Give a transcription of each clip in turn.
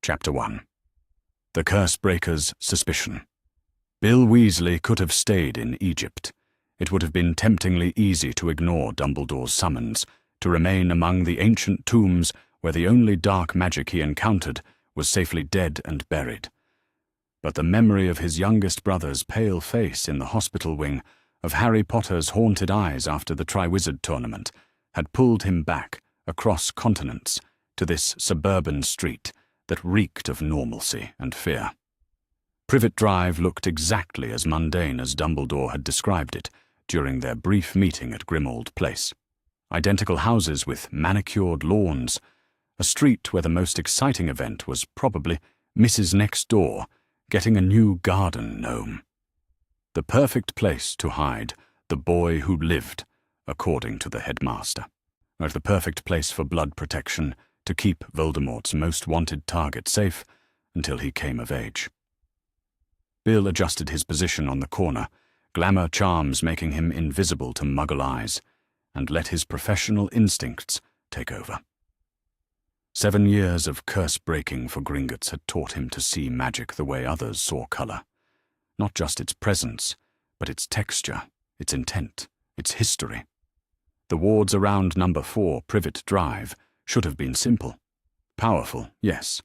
Chapter 1. The Curse-Breaker's Suspicion. Bill Weasley could have stayed in Egypt. It would have been temptingly easy to ignore Dumbledore's summons, to remain among the ancient tombs where the only dark magic he encountered was safely dead and buried. But the memory of his youngest brother's pale face in the hospital wing, of Harry Potter's haunted eyes after the Triwizard Tournament, had pulled him back, across continents, to this suburban street that reeked of normalcy and fear. Privet Drive looked exactly as mundane as Dumbledore had described it during their brief meeting at Grimmauld Place. Identical houses with manicured lawns, a street where the most exciting event was probably Mrs. Next Door getting a new garden gnome. The perfect place to hide the boy who lived, according to the headmaster. Or the perfect place for blood protection to keep Voldemort's most wanted target safe until he came of age. Bill adjusted his position on the corner, glamour charms making him invisible to Muggle eyes, and let his professional instincts take over. 7 years of curse-breaking for Gringotts had taught him to see magic the way others saw color. Not just its presence, but its texture, its intent, its history. The wards around number 4 Privet Drive should have been simple. Powerful, yes,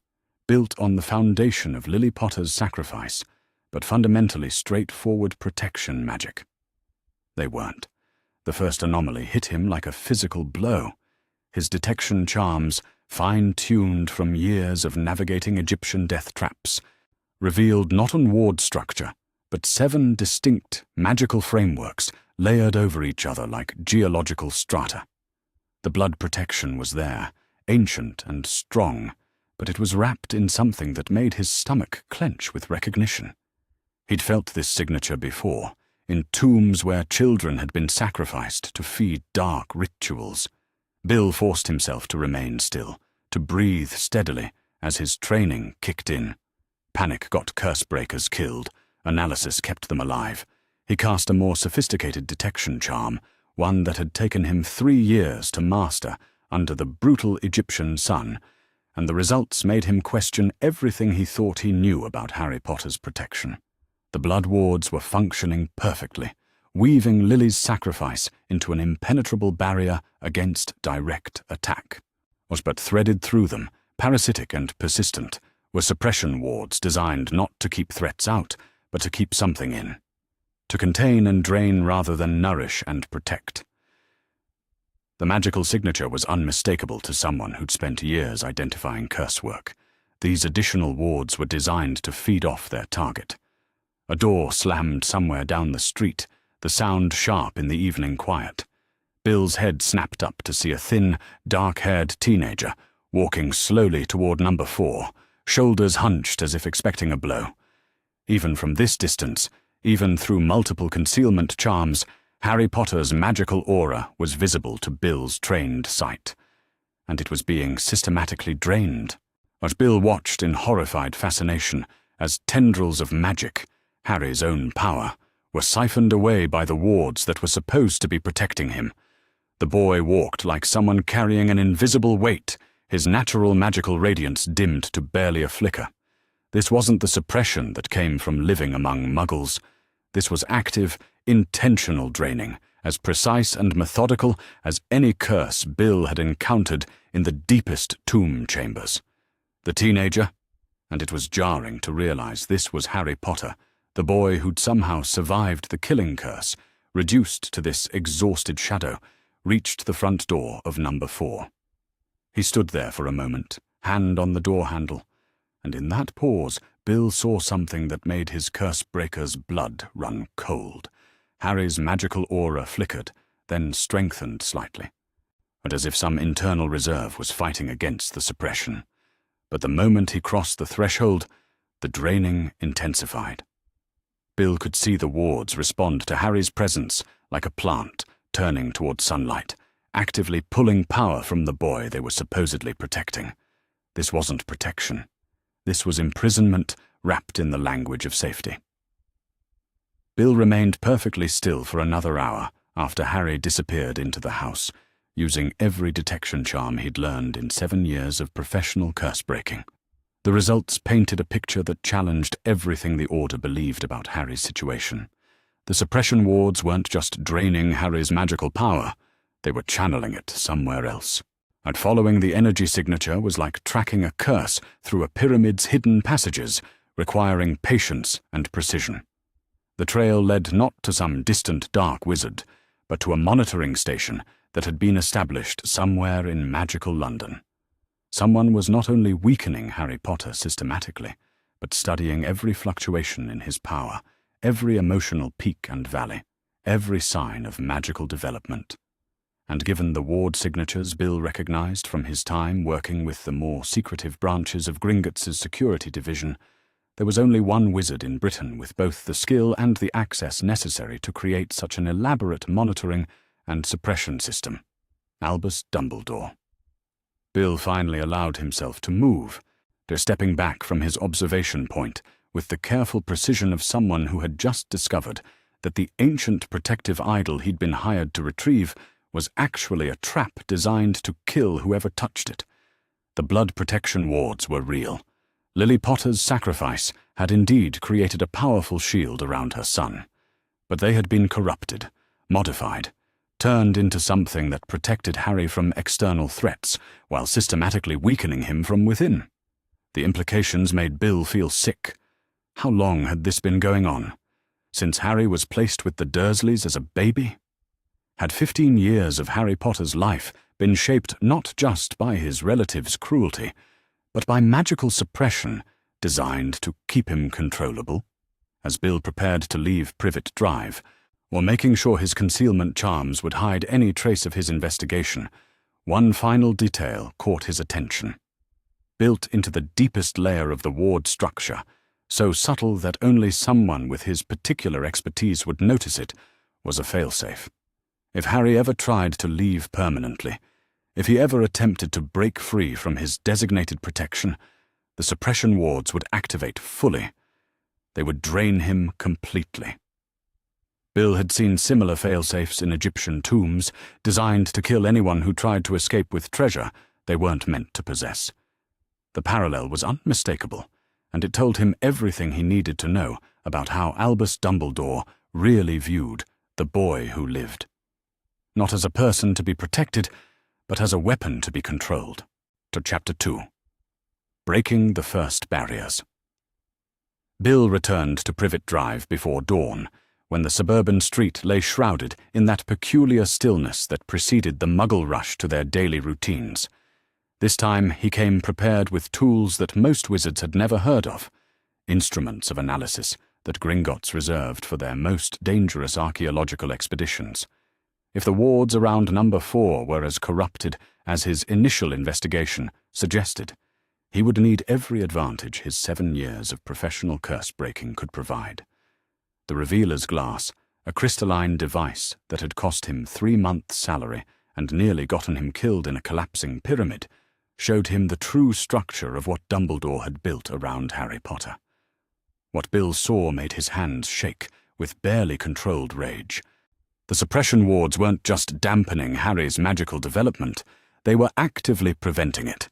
built on the foundation of Lily Potter's sacrifice, but fundamentally straightforward protection magic. They weren't. The first anomaly hit him like a physical blow. His detection charms, fine-tuned from years of navigating Egyptian death traps, revealed not an ward structure, but 7 distinct magical frameworks layered over each other like geological strata. The blood protection was there, ancient and strong, but it was wrapped in something that made his stomach clench with recognition. He'd felt this signature before, in tombs where children had been sacrificed to feed dark rituals. Bill forced himself to remain still, to breathe steadily as his training kicked in. Panic got curse-breakers killed, analysis kept them alive. He cast a more sophisticated detection charm, one that had taken him 3 years to master under the brutal Egyptian sun, and the results made him question everything he thought he knew about Harry Potter's protection. The blood wards were functioning perfectly, weaving Lily's sacrifice into an impenetrable barrier against direct attack. But threaded through them, parasitic and persistent, were suppression wards designed not to keep threats out, but to keep something in. To contain and drain rather than nourish and protect. The magical signature was unmistakable to someone who'd spent years identifying curse work. These additional wards were designed to feed off their target. A door slammed somewhere down the street, the sound sharp in the evening quiet. Bill's head snapped up to see a thin, dark-haired teenager walking slowly toward number 4, shoulders hunched as if expecting a blow. Even from this distance, even through multiple concealment charms, Harry Potter's magical aura was visible to Bill's trained sight, and it was being systematically drained. But Bill watched in horrified fascination as tendrils of magic, Harry's own power, were siphoned away by the wards that were supposed to be protecting him. The boy walked like someone carrying an invisible weight, his natural magical radiance dimmed to barely a flicker. This wasn't the suppression that came from living among Muggles. This was active, intentional draining, as precise and methodical as any curse Bill had encountered in the deepest tomb chambers. The teenager, and it was jarring to realize this was Harry Potter, the boy who'd somehow survived the killing curse, reduced to this exhausted shadow, reached the front door of number 4. He stood there for a moment, hand on the door handle, and in that pause, Bill saw something that made his curse-breaker's blood run cold. Harry's magical aura flickered, then strengthened slightly, but as if some internal reserve was fighting against the suppression. But the moment he crossed the threshold, the draining intensified. Bill could see the wards respond to Harry's presence like a plant turning toward sunlight, actively pulling power from the boy they were supposedly protecting. This wasn't protection. This was imprisonment wrapped in the language of safety. Bill remained perfectly still for another hour after Harry disappeared into the house, using every detection charm he'd learned in 7 years of professional curse-breaking. The results painted a picture that challenged everything the Order believed about Harry's situation. The suppression wards weren't just draining Harry's magical power, they were channeling it somewhere else. And following the energy signature was like tracking a curse through a pyramid's hidden passages, requiring patience and precision. The trail led not to some distant dark wizard, but to a monitoring station that had been established somewhere in magical London. Someone was not only weakening Harry Potter systematically, but studying every fluctuation in his power, every emotional peak and valley, every sign of magical development. And given the ward signatures Bill recognized from his time working with the more secretive branches of Gringotts' security division, there was only one wizard in Britain with both the skill and the access necessary to create such an elaborate monitoring and suppression system: Albus Dumbledore. Bill finally allowed himself to move, stepping back from his observation point with the careful precision of someone who had just discovered that the ancient protective idol he'd been hired to retrieve was actually a trap designed to kill whoever touched it. The blood protection wards were real. Lily Potter's sacrifice had indeed created a powerful shield around her son, but they had been corrupted, modified, turned into something that protected Harry from external threats while systematically weakening him from within. The implications made Bill feel sick. How long had this been going on? Since Harry was placed with the Dursleys as a baby? Had 15 years of Harry Potter's life been shaped not just by his relatives' cruelty, but by magical suppression designed to keep him controllable? As Bill prepared to leave Privet Drive, while making sure his concealment charms would hide any trace of his investigation, one final detail caught his attention. Built into the deepest layer of the ward structure, so subtle that only someone with his particular expertise would notice it, was a failsafe. If Harry ever tried to leave permanently, if he ever attempted to break free from his designated protection, the suppression wards would activate fully. They would drain him completely. Bill had seen similar failsafes in Egyptian tombs, designed to kill anyone who tried to escape with treasure they weren't meant to possess. The parallel was unmistakable, and it told him everything he needed to know about how Albus Dumbledore really viewed the boy who lived. Not as a person to be protected, but as a weapon to be controlled. To Chapter 2. Breaking the First Barriers. Bill returned to Privet Drive before dawn, when the suburban street lay shrouded in that peculiar stillness that preceded the Muggle rush to their daily routines. This time he came prepared with tools that most wizards had never heard of, instruments of analysis that Gringotts reserved for their most dangerous archaeological expeditions. If the wards around Number 4 were as corrupted as his initial investigation suggested, he would need every advantage his 7 years of professional curse-breaking could provide. The Revealer's Glass, a crystalline device that had cost him 3 months' salary and nearly gotten him killed in a collapsing pyramid, showed him the true structure of what Dumbledore had built around Harry Potter. What Bill saw made his hands shake with barely controlled rage. The suppression wards weren't just dampening Harry's magical development, they were actively preventing it.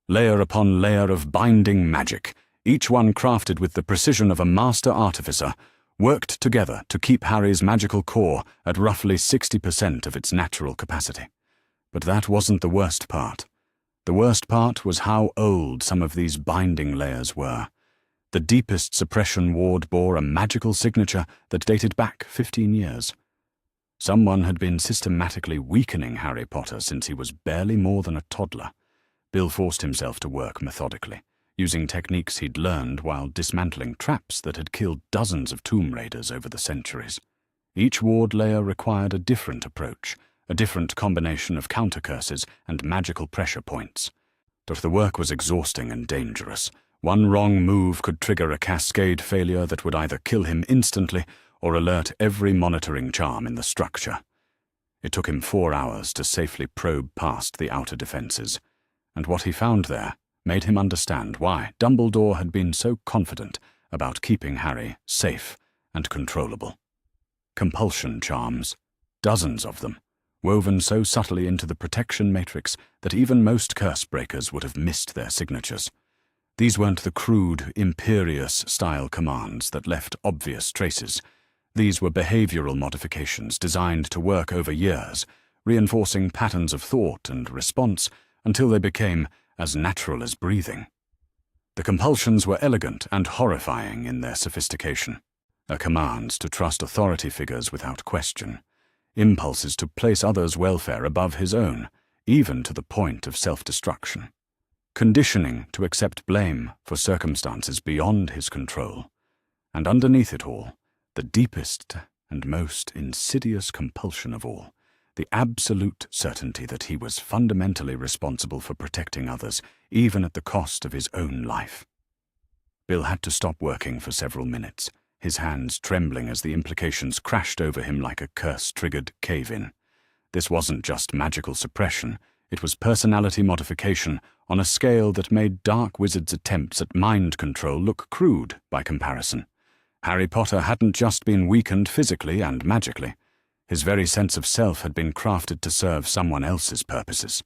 Layer upon layer of binding magic, each one crafted with the precision of a master artificer, worked together to keep Harry's magical core at roughly 60% of its natural capacity. But that wasn't the worst part. The worst part was how old some of these binding layers were. The deepest suppression ward bore a magical signature that dated back 15 years. Someone had been systematically weakening Harry Potter since he was barely more than a toddler. Bill forced himself to work methodically, using techniques he'd learned while dismantling traps that had killed dozens of tomb raiders over the centuries. Each ward layer required a different approach, a different combination of counter-curses and magical pressure points. But the work was exhausting and dangerous. One wrong move could trigger a cascade failure that would either kill him instantly or alert every monitoring charm in the structure. It took him 4 hours to safely probe past the outer defenses, and what he found there made him understand why Dumbledore had been so confident about keeping Harry safe and controllable. Compulsion charms, dozens of them, woven so subtly into the protection matrix that even most curse breakers would have missed their signatures. These weren't the crude, imperious-style commands that left obvious traces. These were behavioral modifications designed to work over years, reinforcing patterns of thought and response until they became as natural as breathing. The compulsions were elegant and horrifying in their sophistication. Commands to trust authority figures without question. Impulses to place others' welfare above his own, even to the point of self-destruction. Conditioning to accept blame for circumstances beyond his control. And underneath it all, the deepest and most insidious compulsion of all, the absolute certainty that he was fundamentally responsible for protecting others, even at the cost of his own life. Bill had to stop working for several minutes, his hands trembling as the implications crashed over him like a curse-triggered cave-in. This wasn't just magical suppression, it was personality modification on a scale that made Dark Wizard's attempts at mind control look crude by comparison. Harry Potter hadn't just been weakened physically and magically. His very sense of self had been crafted to serve someone else's purposes.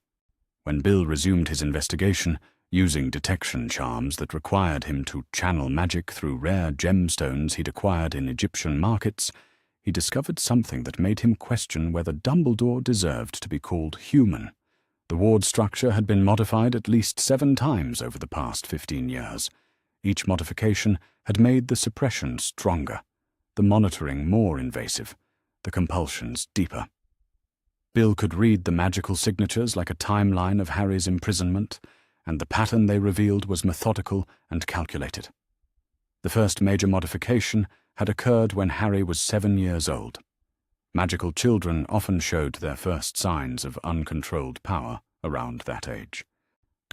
When Bill resumed his investigation, using detection charms that required him to channel magic through rare gemstones he'd acquired in Egyptian markets, he discovered something that made him question whether Dumbledore deserved to be called human. The ward structure had been modified at least 7 times over the past 15 years. Each modification had made the suppression stronger, the monitoring more invasive, the compulsions deeper. Bill could read the magical signatures like a timeline of Harry's imprisonment, and the pattern they revealed was methodical and calculated. The first major modification had occurred when Harry was 7 years old. Magical children often showed their first signs of uncontrolled power around that age,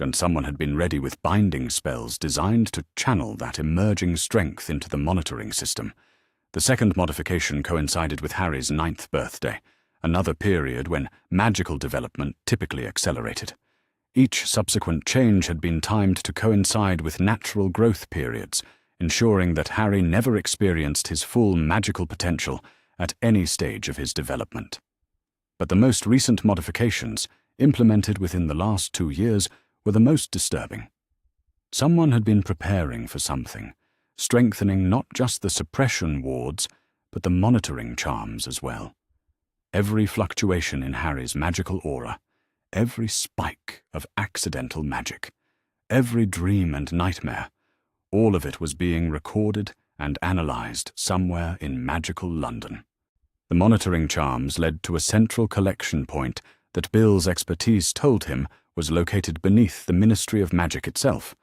and someone had been ready with binding spells designed to channel that emerging strength into the monitoring system. The second modification coincided with Harry's 9th birthday, another period when magical development typically accelerated. Each subsequent change had been timed to coincide with natural growth periods, ensuring that Harry never experienced his full magical potential at any stage of his development. But the most recent modifications, implemented within the last 2 years, were the most disturbing. Someone had been preparing for something, strengthening not just the suppression wards, but the monitoring charms as well. Every fluctuation in Harry's magical aura, every spike of accidental magic, every dream and nightmare, all of it was being recorded and analyzed somewhere in magical London. The monitoring charms led to a central collection point that Bill's expertise told him was located beneath the Ministry of Magic itself.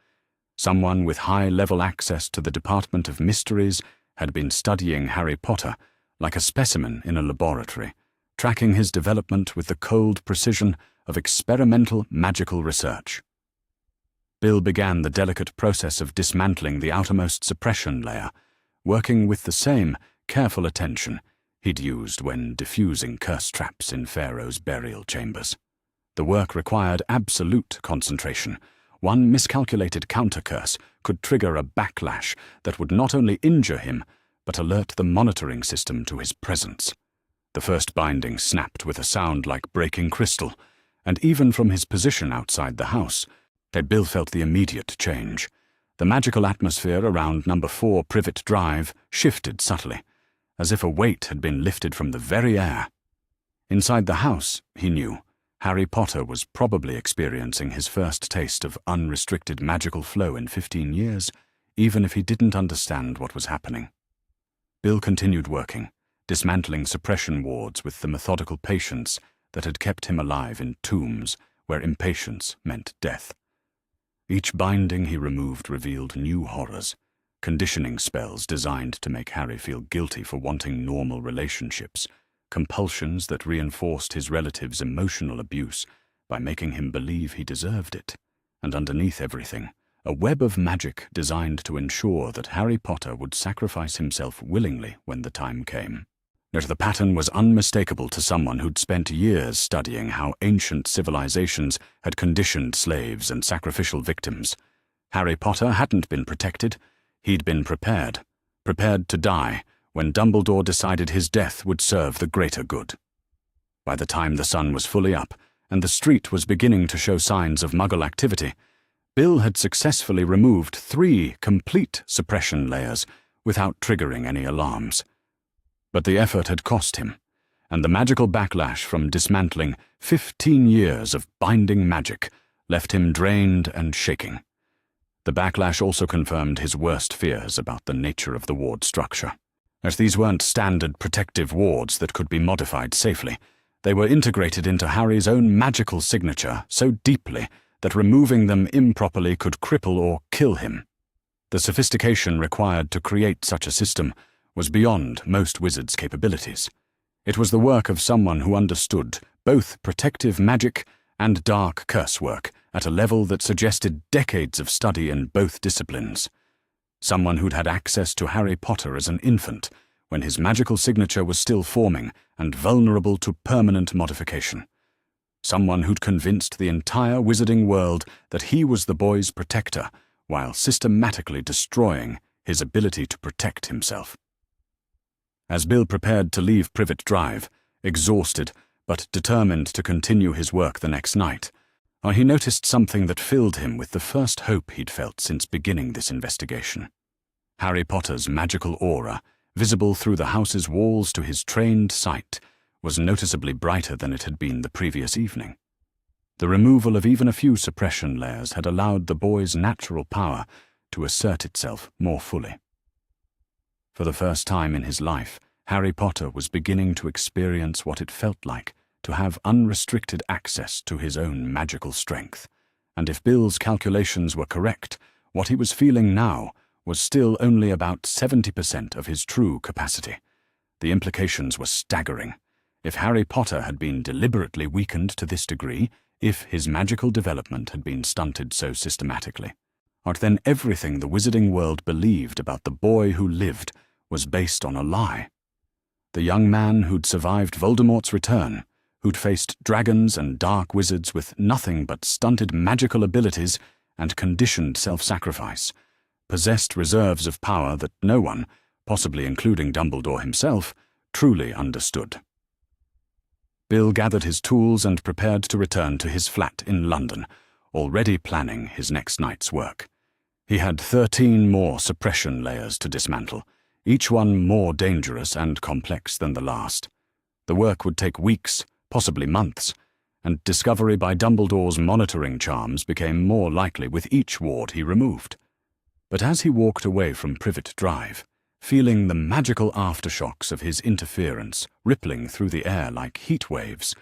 Someone with high-level access to the Department of Mysteries had been studying Harry Potter like a specimen in a laboratory, tracking his development with the cold precision of experimental magical research. Bill began the delicate process of dismantling the outermost suppression layer, working with the same careful attention he'd used when diffusing curse traps in Pharaoh's burial chambers. The work required absolute concentration. One miscalculated counter-curse could trigger a backlash that would not only injure him, but alert the monitoring system to his presence. The first binding snapped with a sound like breaking crystal, and even from his position outside the house, Bill felt the immediate change. The magical atmosphere around number 4 Privet Drive shifted subtly, as if a weight had been lifted from the very air. Inside the house, he knew, Harry Potter was probably experiencing his first taste of unrestricted magical flow in 15 years, even if he didn't understand what was happening. Bill continued working, dismantling suppression wards with the methodical patience that had kept him alive in tombs where impatience meant death. Each binding he removed revealed new horrors, conditioning spells designed to make Harry feel guilty for wanting normal relationships, compulsions that reinforced his relatives' emotional abuse by making him believe he deserved it, and underneath everything, a web of magic designed to ensure that Harry Potter would sacrifice himself willingly when the time came. Yet the pattern was unmistakable to someone who'd spent years studying how ancient civilizations had conditioned slaves and sacrificial victims. Harry Potter hadn't been protected. He'd been prepared to die when Dumbledore decided his death would serve the greater good. By the time the sun was fully up and the street was beginning to show signs of Muggle activity, Bill had successfully removed 3 complete suppression layers without triggering any alarms. But the effort had cost him, and the magical backlash from dismantling 15 years of binding magic left him drained and shaking. The backlash also confirmed his worst fears about the nature of the ward structure. As these weren't standard protective wards that could be modified safely, they were integrated into Harry's own magical signature so deeply that removing them improperly could cripple or kill him. The sophistication required to create such a system was beyond most wizards' capabilities. It was the work of someone who understood both protective magic and dark curse work at a level that suggested decades of study in both disciplines. Someone who'd had access to Harry Potter as an infant, when his magical signature was still forming and vulnerable to permanent modification. Someone who'd convinced the entire wizarding world that he was the boy's protector, while systematically destroying his ability to protect himself. As Bill prepared to leave Privet Drive, exhausted but determined to continue his work the next night, he noticed something that filled him with the first hope he'd felt since beginning this investigation. Harry Potter's magical aura, visible through the house's walls to his trained sight, was noticeably brighter than it had been the previous evening. The removal of even a few suppression layers had allowed the boy's natural power to assert itself more fully. For the first time in his life, Harry Potter was beginning to experience what it felt like to have unrestricted access to his own magical strength, and if Bill's calculations were correct, what he was feeling now was still only about 70% of his true capacity. The implications were staggering. If Harry Potter had been deliberately weakened to this degree, if his magical development had been stunted so systematically, then everything the wizarding world believed about the boy who lived was based on a lie. The young man who'd survived Voldemort's return, who'd faced dragons and dark wizards with nothing but stunted magical abilities and conditioned self-sacrifice, possessed reserves of power that no one, possibly including Dumbledore himself, truly understood. Bill gathered his tools and prepared to return to his flat in London, already planning his next night's work. He had 13 more suppression layers to dismantle, each one more dangerous and complex than the last. The work would take weeks, possibly months, and discovery by Dumbledore's monitoring charms became more likely with each ward he removed. But as he walked away from Privet Drive, feeling the magical aftershocks of his interference rippling through the air like heat waves,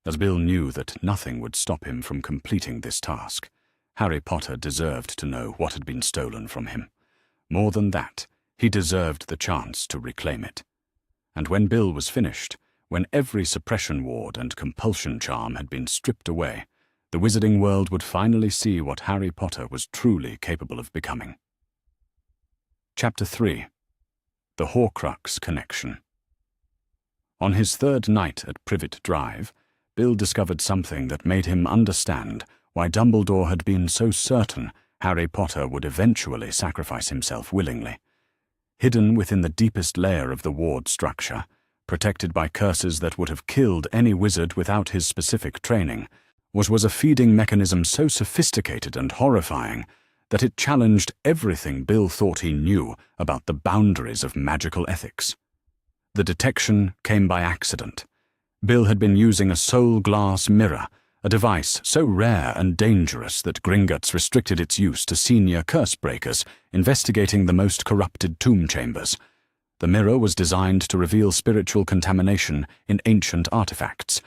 as Bill knew that nothing would stop him from completing this task, Harry Potter deserved to know what had been stolen from him. More than that, he deserved the chance to reclaim it. And when Bill was finished, when every suppression ward and compulsion charm had been stripped away, the wizarding world would finally see what Harry Potter was truly capable of becoming. Chapter 3. The Horcrux Connection. On his third night at Privet Drive, Bill discovered something that made him understand why Dumbledore had been so certain Harry Potter would eventually sacrifice himself willingly. Hidden within the deepest layer of the ward structure, protected by curses that would have killed any wizard without his specific training, was a feeding mechanism so sophisticated and horrifying that it challenged everything Bill thought he knew about the boundaries of magical ethics. The detection came by accident. Bill had been using a soul glass mirror, a device so rare and dangerous that Gringotts restricted its use to senior curse breakers investigating the most corrupted tomb chambers. The mirror was designed to reveal spiritual contamination in ancient artifacts,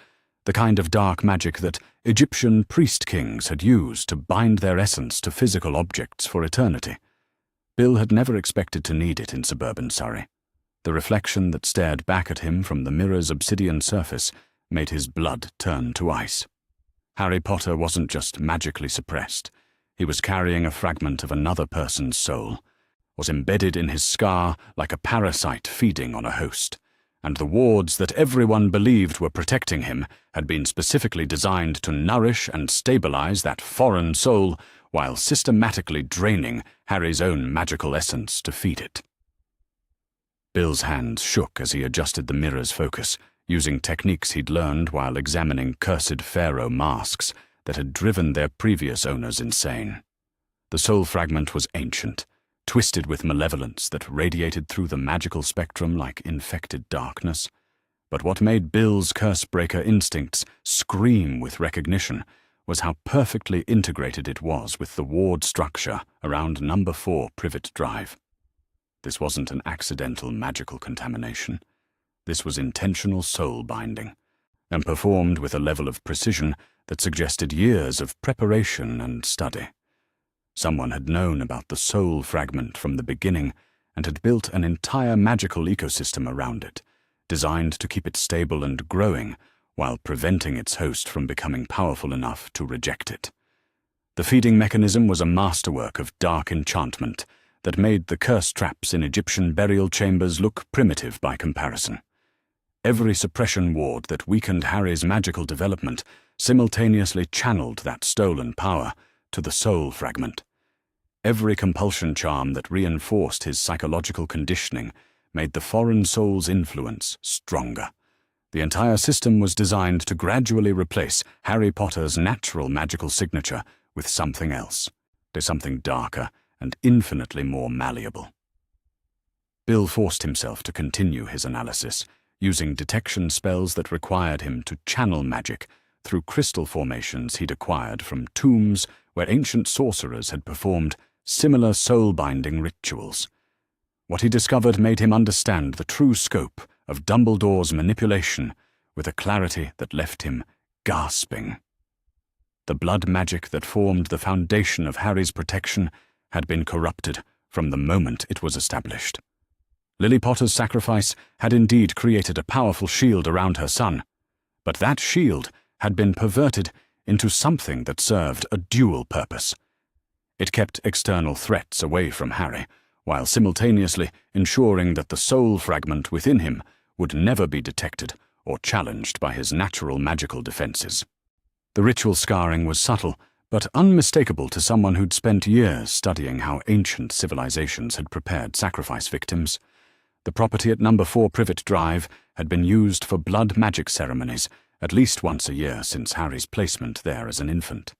the kind of dark magic that Egyptian priest-kings had used to bind their essence to physical objects for eternity. Bill had never expected to need it in suburban Surrey. The reflection that stared back at him from the mirror's obsidian surface made his blood turn to ice. Harry Potter wasn't just magically suppressed. He was carrying a fragment of another person's soul, was embedded in his scar like a parasite feeding on a host, and the wards that everyone believed were protecting him had been specifically designed to nourish and stabilize that foreign soul while systematically draining Harry's own magical essence to feed it. Bill's hands shook as he adjusted the mirror's focus, using techniques he'd learned while examining cursed pharaoh masks that had driven their previous owners insane. The soul fragment was ancient, twisted with malevolence that radiated through the magical spectrum like infected darkness. But what made Bill's curse-breaker instincts scream with recognition was how perfectly integrated it was with the ward structure around number 4 Privet Drive. This wasn't an accidental magical contamination. This was intentional soul binding, and performed with a level of precision that suggested years of preparation and study. Someone had known about the soul fragment from the beginning and had built an entire magical ecosystem around it, designed to keep it stable and growing while preventing its host from becoming powerful enough to reject it. The feeding mechanism was a masterwork of dark enchantment that made the curse traps in Egyptian burial chambers look primitive by comparison. Every suppression ward that weakened Harry's magical development simultaneously channeled that stolen power to the soul fragment. Every compulsion charm that reinforced his psychological conditioning made the foreign soul's influence stronger. The entire system was designed to gradually replace Harry Potter's natural magical signature with something else, something darker and infinitely more malleable. Bill forced himself to continue his analysis, using detection spells that required him to channel magic through crystal formations he'd acquired from tombs where ancient sorcerers had performed similar soul-binding rituals. What he discovered made him understand the true scope of Dumbledore's manipulation with a clarity that left him gasping. The blood magic that formed the foundation of Harry's protection had been corrupted from the moment it was established. Lily Potter's sacrifice had indeed created a powerful shield around her son, but that shield had been perverted into something that served a dual purpose. It kept external threats away from Harry, while simultaneously ensuring that the soul fragment within him would never be detected or challenged by his natural magical defenses. The ritual scarring was subtle, but unmistakable to someone who'd spent years studying how ancient civilizations had prepared sacrifice victims. The property at number 4 Privet Drive had been used for blood magic ceremonies at least once a year since Harry's placement there as an infant.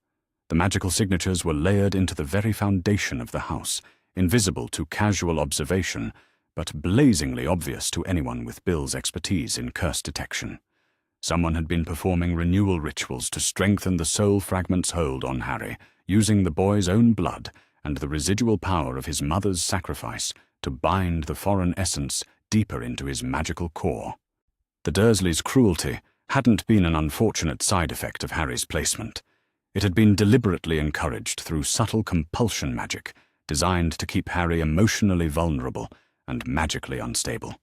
The magical signatures were layered into the very foundation of the house, invisible to casual observation, but blazingly obvious to anyone with Bill's expertise in curse detection. Someone had been performing renewal rituals to strengthen the soul fragment's hold on Harry, using the boy's own blood and the residual power of his mother's sacrifice to bind the foreign essence deeper into his magical core. The Dursleys' cruelty hadn't been an unfortunate side effect of Harry's placement. It had been deliberately encouraged through subtle compulsion magic, designed to keep Harry emotionally vulnerable and magically unstable.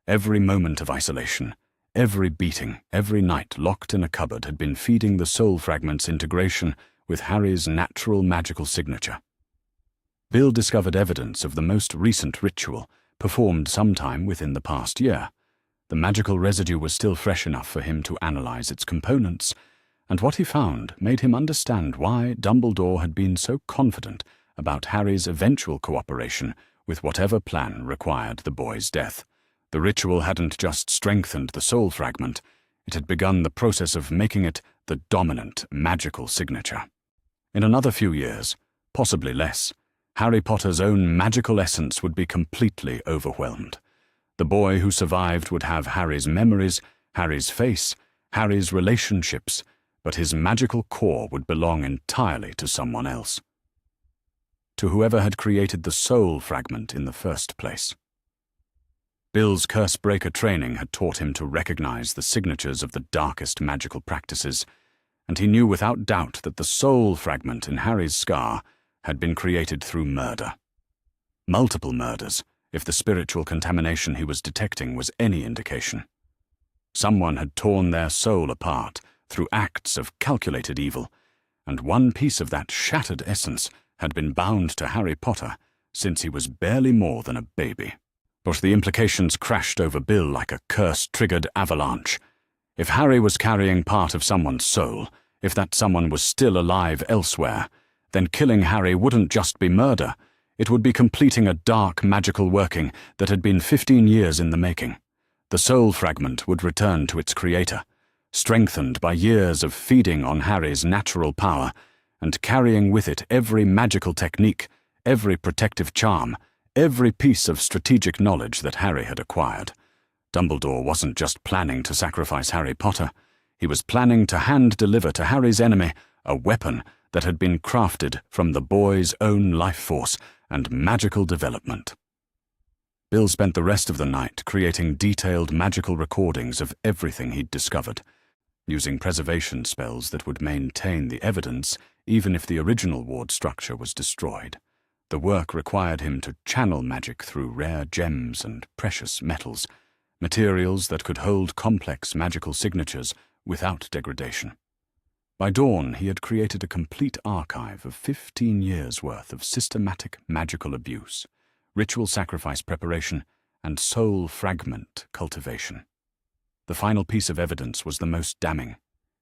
Every moment of isolation, every beating, every night locked in a cupboard had been feeding the soul fragment's integration with Harry's natural magical signature. Bill discovered evidence of the most recent ritual, performed sometime within the past year. The magical residue was still fresh enough for him to analyze its components, and what he found made him understand why Dumbledore had been so confident about Harry's eventual cooperation with whatever plan required the boy's death. The ritual hadn't just strengthened the soul fragment, it had begun the process of making it the dominant magical signature. In another few years, possibly less, Harry Potter's own magical essence would be completely overwhelmed. The boy who survived would have Harry's memories, Harry's face, Harry's relationships, but his magical core would belong entirely to someone else. To whoever had created the soul fragment in the first place. Bill's curse-breaker training had taught him to recognize the signatures of the darkest magical practices, and he knew without doubt that the soul fragment in Harry's scar had been created through murder. Multiple murders, if the spiritual contamination he was detecting was any indication. Someone had torn their soul apart through acts of calculated evil, and one piece of that shattered essence had been bound to Harry Potter since he was barely more than a baby. But the implications crashed over Bill like a curse-triggered avalanche. If Harry was carrying part of someone's soul, if that someone was still alive elsewhere, then killing Harry wouldn't just be murder, it would be completing a dark magical working that had been 15 years in the making. The soul fragment would return to its creator, strengthened by years of feeding on Harry's natural power, and carrying with it every magical technique, every protective charm, every piece of strategic knowledge that Harry had acquired. Dumbledore wasn't just planning to sacrifice Harry Potter. He was planning to hand-deliver to Harry's enemy a weapon that had been crafted from the boy's own life force and magical development. Bill spent the rest of the night creating detailed magical recordings of everything he'd discovered, using preservation spells that would maintain the evidence even if the original ward structure was destroyed. The work required him to channel magic through rare gems and precious metals, materials that could hold complex magical signatures without degradation. By dawn, he had created a complete archive of 15 years' worth of systematic magical abuse, ritual sacrifice preparation, and soul fragment cultivation. The final piece of evidence was the most damning.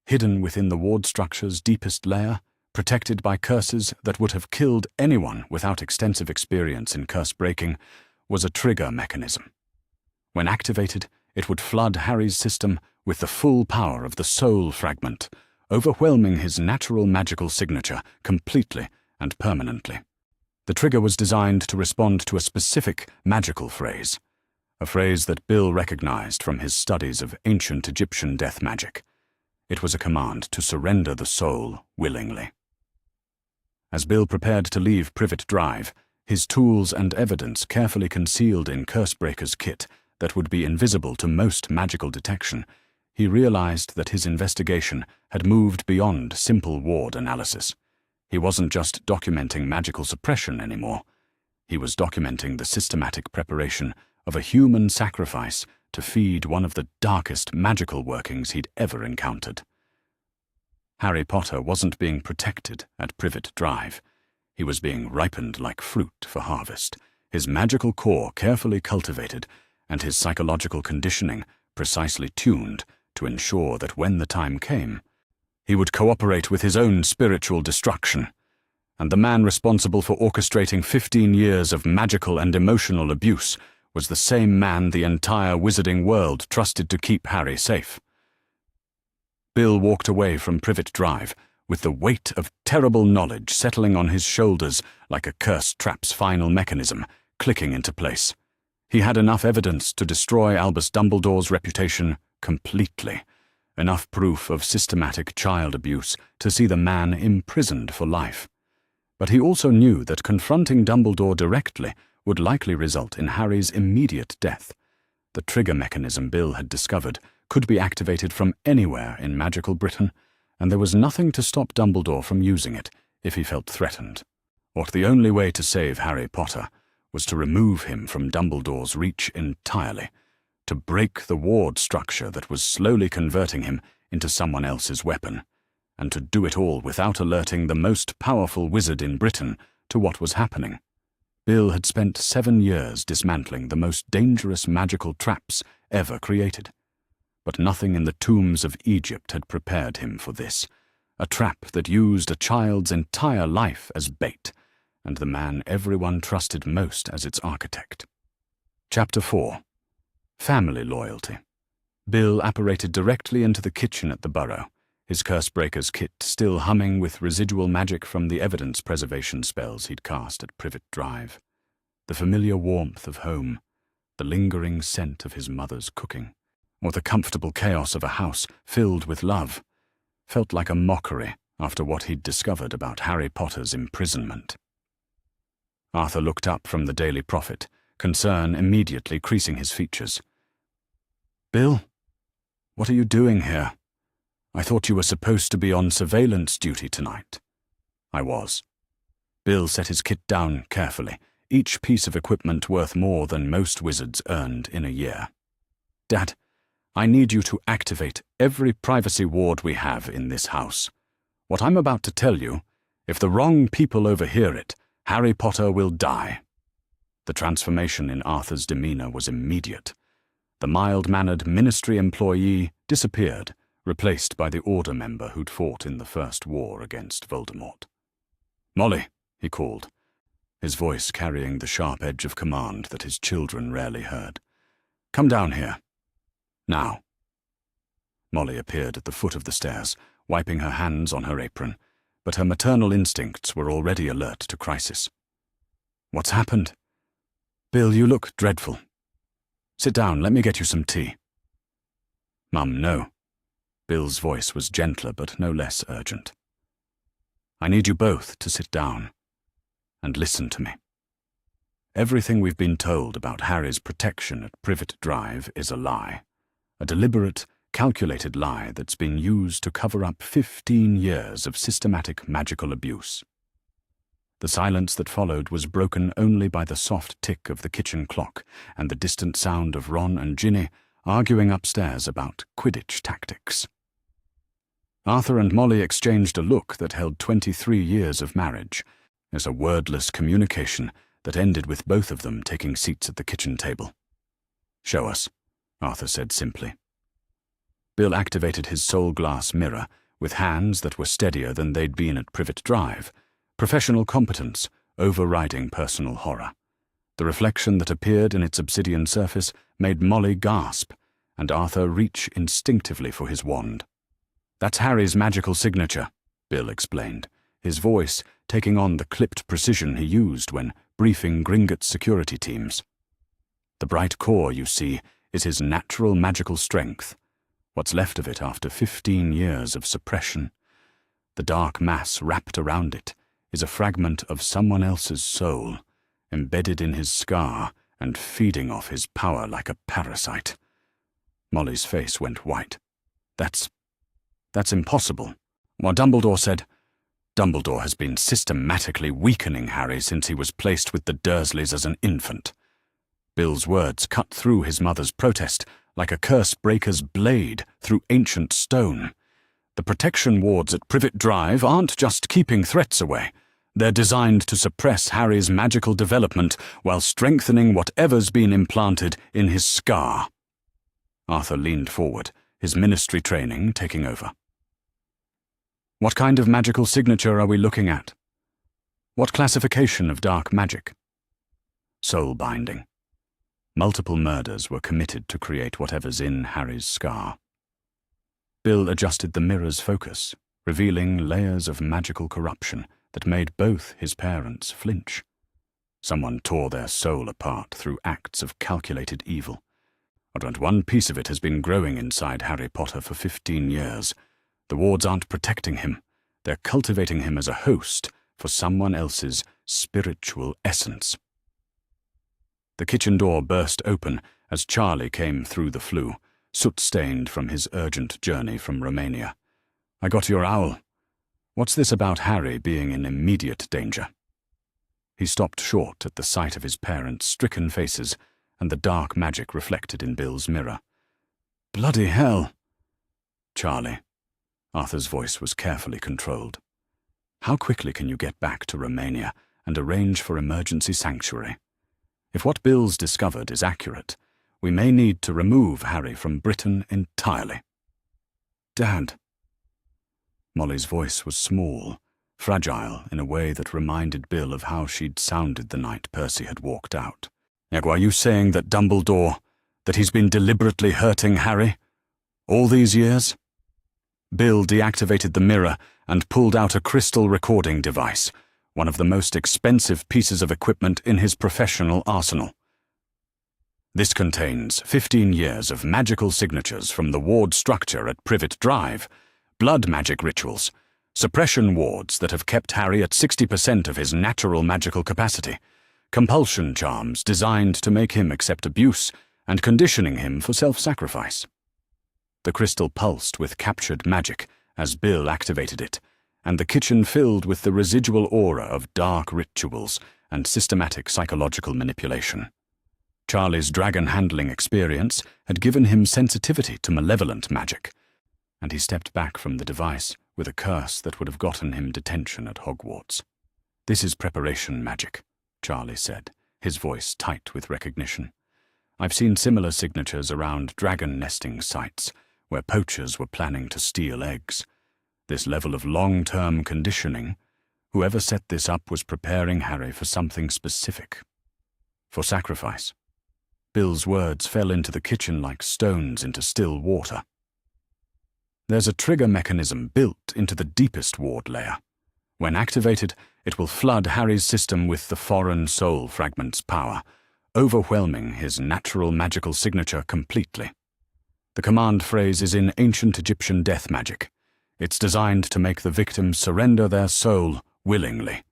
Hidden within the ward structure's deepest layer, protected by curses that would have killed anyone without extensive experience in curse breaking, was a trigger mechanism. When activated, it would flood Harry's system with the full power of the soul fragment, overwhelming his natural magical signature completely and permanently. The trigger was designed to respond to a specific magical phrase, a phrase that Bill recognized from his studies of ancient Egyptian death magic. It was a command to surrender the soul willingly. As Bill prepared to leave Privet Drive, his tools and evidence carefully concealed in Cursebreaker's kit that would be invisible to most magical detection, he realized that his investigation had moved beyond simple ward analysis. He wasn't just documenting magical suppression anymore. He was documenting the systematic preparation of a human sacrifice to feed one of the darkest magical workings he'd ever encountered. Harry Potter wasn't being protected at Privet Drive. He was being ripened like fruit for harvest, his magical core carefully cultivated, and his psychological conditioning precisely tuned to ensure that when the time came, he would cooperate with his own spiritual destruction. And the man responsible for orchestrating 15 years of magical and emotional abuse was the same man the entire wizarding world trusted to keep Harry safe. Bill walked away from Privet Drive with the weight of terrible knowledge settling on his shoulders like a cursed trap's final mechanism, clicking into place. He had enough evidence to destroy Albus Dumbledore's reputation completely, enough proof of systematic child abuse to see the man imprisoned for life. But he also knew that confronting Dumbledore directly would likely result in Harry's immediate death. The trigger mechanism Bill had discovered could be activated from anywhere in magical Britain, and there was nothing to stop Dumbledore from using it if he felt threatened. Or the only way to save Harry Potter was to remove him from Dumbledore's reach entirely, to break the ward structure that was slowly converting him into someone else's weapon, and to do it all without alerting the most powerful wizard in Britain to what was happening. Bill had spent 7 years dismantling the most dangerous magical traps ever created. But nothing in the tombs of Egypt had prepared him for this, a trap that used a child's entire life as bait, and the man everyone trusted most as its architect. Chapter 4. Family Loyalty. Bill apparated directly into the kitchen at the Burrow, his Cursebreaker's kit still humming with residual magic from the evidence preservation spells he'd cast at Privet Drive. The familiar warmth of home, the lingering scent of his mother's cooking, or the comfortable chaos of a house filled with love, felt like a mockery after what he'd discovered about Harry Potter's imprisonment. Arthur looked up from the Daily Prophet, concern immediately creasing his features. "Bill, what are you doing here? I thought you were supposed to be on surveillance duty tonight." "I was." Bill set his kit down carefully, each piece of equipment worth more than most wizards earned in a year. "Dad, I need you to activate every privacy ward we have in this house. What I'm about to tell you, if the wrong people overhear it, Harry Potter will die." The transformation in Arthur's demeanor was immediate. The mild-mannered ministry employee disappeared, replaced by the Order member who'd fought in the First War against Voldemort. "Molly," he called, his voice carrying the sharp edge of command that his children rarely heard. "Come down here. Now." Molly appeared at the foot of the stairs, wiping her hands on her apron. but her maternal instincts were already alert to crisis. "What's happened?" "Bill, you look dreadful. Sit down, let me get you some tea." "Mum, no." Bill's voice was gentler but no less urgent. "I need you both to sit down and listen to me. Everything we've been told about Harry's protection at Privet Drive is a lie. A deliberate, calculated lie that's been used to cover up 15 years of systematic magical abuse." The silence that followed was broken only by the soft tick of the kitchen clock and the distant sound of Ron and Ginny arguing upstairs about Quidditch tactics. Arthur and Molly exchanged a look that held 23 years of marriage, as a wordless communication that ended with both of them taking seats at the kitchen table. "Show us," Arthur said simply. Bill activated his soul glass mirror with hands that were steadier than they'd been at Privet Drive, professional competence overriding personal horror. The reflection that appeared in its obsidian surface made Molly gasp, and Arthur reach instinctively for his wand. "That's Harry's magical signature," Bill explained, his voice taking on the clipped precision he used when briefing Gringotts security teams. "The bright core, you see, is his natural magical strength, what's left of it after 15 years of suppression. The dark mass wrapped around it is a fragment of someone else's soul, embedded in his scar and feeding off his power like a parasite." Molly's face went white. That's impossible. What Dumbledore said, "Dumbledore has been systematically weakening Harry since he was placed with the Dursleys as an infant." Bill's words cut through his mother's protest like a curse-breaker's blade through ancient stone. "The protection wards at Privet Drive aren't just keeping threats away. They're designed to suppress Harry's magical development while strengthening whatever's been implanted in his scar." Arthur leaned forward, his ministry training taking over. "What kind of magical signature are we looking at? What classification of dark magic?" "Soul binding. Multiple murders were committed to create whatever's in Harry's scar." Bill adjusted the mirror's focus, revealing layers of magical corruption that made both his parents flinch. Someone tore their soul apart through acts of calculated evil. And one piece of it has been growing inside Harry Potter for 15 years. The wards aren't protecting him. They're cultivating him as a host for someone else's spiritual essence. The kitchen door burst open as Charlie came through the flue, soot-stained from his urgent journey from Romania. "I got your owl. What's this about Harry being in immediate danger?" He stopped short at the sight of his parents' stricken faces and the dark magic reflected in Bill's mirror. "Bloody hell!" "Charlie," Arthur's voice was carefully controlled. "How quickly can you get back to Romania and arrange for emergency sanctuary? If what Bill's discovered is accurate, we may need to remove Harry from Britain entirely." "Dad." Molly's voice was small, fragile in a way that reminded Bill of how she'd sounded the night Percy had walked out. "Are you saying that Dumbledore, that he's been deliberately hurting Harry? All these years?" Bill deactivated the mirror and pulled out a crystal recording device, one of the most expensive pieces of equipment in his professional arsenal. "This contains 15 years of magical signatures from the ward structure at Privet Drive, blood magic rituals, suppression wards that have kept Harry at 60% of his natural magical capacity, compulsion charms designed to make him accept abuse and conditioning him for self-sacrifice." The crystal pulsed with captured magic as Bill activated it, and the kitchen filled with the residual aura of dark rituals and systematic psychological manipulation. Charlie's dragon-handling experience had given him sensitivity to malevolent magic, and he stepped back from the device with a curse that would have gotten him detention at Hogwarts. "This is preparation magic," Charlie said, his voice tight with recognition. "I've seen similar signatures around dragon nesting sites, where poachers were planning to steal eggs. This level of long-term conditioning, whoever set this up was preparing Harry for something specific. For sacrifice." Bill's words fell into the kitchen like stones into still water. "There's a trigger mechanism built into the deepest ward layer," When activated, it will flood Harry's system with the foreign soul fragment's power, overwhelming his natural magical signature completely. The command phrase is in ancient Egyptian death magic. It's designed to make the victims surrender their soul willingly.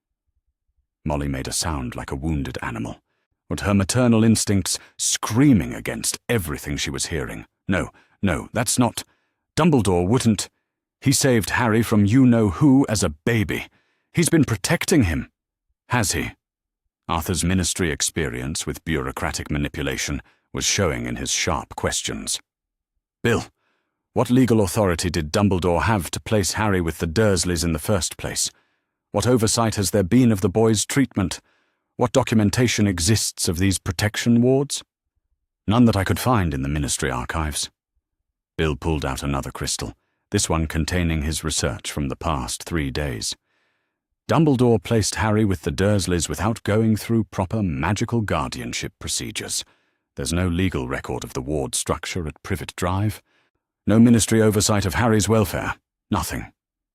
Molly made a sound like a wounded animal, with her maternal instincts screaming against everything she was hearing. No, that's not. Dumbledore wouldn't. He saved Harry from you-know-who as a baby. He's been protecting him. Has he? Arthur's ministry experience with bureaucratic manipulation was showing in his sharp questions. Bill, what legal authority did Dumbledore have to place Harry with the Dursleys in the first place? What oversight has there been of the boy's treatment? What documentation exists of these protection wards? None that I could find in the Ministry archives. Bill pulled out another crystal, this one containing his research from the past 3 days. Dumbledore placed Harry with the Dursleys without going through proper magical guardianship procedures. There's no legal record of the ward structure at Privet Drive. No ministry oversight of Harry's welfare. Nothing.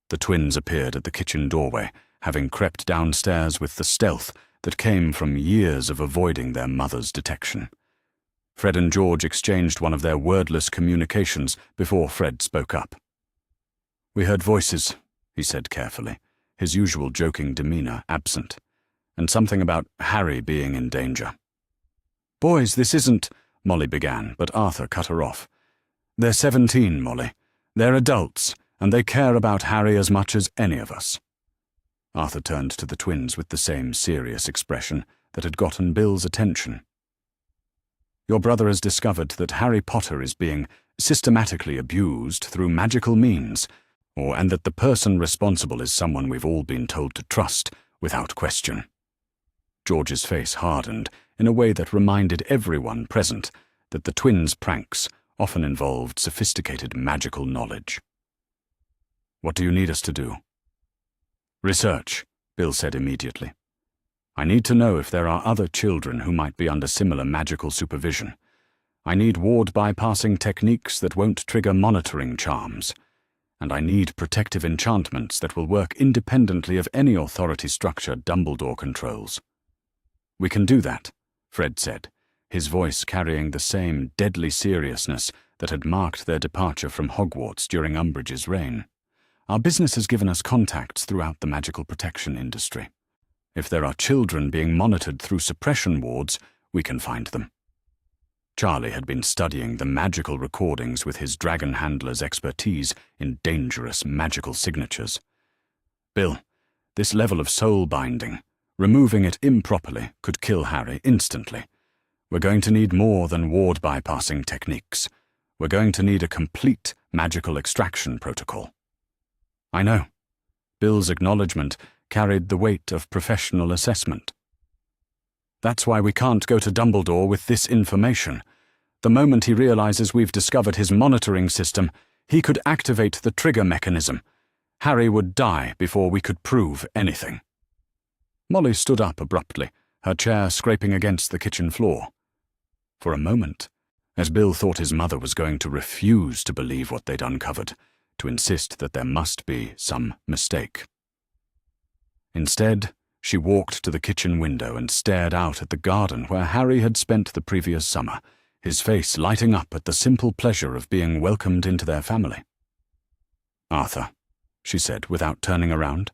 The twins appeared at the kitchen doorway, having crept downstairs with the stealth that came from years of avoiding their mother's detection. Fred and George exchanged one of their wordless communications before Fred spoke up. We heard voices, he said carefully, his usual joking demeanor absent, and something about Harry being in danger. Boys, this isn't, Molly began, but Arthur cut her off. They're 17, Molly. They're adults, and they care about Harry as much as any of us. Arthur turned to the twins with the same serious expression that had gotten Bill's attention. Your brother has discovered that Harry Potter is being systematically abused through magical means, and that the person responsible is someone we've all been told to trust without question. George's face hardened in a way that reminded everyone present that the twins' pranks often involved sophisticated magical knowledge. What do you need us to do? Research, Bill said immediately. I need to know if there are other children who might be under similar magical supervision. I need ward-bypassing techniques that won't trigger monitoring charms. And I need protective enchantments that will work independently of any authority structure Dumbledore controls. We can do that, Fred said, his voice carrying the same deadly seriousness that had marked their departure from Hogwarts during Umbridge's reign. Our business has given us contacts throughout the magical protection industry. If there are children being monitored through suppression wards, we can find them. Charlie had been studying the magical recordings with his dragon handler's expertise in dangerous magical signatures. Bill, this level of soul binding, removing it improperly, could kill Harry instantly. We're going to need more than ward-bypassing techniques. We're going to need a complete magical extraction protocol. I know. Bill's acknowledgement carried the weight of professional assessment. That's why we can't go to Dumbledore with this information. The moment he realizes we've discovered his monitoring system, he could activate the trigger mechanism. Harry would die before we could prove anything. Molly stood up abruptly, her chair scraping against the kitchen floor. For a moment, as Bill thought his mother was going to refuse to believe what they'd uncovered, to insist that there must be some mistake. Instead, she walked to the kitchen window and stared out at the garden where Harry had spent the previous summer, his face lighting up at the simple pleasure of being welcomed into their family. Arthur, she said without turning around,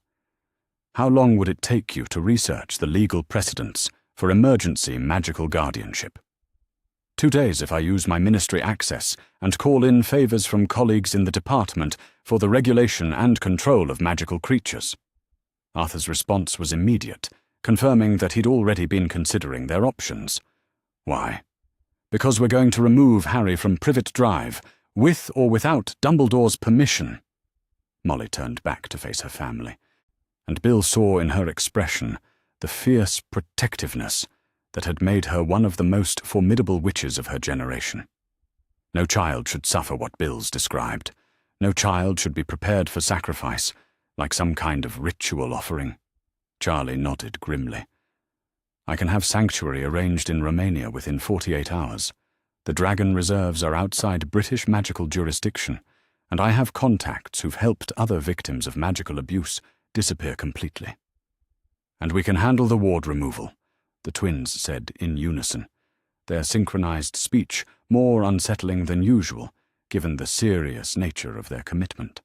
how long would it take you to research the legal precedents for emergency magical guardianship? 2 days if I use my ministry access and call in favors from colleagues in the department for the regulation and control of magical creatures. Arthur's response was immediate, confirming that he'd already been considering their options. Why? Because we're going to remove Harry from Privet Drive, with or without Dumbledore's permission. Molly turned back to face her family, and Bill saw in her expression the fierce protectiveness that had made her one of the most formidable witches of her generation. No child should suffer what Bill's described. No child should be prepared for sacrifice, like some kind of ritual offering. Charlie nodded grimly. I can have sanctuary arranged in Romania within 48 hours. The dragon reserves are outside British magical jurisdiction, and I have contacts who've helped other victims of magical abuse disappear completely. "And we can handle the ward removal," the twins said in unison, their synchronized speech more unsettling than usual, given the serious nature of their commitment.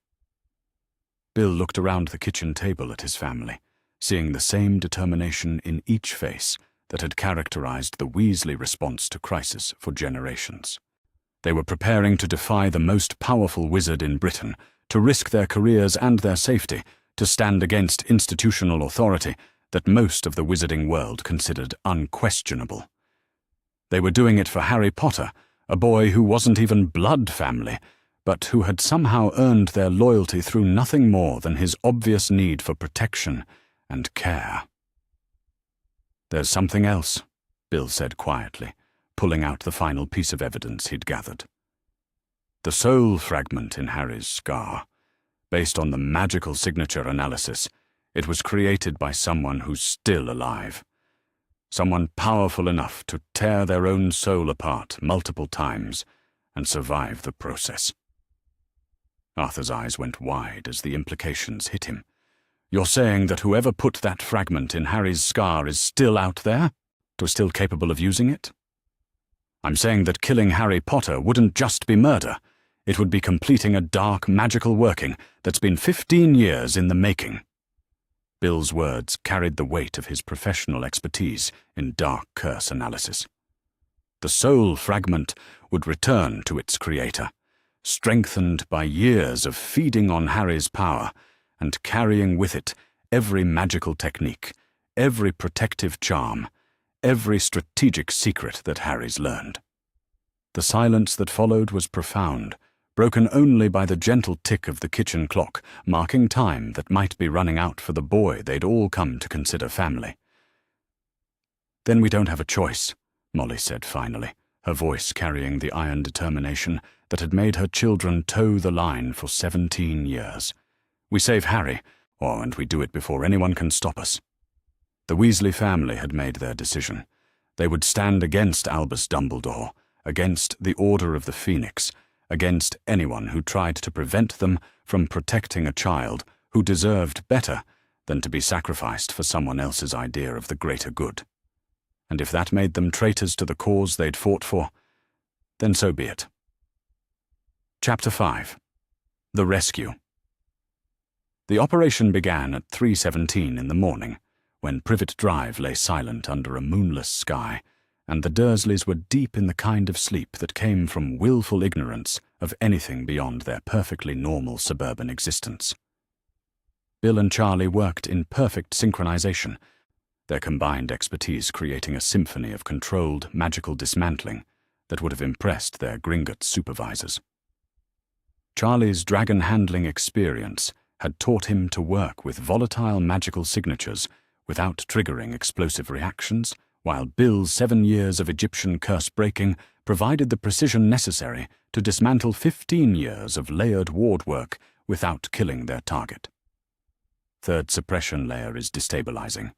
Bill looked around the kitchen table at his family, seeing the same determination in each face that had characterized the Weasley response to crisis for generations. They were preparing to defy the most powerful wizard in Britain, to risk their careers and their safety, to stand against institutional authority that most of the wizarding world considered unquestionable. They were doing it for Harry Potter, a boy who wasn't even blood family, but who had somehow earned their loyalty through nothing more than his obvious need for protection and care. "There's something else," Bill said quietly, pulling out the final piece of evidence he'd gathered. The soul fragment in Harry's scar. Based on the magical signature analysis, it was created by someone who's still alive. Someone powerful enough to tear their own soul apart multiple times and survive the process. Arthur's eyes went wide as the implications hit him. "You're saying that whoever put that fragment in Harry's scar is still out there? Or still capable of using it?" "I'm saying that killing Harry Potter wouldn't just be murder. It would be completing a dark, magical working that's been 15 years in the making." Bill's words carried the weight of his professional expertise in dark curse analysis. The soul fragment would return to its creator, strengthened by years of feeding on Harry's power and carrying with it every magical technique, every protective charm, every strategic secret that Harry's learned. The silence that followed was profound, broken only by the gentle tick of the kitchen clock, marking time that might be running out for the boy they'd all come to consider family. "Then we don't have a choice," Molly said finally, her voice carrying the iron determination that had made her children toe the line for 17 years. "We save Harry, and we do it before anyone can stop us." The Weasley family had made their decision. They would stand against Albus Dumbledore, against the Order of the Phoenix, against anyone who tried to prevent them from protecting a child who deserved better than to be sacrificed for someone else's idea of the greater good. And if that made them traitors to the cause they'd fought for, then so be it. Chapter 5. The Rescue. The operation began at 3:17 in the morning, when Privet Drive lay silent under a moonless sky, and the Dursleys were deep in the kind of sleep that came from willful ignorance of anything beyond their perfectly normal suburban existence. Bill and Charlie worked in perfect synchronization, their combined expertise creating a symphony of controlled magical dismantling that would have impressed their Gringotts supervisors. Charlie's dragon-handling experience had taught him to work with volatile magical signatures without triggering explosive reactions, while Bill's 7 years of Egyptian curse-breaking provided the precision necessary to dismantle 15 years of layered ward work without killing their target. "Third suppression layer is destabilizing,"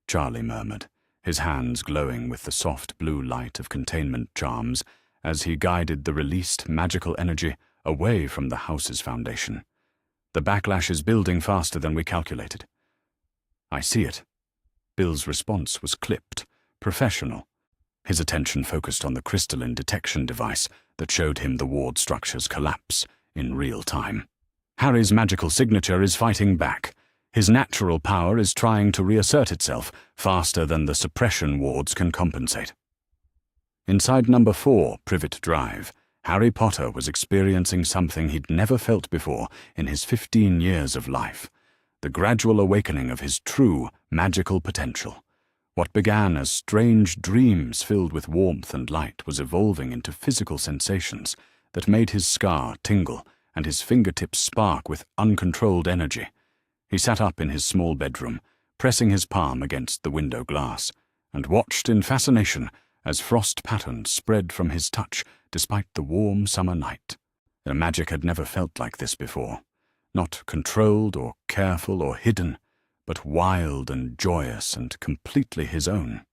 Charlie murmured, his hands glowing with the soft blue light of containment charms as he guided the released magical energy away from the house's foundation. "The backlash is building faster than we calculated." "I see it." Bill's response was clipped, professional, his attention focused on the crystalline detection device that showed him the ward structure's collapse in real time. "Harry's magical signature is fighting back. His natural power is trying to reassert itself faster than the suppression wards can compensate." Inside number 4, Privet Drive, Harry Potter was experiencing something he'd never felt before in his 15 years of life, the gradual awakening of his true magical potential. What began as strange dreams filled with warmth and light was evolving into physical sensations that made his scar tingle and his fingertips spark with uncontrolled energy. He sat up in his small bedroom, pressing his palm against the window glass, and watched in fascination as frost patterns spread from his touch despite the warm summer night. Their magic had never felt like this before, not controlled or careful or hidden, but wild and joyous and completely his own.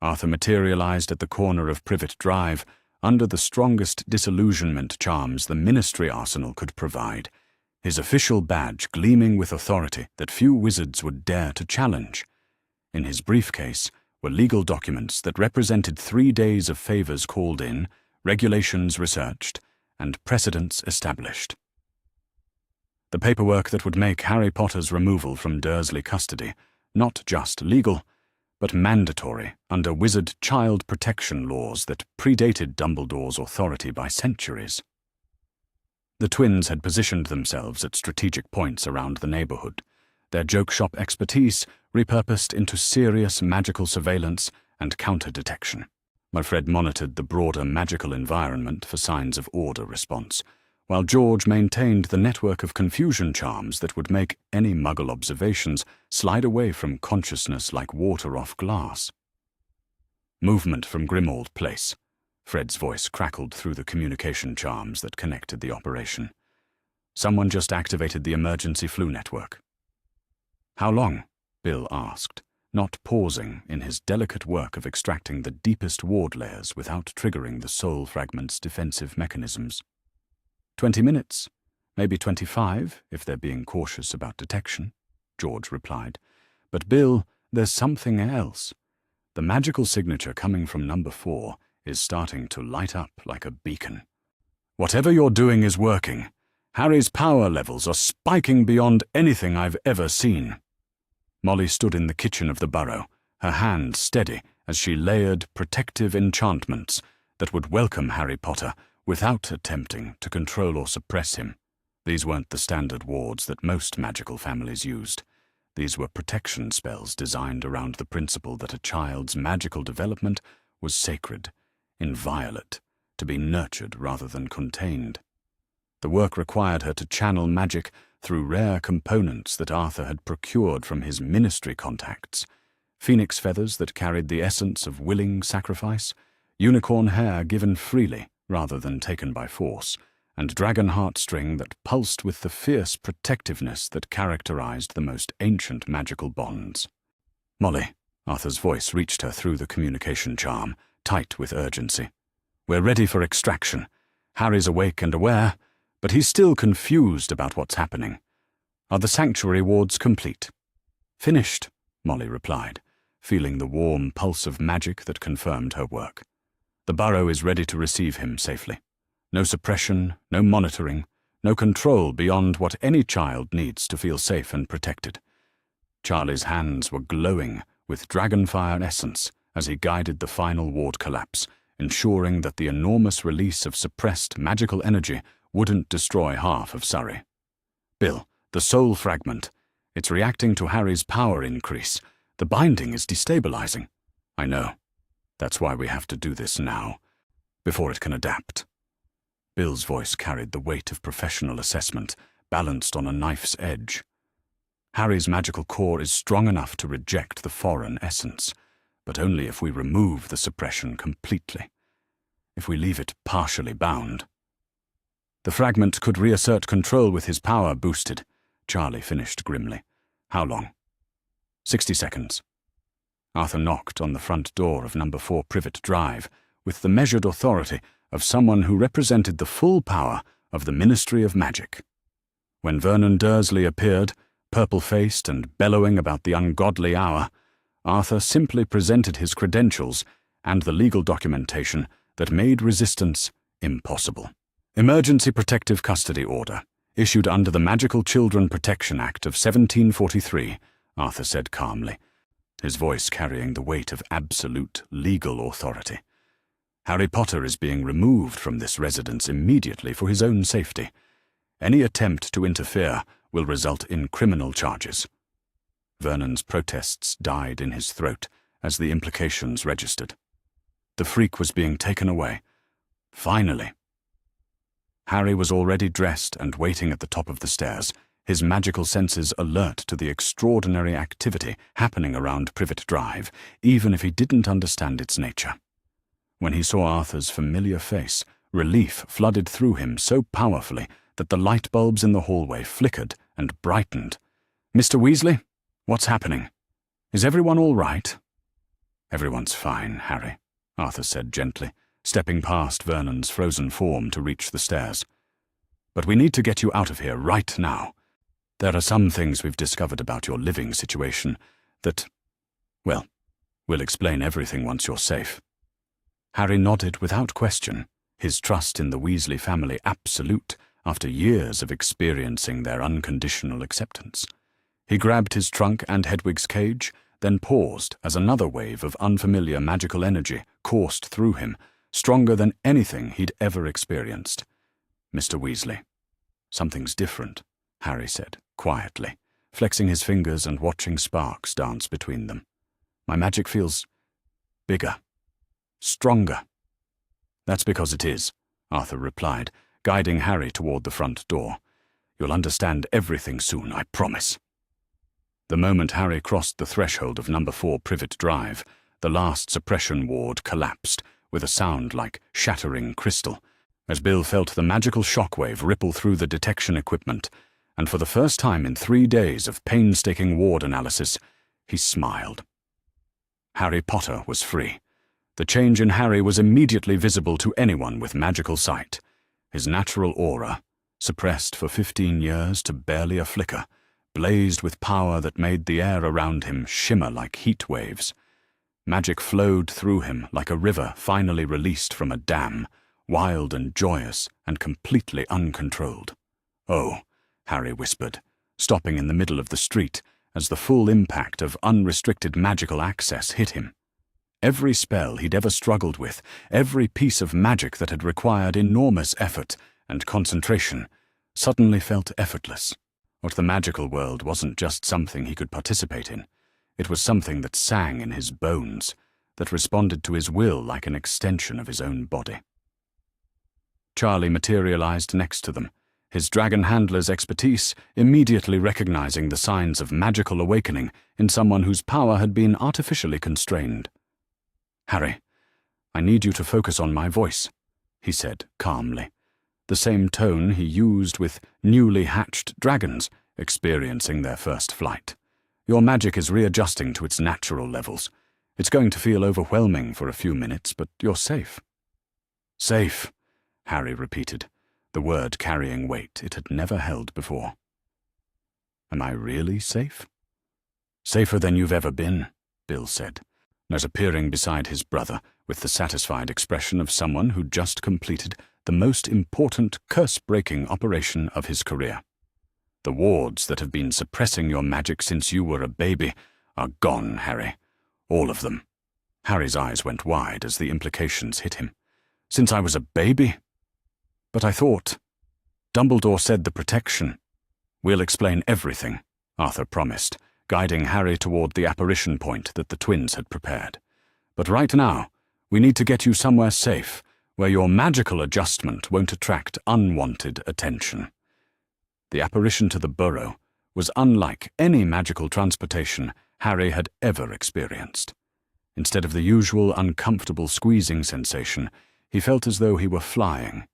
Arthur materialized at the corner of Privet Drive under the strongest disillusionment charms the Ministry arsenal could provide, his official badge gleaming with authority that few wizards would dare to challenge. In his briefcase were legal documents that represented 3 days of favors called in, regulations researched, and precedents established. The paperwork that would make Harry Potter's removal from Dursley custody not just legal, but mandatory under wizard child protection laws that predated Dumbledore's authority by centuries. The twins had positioned themselves at strategic points around the neighborhood, their joke shop expertise repurposed into serious magical surveillance and counter-detection. Fred monitored the broader magical environment for signs of order response, while George maintained the network of confusion charms that would make any Muggle observations slide away from consciousness like water off glass. Movement from Grimmauld Place. Fred's voice crackled through the communication charms that connected the operation. Someone just activated the emergency flu network. How long? Bill asked, not pausing in his delicate work of extracting the deepest ward layers without triggering the soul fragment's defensive mechanisms. 20 minutes, maybe 25, if they're being cautious about detection, George replied. But Bill, there's something else. The magical signature coming from number 4 is starting to light up like a beacon. Whatever you're doing is working. Harry's power levels are spiking beyond anything I've ever seen. Molly stood in the kitchen of the burrow, her hand steady as she layered protective enchantments that would welcome Harry Potter without attempting to control or suppress him. These weren't the standard wards that most magical families used. These were protection spells designed around the principle that a child's magical development was sacred, inviolate, to be nurtured rather than contained. The work required her to channel magic through rare components that Arthur had procured from his ministry contacts: phoenix feathers that carried the essence of willing sacrifice, unicorn hair given freely rather than taken by force, and dragon heartstring that pulsed with the fierce protectiveness that characterized the most ancient magical bonds. Molly, Arthur's voice reached her through the communication charm, tight with urgency. We're ready for extraction. Harry's awake and aware, but he's still confused about what's happening. Are the sanctuary wards complete? Finished, Molly replied, feeling the warm pulse of magic that confirmed her work. The burrow is ready to receive him safely. No suppression, no monitoring, no control beyond what any child needs to feel safe and protected. Charlie's hands were glowing with dragonfire essence as he guided the final ward collapse, ensuring that the enormous release of suppressed magical energy wouldn't destroy half of Surrey. Bill, the soul fragment. It's reacting to Harry's power increase. The binding is destabilizing. I know. That's why we have to do this now, before it can adapt. Bill's voice carried the weight of professional assessment, balanced on a knife's edge. Harry's magical core is strong enough to reject the foreign essence, but only if we remove the suppression completely. If we leave it partially bound. The fragment could reassert control with his power boosted, Charlie finished grimly. How long? 60 seconds. Arthur knocked on the front door of number 4 Privet Drive with the measured authority of someone who represented the full power of the Ministry of Magic. When Vernon Dursley appeared, purple-faced and bellowing about the ungodly hour, Arthur simply presented his credentials and the legal documentation that made resistance impossible. Emergency Protective Custody Order, issued under the Magical Children Protection Act of 1743, Arthur said calmly, his voice carrying the weight of absolute legal authority. Harry Potter is being removed from this residence immediately for his own safety. Any attempt to interfere will result in criminal charges. Vernon's protests died in his throat as the implications registered. The freak was being taken away. Finally. Harry was already dressed and waiting at the top of the stairs, his magical senses alert to the extraordinary activity happening around Privet Drive, even if he didn't understand its nature. When he saw Arthur's familiar face, relief flooded through him so powerfully that the light bulbs in the hallway flickered and brightened. "Mr. Weasley, what's happening? Is everyone all right?" "Everyone's fine, Harry," Arthur said gently, stepping past Vernon's frozen form to reach the stairs. But we need to get you out of here right now. There are some things we've discovered about your living situation that, well, we'll explain everything once you're safe." Harry nodded without question, his trust in the Weasley family absolute after years of experiencing their unconditional acceptance. He grabbed his trunk and Hedwig's cage, then paused as another wave of unfamiliar magical energy coursed through him, stronger than anything he'd ever experienced. "Mr. Weasley, something's different," Harry said, quietly, flexing his fingers and watching sparks dance between them. "My magic feels bigger, stronger." "That's because it is," Arthur replied, guiding Harry toward the front door. "You'll understand everything soon, I promise." The moment Harry crossed the threshold of number 4 Privet Drive, the last suppression ward collapsed, with a sound like shattering crystal, as Bill felt the magical shockwave ripple through the detection equipment, and for the first time in 3 days of painstaking ward analysis, he smiled. Harry Potter was free. The change in Harry was immediately visible to anyone with magical sight. His natural aura, suppressed for 15 years to barely a flicker, blazed with power that made the air around him shimmer like heat waves. Magic flowed through him like a river finally released from a dam, wild and joyous and completely uncontrolled. "Oh," Harry whispered, stopping in the middle of the street as the full impact of unrestricted magical access hit him. Every spell he'd ever struggled with, every piece of magic that had required enormous effort and concentration, suddenly felt effortless. What the magical world wasn't just something he could participate in. It was something that sang in his bones, that responded to his will like an extension of his own body. Charlie materialized next to them, his dragon handler's expertise immediately recognizing the signs of magical awakening in someone whose power had been artificially constrained. "Harry, I need you to focus on my voice," he said calmly, the same tone he used with newly hatched dragons experiencing their first flight. "Your magic is readjusting to its natural levels. It's going to feel overwhelming for a few minutes, but you're safe." "Safe," Harry repeated, the word carrying weight it had never held before. "Am I really safe?" "Safer than you've ever been," Bill said, as appearing beside his brother with the satisfied expression of someone who'd just completed the most important curse-breaking operation of his career. "The wards that have been suppressing your magic since you were a baby are gone, Harry. All of them." Harry's eyes went wide as the implications hit him. "Since I was a baby? But I thought... Dumbledore said the protection." "We'll explain everything," Arthur promised, guiding Harry toward the apparition point that the twins had prepared. "But right now, we need to get you somewhere safe, where your magical adjustment won't attract unwanted attention." The apparition to the burrow was unlike any magical transportation Harry had ever experienced. Instead of the usual uncomfortable squeezing sensation, he felt as though he were flying,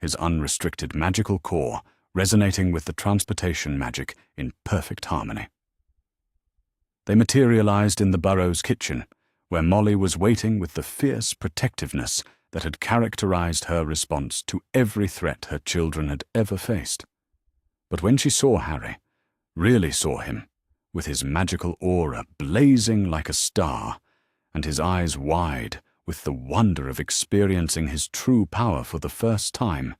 his unrestricted magical core resonating with the transportation magic in perfect harmony. They materialized in the burrow's kitchen, where Molly was waiting with the fierce protectiveness that had characterized her response to every threat her children had ever faced. But when she saw Harry, really saw him, with his magical aura blazing like a star, and his eyes wide with the wonder of experiencing his true power for the first time,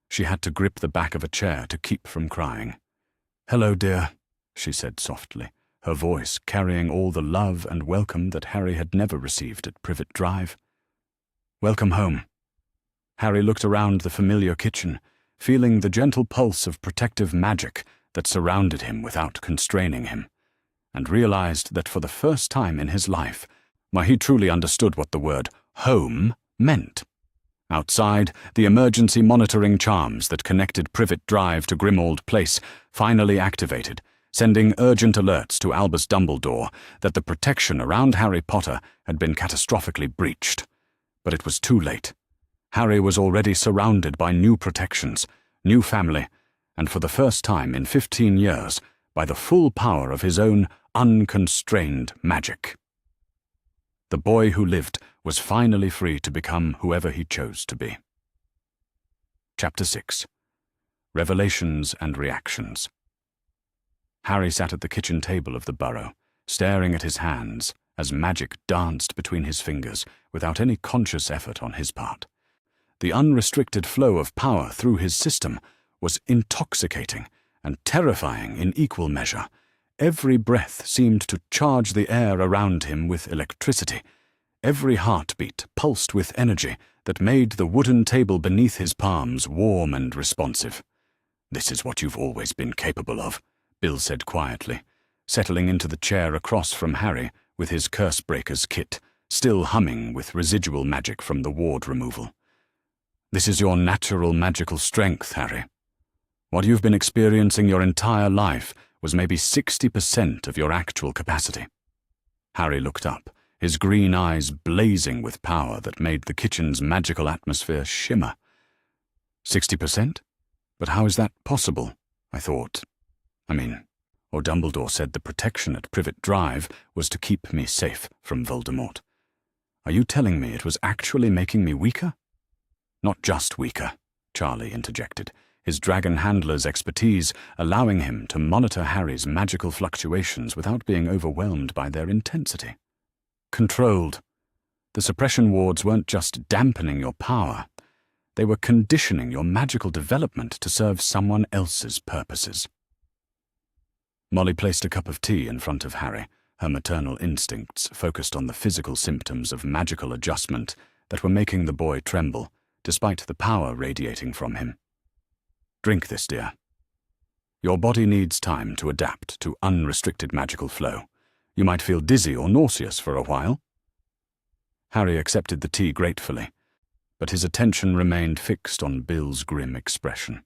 she had to grip the back of a chair to keep from crying. "Hello, dear," she said softly, her voice carrying all the love and welcome that Harry had never received at Privet Drive. "Welcome home." Harry looked around the familiar kitchen, feeling the gentle pulse of protective magic that surrounded him without constraining him, and realized that for the first time in his life, he truly understood what the word home meant. Outside, the emergency monitoring charms that connected Privet Drive to Grimmauld Place finally activated, sending urgent alerts to Albus Dumbledore that the protection around Harry Potter had been catastrophically breached. But it was too late. Harry was already surrounded by new protections, new family, and for the first time in 15 years, by the full power of his own unconstrained magic. The boy who lived was finally free to become whoever he chose to be. Chapter 6. Revelations and Reactions. Harry sat at the kitchen table of the burrow, staring at his hands as magic danced between his fingers without any conscious effort on his part. The unrestricted flow of power through his system was intoxicating and terrifying in equal measure. Every breath seemed to charge the air around him with electricity. Every heartbeat pulsed with energy that made the wooden table beneath his palms warm and responsive. "This is what you've always been capable of," Bill said quietly, settling into the chair across from Harry with his Cursebreaker's kit, still humming with residual magic from the ward removal. "This is your natural magical strength, Harry. What you've been experiencing your entire life was maybe 60% of your actual capacity." Harry looked up, his green eyes blazing with power that made the kitchen's magical atmosphere shimmer. 60%? But how is that possible? I thought. Or Dumbledore said the protection at Privet Drive was to keep me safe from Voldemort. Are you telling me it was actually making me weaker? Not just weaker, Charlie interjected, his dragon handler's expertise allowing him to monitor Harry's magical fluctuations without being overwhelmed by their intensity. Controlled. The suppression wards weren't just dampening your power, they were conditioning your magical development to serve someone else's purposes. Molly placed a cup of tea in front of Harry, her maternal instincts focused on the physical symptoms of magical adjustment that were making the boy tremble, despite the power radiating from him. "Drink this, dear. Your body needs time to adapt to unrestricted magical flow. You might feel dizzy or nauseous for a while." Harry accepted the tea gratefully, but his attention remained fixed on Bill's grim expression.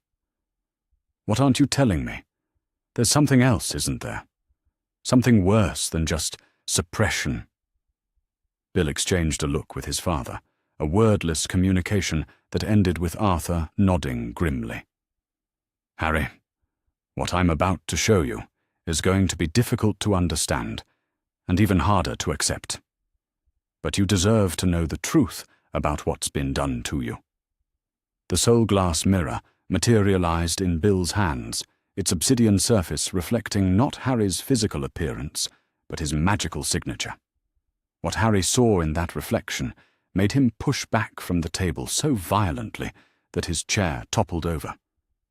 "What aren't you telling me? There's something else, isn't there? Something worse than just suppression." Bill exchanged a look with his father, a wordless communication that ended with Arthur nodding grimly. "Harry, what I'm about to show you is going to be difficult to understand, and even harder to accept. But you deserve to know the truth about what's been done to you." The soul glass mirror materialized in Bill's hands, its obsidian surface reflecting not Harry's physical appearance, but his magical signature. What Harry saw in that reflection made him push back from the table so violently that his chair toppled over.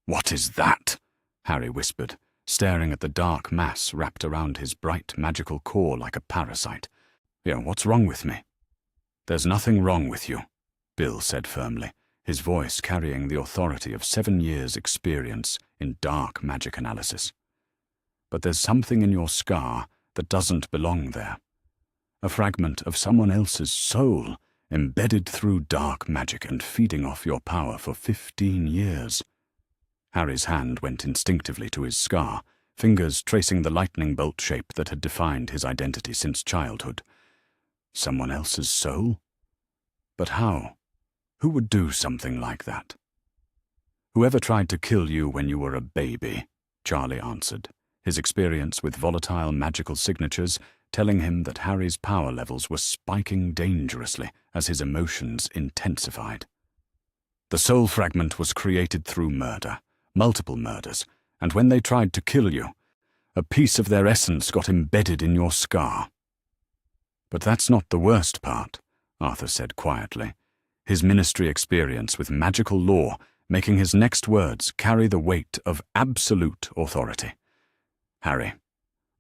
"What is that?" Harry whispered, staring at the dark mass wrapped around his bright magical core like a parasite. "What's wrong with me?" "There's nothing wrong with you," Bill said firmly, his voice carrying the authority of 7 years' experience in dark magic analysis. "But there's something in your scar that doesn't belong there. A fragment of someone else's soul embedded through dark magic and feeding off your power for 15 years. Harry's hand went instinctively to his scar, fingers tracing the lightning bolt shape that had defined his identity since childhood. Someone else's soul? But how? Who would do something like that? "Whoever tried to kill you when you were a baby," Charlie answered, his experience with volatile magical signatures telling him that Harry's power levels were spiking dangerously as his emotions intensified. "The soul fragment was created through murder, multiple murders, and when they tried to kill you, a piece of their essence got embedded in your scar." "But that's not the worst part," Arthur said quietly, his ministry experience with magical law making his next words carry the weight of absolute authority. "Harry,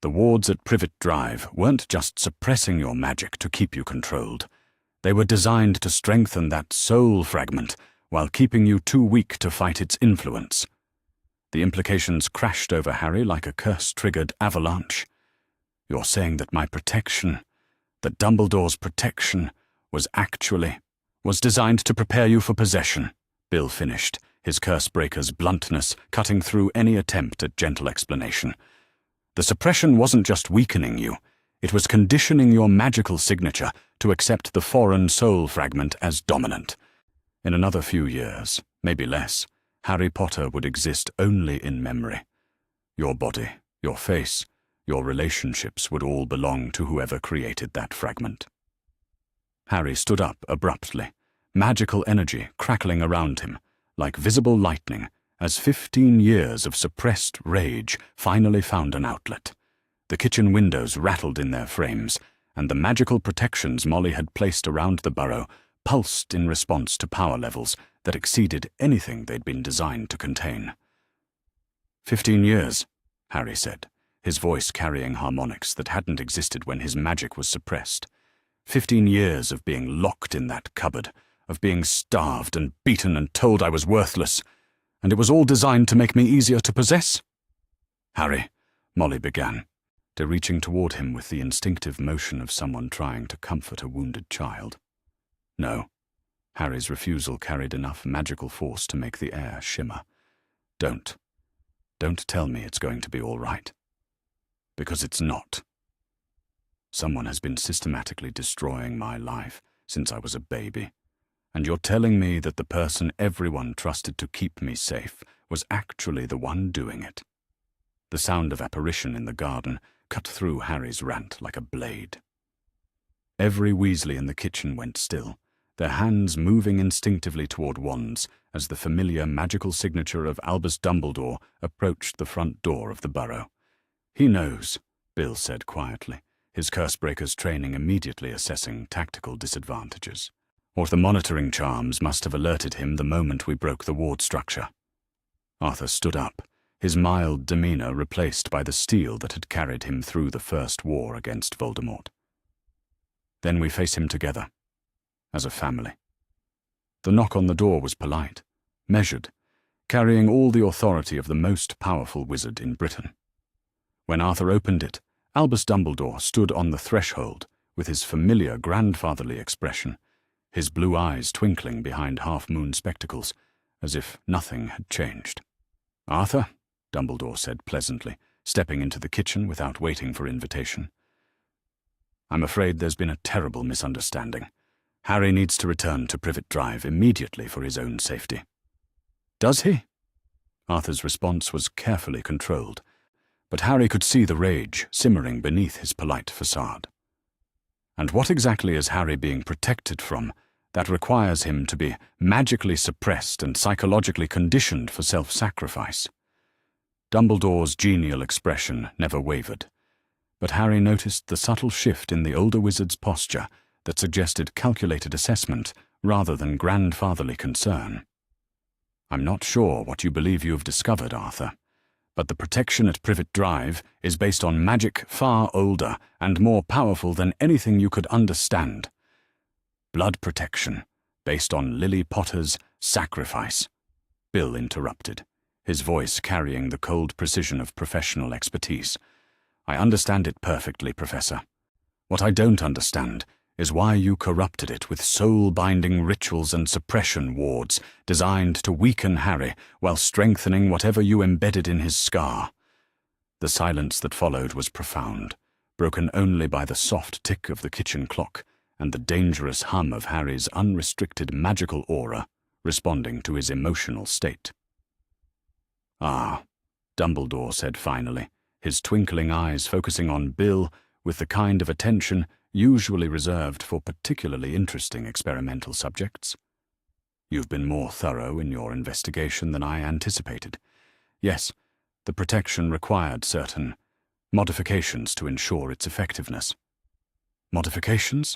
the wards at Privet Drive weren't just suppressing your magic to keep you controlled. They were designed to strengthen that soul fragment while keeping you too weak to fight its influence." The implications crashed over Harry like a curse-triggered avalanche. "You're saying that my protection, that Dumbledore's protection, was designed to prepare you for possession," Bill finished, his Cursebreaker's bluntness cutting through any attempt at gentle explanation. "The suppression wasn't just weakening you, it was conditioning your magical signature to accept the foreign soul fragment as dominant. In another few years, maybe less, Harry Potter would exist only in memory. Your body, your face, your relationships would all belong to whoever created that fragment." Harry stood up abruptly, magical energy crackling around him, like visible lightning, as 15 years of suppressed rage finally found an outlet. The kitchen windows rattled in their frames, and the magical protections Molly had placed around the burrow pulsed in response to power levels that exceeded anything they'd been designed to contain. 15 years, Harry said, his voice carrying harmonics that hadn't existed when his magic was suppressed. 15 years of being locked in that cupboard, of being starved and beaten and told I was worthless, and it was all designed to make me easier to possess? Harry, Molly began, reaching toward him with the instinctive motion of someone trying to comfort a wounded child. No. Harry's refusal carried enough magical force to make the air shimmer. Don't tell me it's going to be all right. Because it's not. Someone has been systematically destroying my life since I was a baby, and you're telling me that the person everyone trusted to keep me safe was actually the one doing it. The sound of apparition in the garden cut through Harry's rant like a blade. Every Weasley in the kitchen went still, their hands moving instinctively toward wands as the familiar magical signature of Albus Dumbledore approached the front door of the burrow. He knows, Bill said quietly, his Cursebreaker's training immediately assessing tactical disadvantages. Or the monitoring charms must have alerted him the moment we broke the ward structure. Arthur stood up, his mild demeanor replaced by the steel that had carried him through the first war against Voldemort. Then we face him together, as a family. The knock on the door was polite, measured, carrying all the authority of the most powerful wizard in Britain. When Arthur opened it, Albus Dumbledore stood on the threshold with his familiar grandfatherly expression, his blue eyes twinkling behind half-moon spectacles, as if nothing had changed. "Arthur," Dumbledore said pleasantly, stepping into the kitchen without waiting for invitation. "I'm afraid there's been a terrible misunderstanding. Harry needs to return to Privet Drive immediately for his own safety." "Does he?" Arthur's response was carefully controlled, but Harry could see the rage simmering beneath his polite facade. And what exactly is Harry being protected from that requires him to be magically suppressed and psychologically conditioned for self-sacrifice? Dumbledore's genial expression never wavered, but Harry noticed the subtle shift in the older wizard's posture that suggested calculated assessment rather than grandfatherly concern. "I'm not sure what you believe you have discovered, Arthur, but the protection at Privet Drive is based on magic far older and more powerful than anything you could understand. Blood protection, based on Lily Potter's sacrifice," Bill interrupted, his voice carrying the cold precision of professional expertise. "I understand it perfectly, Professor. What I don't understand is why you corrupted it with soul-binding rituals and suppression wards designed to weaken Harry while strengthening whatever you embedded in his scar." The silence that followed was profound, broken only by the soft tick of the kitchen clock and the dangerous hum of Harry's unrestricted magical aura responding to his emotional state. "Ah," Dumbledore said finally, his twinkling eyes focusing on Bill with the kind of attention usually reserved for particularly interesting experimental subjects. "You've been more thorough in your investigation than I anticipated. Yes, the protection required certain modifications to ensure its effectiveness." "Modifications?"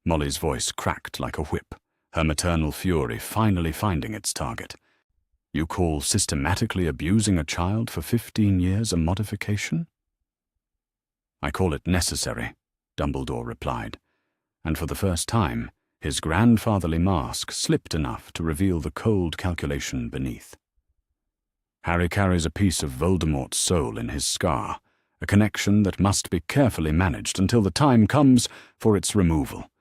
Molly's voice cracked like a whip, her maternal fury finally finding its target. "You call systematically abusing a child for 15 years a modification?" "I call it necessary," Dumbledore replied, and for the first time, his grandfatherly mask slipped enough to reveal the cold calculation beneath. "Harry carries a piece of Voldemort's soul in his scar, a connection that must be carefully managed until the time comes for its removal.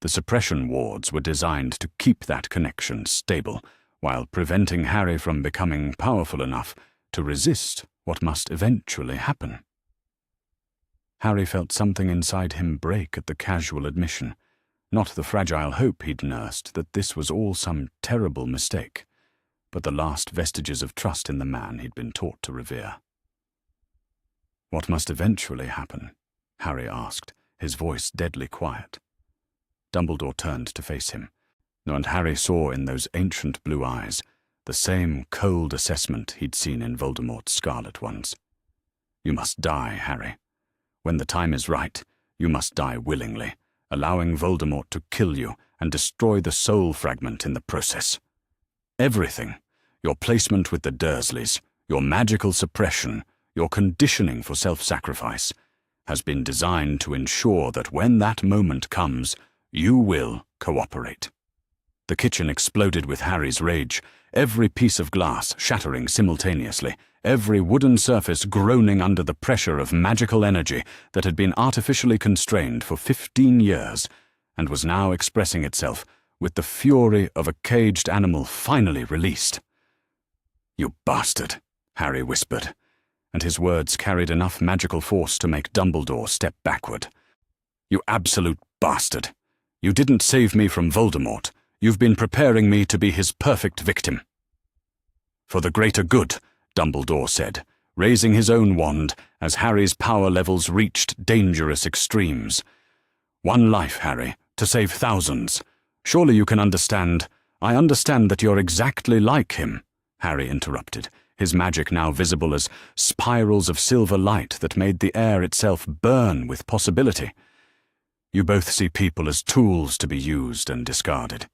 The suppression wards were designed to keep that connection stable, while preventing Harry from becoming powerful enough to resist what must eventually happen." Harry felt something inside him break at the casual admission, not the fragile hope he'd nursed that this was all some terrible mistake, but the last vestiges of trust in the man he'd been taught to revere. "What must eventually happen?" Harry asked, his voice deadly quiet. Dumbledore turned to face him, and Harry saw in those ancient blue eyes the same cold assessment he'd seen in Voldemort's scarlet ones. "You must die, Harry. When the time is right, you must die willingly, allowing Voldemort to kill you and destroy the soul fragment in the process. Everything, your placement with the Dursleys, your magical suppression, your conditioning for self-sacrifice, has been designed to ensure that when that moment comes, you will cooperate." The kitchen exploded with Harry's rage, every piece of glass shattering simultaneously, every wooden surface groaning under the pressure of magical energy that had been artificially constrained for 15 years and was now expressing itself with the fury of a caged animal finally released. "You bastard," Harry whispered, and his words carried enough magical force to make Dumbledore step backward. "You absolute bastard. You didn't save me from Voldemort. You've been preparing me to be his perfect victim." "For the greater good," Dumbledore said, raising his own wand as Harry's power levels reached dangerous extremes. "One life, Harry, to save thousands. Surely you can understand." "I understand that you're exactly like him," Harry interrupted, his magic now visible as spirals of silver light that made the air itself burn with possibility. "You both see people as tools to be used and discarded.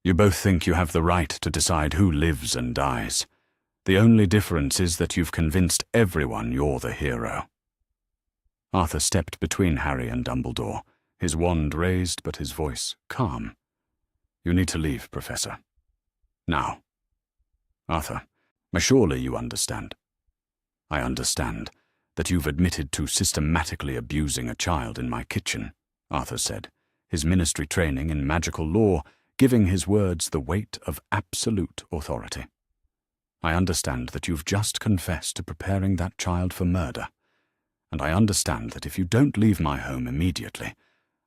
You both think you have the right to decide who lives and dies. The only difference is that you've convinced everyone you're the hero." Arthur stepped between Harry and Dumbledore, his wand raised but his voice calm. "You need to leave, Professor. Now." "Arthur, surely you understand." "I understand that you've admitted to systematically abusing a child in my kitchen," Arthur said, his ministry training in magical law giving his words the weight of absolute authority. "I understand that you've just confessed to preparing that child for murder, and I understand that if you don't leave my home immediately,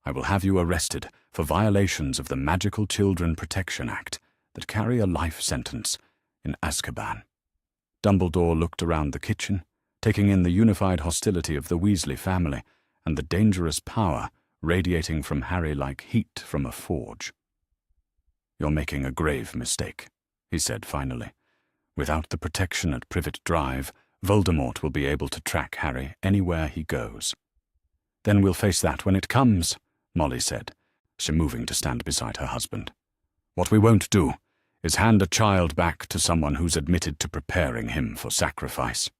I will have you arrested for violations of the Magical Children Protection Act that carry a life sentence in Azkaban." Dumbledore looked around the kitchen, taking in the unified hostility of the Weasley family and the dangerous power radiating from Harry like heat from a forge. "You're making a grave mistake," he said finally. "Without the protection at Privet Drive, Voldemort will be able to track Harry anywhere he goes." "Then we'll face that when it comes," Molly said, she moving to stand beside her husband. "What we won't do is hand a child back to someone who's admitted to preparing him for sacrifice."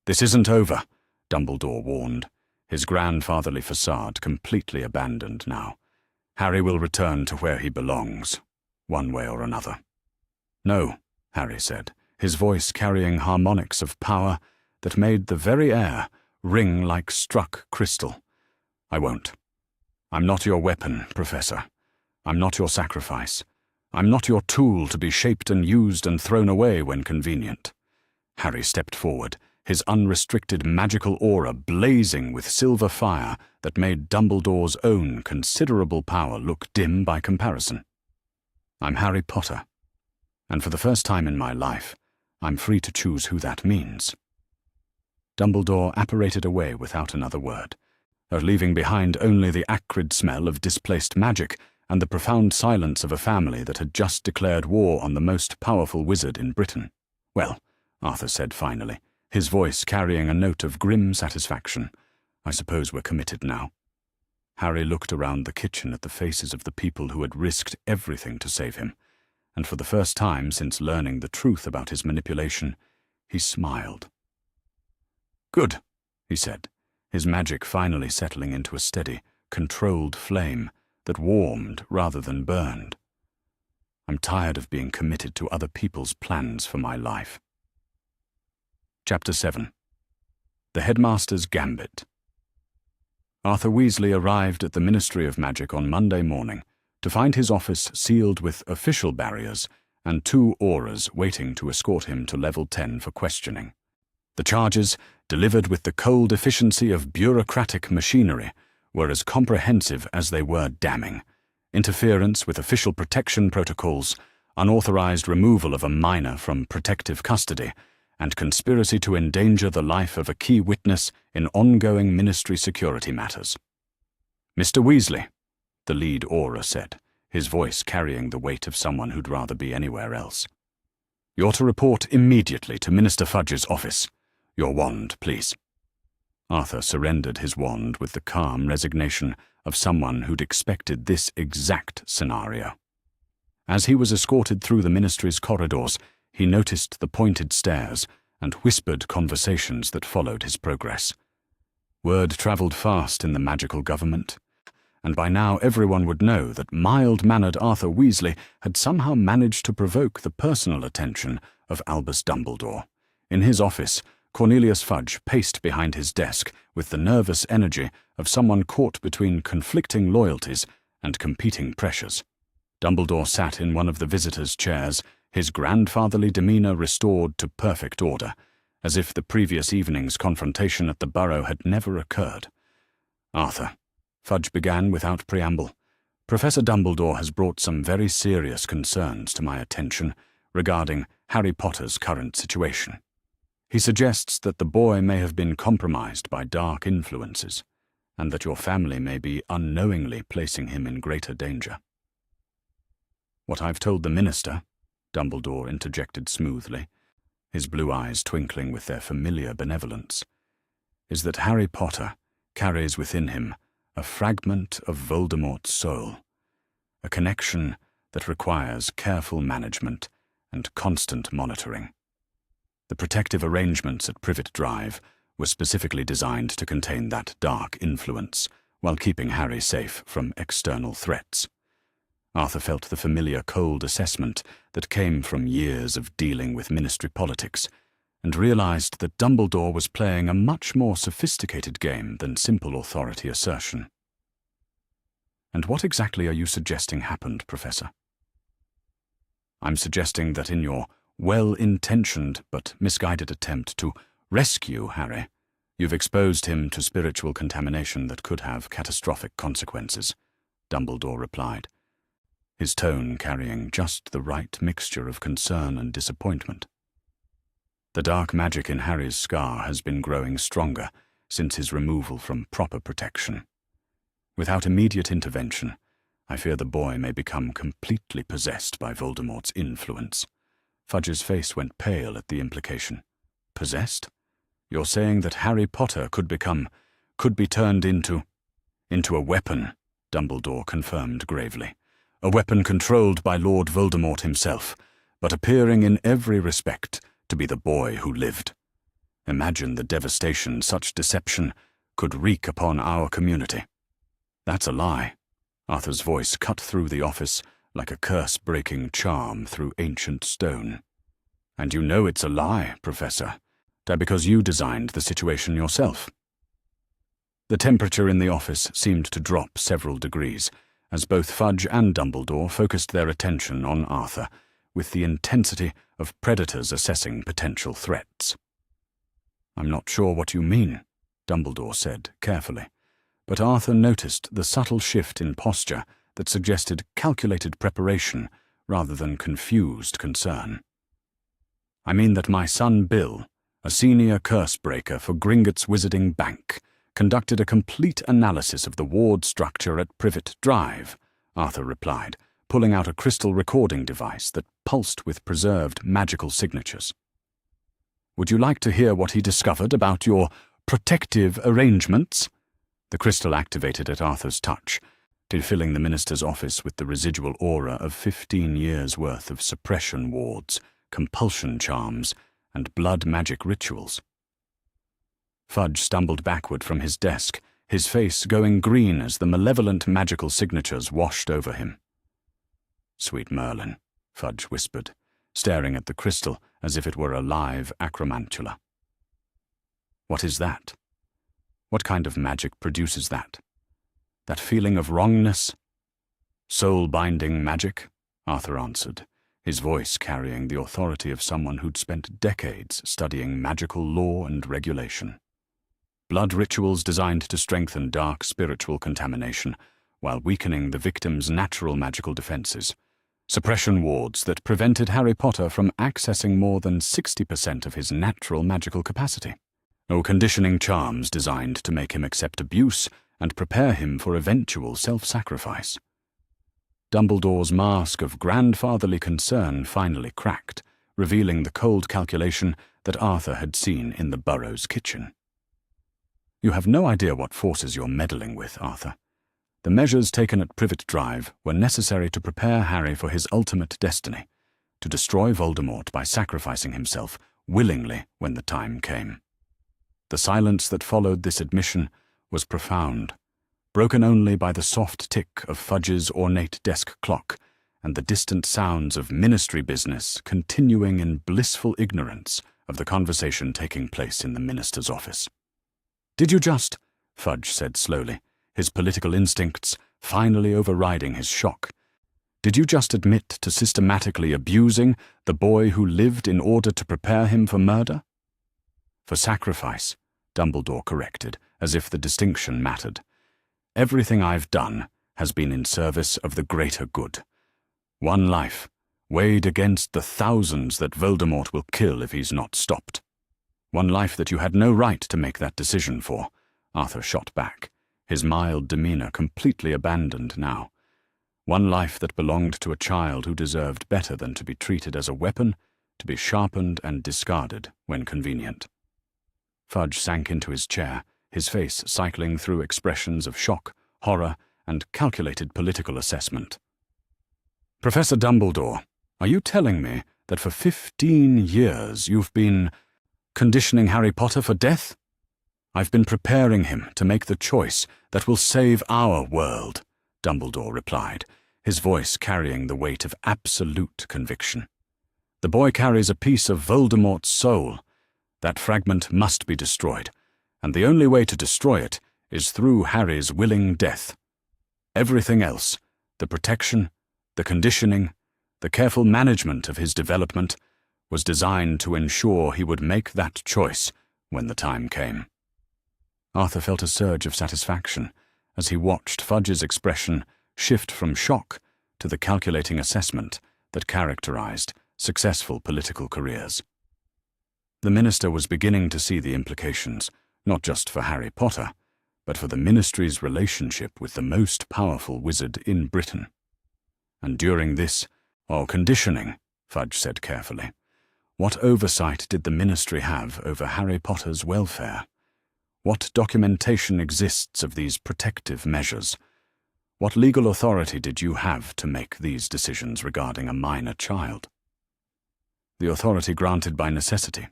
"This isn't over," Dumbledore warned, his grandfatherly facade completely abandoned now. "Harry will return to where he belongs, one way or another." "No," Harry said, his voice carrying harmonics of power that made the very air ring like struck crystal. "I won't. I'm not your weapon, Professor. I'm not your sacrifice. I'm not your tool to be shaped and used and thrown away when convenient." Harry stepped forward, his unrestricted magical aura blazing with silver fire that made Dumbledore's own considerable power look dim by comparison. "I'm Harry Potter, and for the first time in my life, I'm free to choose who that means." Dumbledore apparated away without another word, leaving behind only the acrid smell of displaced magic and the profound silence of a family that had just declared war on the most powerful wizard in Britain. "Well," Arthur said finally, his voice carrying a note of grim satisfaction, "I suppose we're committed now." Harry looked around the kitchen at the faces of the people who had risked everything to save him, and for the first time since learning the truth about his manipulation, he smiled. "Good," he said, his magic finally settling into a steady, controlled flame that warmed rather than burned. "I'm tired of being committed to other people's plans for my life." Chapter 7. The Headmaster's Gambit. Arthur Weasley arrived at the Ministry of Magic on Monday morning to find his office sealed with official barriers and 2 auras waiting to escort him to level 10 for questioning. The charges, delivered with the cold efficiency of bureaucratic machinery, were as comprehensive as they were damning. Interference with official protection protocols, unauthorized removal of a minor from protective custody, and conspiracy to endanger the life of a key witness in ongoing ministry security matters. "Mr. Weasley," the lead aura said, his voice carrying the weight of someone who'd rather be anywhere else. You're to report immediately to Minister Fudge's office. Your wand, please." Arthur surrendered his wand with the calm resignation of someone who'd expected this exact scenario. As he was escorted through the ministry's corridors, he noticed the pointed stairs and whispered conversations that followed his progress. Word travelled fast in the magical government, and by now everyone would know that mild-mannered Arthur Weasley had somehow managed to provoke the personal attention of Albus Dumbledore. In his office, Cornelius Fudge paced behind his desk with the nervous energy of someone caught between conflicting loyalties and competing pressures. Dumbledore sat in one of the visitors' chairs, his grandfatherly demeanour restored to perfect order, as if the previous evening's confrontation at the Burrow had never occurred. "Arthur," Fudge began without preamble, "Professor Dumbledore has brought some very serious concerns to my attention regarding Harry Potter's current situation. He suggests that the boy may have been compromised by dark influences, and that your family may be unknowingly placing him in greater danger." "What I've told the minister," Dumbledore interjected smoothly, his blue eyes twinkling with their familiar benevolence, "is that Harry Potter carries within him a fragment of Voldemort's soul, a connection that requires careful management and constant monitoring. The protective arrangements at Privet Drive were specifically designed to contain that dark influence, while keeping Harry safe from external threats." Arthur felt the familiar cold assessment that came from years of dealing with ministry politics, and realized that Dumbledore was playing a much more sophisticated game than simple authority assertion. "And what exactly are you suggesting happened, Professor?" "I'm suggesting that in your well-intentioned but misguided attempt to rescue Harry, you've exposed him to spiritual contamination that could have catastrophic consequences," Dumbledore replied, his tone carrying just the right mixture of concern and disappointment. "The dark magic in Harry's scar has been growing stronger since his removal from proper protection. Without immediate intervention, I fear the boy may become completely possessed by Voldemort's influence." Fudge's face went pale at the implication. "Possessed? You're saying that Harry Potter could be turned into a weapon," Dumbledore confirmed gravely. "A weapon controlled by Lord Voldemort himself, but appearing in every respect to be the boy who lived. Imagine the devastation such deception could wreak upon our community." "That's a lie." Arthur's voice cut through the office like a curse-breaking charm through ancient stone. "And you know it's a lie, Professor, because you designed the situation yourself." The temperature in the office seemed to drop several degrees, as both Fudge and Dumbledore focused their attention on Arthur, with the intensity of predators assessing potential threats. "I'm not sure what you mean," Dumbledore said carefully, but Arthur noticed the subtle shift in posture that suggested calculated preparation rather than confused concern. "I mean that my son Bill, a senior curse-breaker for Gringotts Wizarding Bank, conducted a complete analysis of the ward structure at Privet Drive," Arthur replied, pulling out a crystal recording device that pulsed with preserved magical signatures. "Would you like to hear what he discovered about your protective arrangements?" The crystal activated at Arthur's touch, filling the minister's office with the residual aura of 15 years' worth of suppression wards, compulsion charms, and blood magic rituals. Fudge stumbled backward from his desk, his face going green as the malevolent magical signatures washed over him. "Sweet Merlin," Fudge whispered, staring at the crystal as if it were a live acromantula. "What is that? What kind of magic produces that? That feeling of wrongness?" "Soul-binding magic," Arthur answered, his voice carrying the authority of someone who'd spent decades studying magical law and regulation. "Blood rituals designed to strengthen dark spiritual contamination while weakening the victim's natural magical defenses. Suppression wards that prevented Harry Potter from accessing more than 60% of his natural magical capacity. Or conditioning charms designed to make him accept abuse and prepare him for eventual self-sacrifice." Dumbledore's mask of grandfatherly concern finally cracked, revealing the cold calculation that Arthur had seen in the Burrows' kitchen. "You have no idea what forces you're meddling with, Arthur. The measures taken at Privet Drive were necessary to prepare Harry for his ultimate destiny, to destroy Voldemort by sacrificing himself willingly when the time came." The silence that followed this admission was profound, broken only by the soft tick of Fudge's ornate desk clock and the distant sounds of ministry business continuing in blissful ignorance of the conversation taking place in the minister's office. "Did you just," Fudge said slowly, his political instincts finally overriding his shock, "did you just admit to systematically abusing the boy who lived in order to prepare him for murder?" "For sacrifice," Dumbledore corrected, as if the distinction mattered. "Everything I've done has been in service of the greater good. One life, weighed against the thousands that Voldemort will kill if he's not stopped. One life that you had no right to make that decision for," Arthur shot back, his mild demeanor completely abandoned now. "One life that belonged to a child who deserved better than to be treated as a weapon, to be sharpened and discarded when convenient." Fudge sank into his chair, his face cycling through expressions of shock, horror, and calculated political assessment. "Professor Dumbledore, are you telling me that for 15 years you've been conditioning Harry Potter for death?" "I've been preparing him to make the choice that will save our world," Dumbledore replied, his voice carrying the weight of absolute conviction. "The boy carries a piece of Voldemort's soul. That fragment must be destroyed, and the only way to destroy it is through Harry's willing death. Everything else, the protection, the conditioning, the careful management of his development, was designed to ensure he would make that choice when the time came." Arthur felt a surge of satisfaction as he watched Fudge's expression shift from shock to the calculating assessment that characterized successful political careers. The minister was beginning to see the implications, not just for Harry Potter, but for the ministry's relationship with the most powerful wizard in Britain. "And during this, or conditioning," Fudge said carefully, "what oversight did the ministry have over Harry Potter's welfare? What documentation exists of these protective measures? What legal authority did you have to make these decisions regarding a minor child?" "The authority granted by necessity,"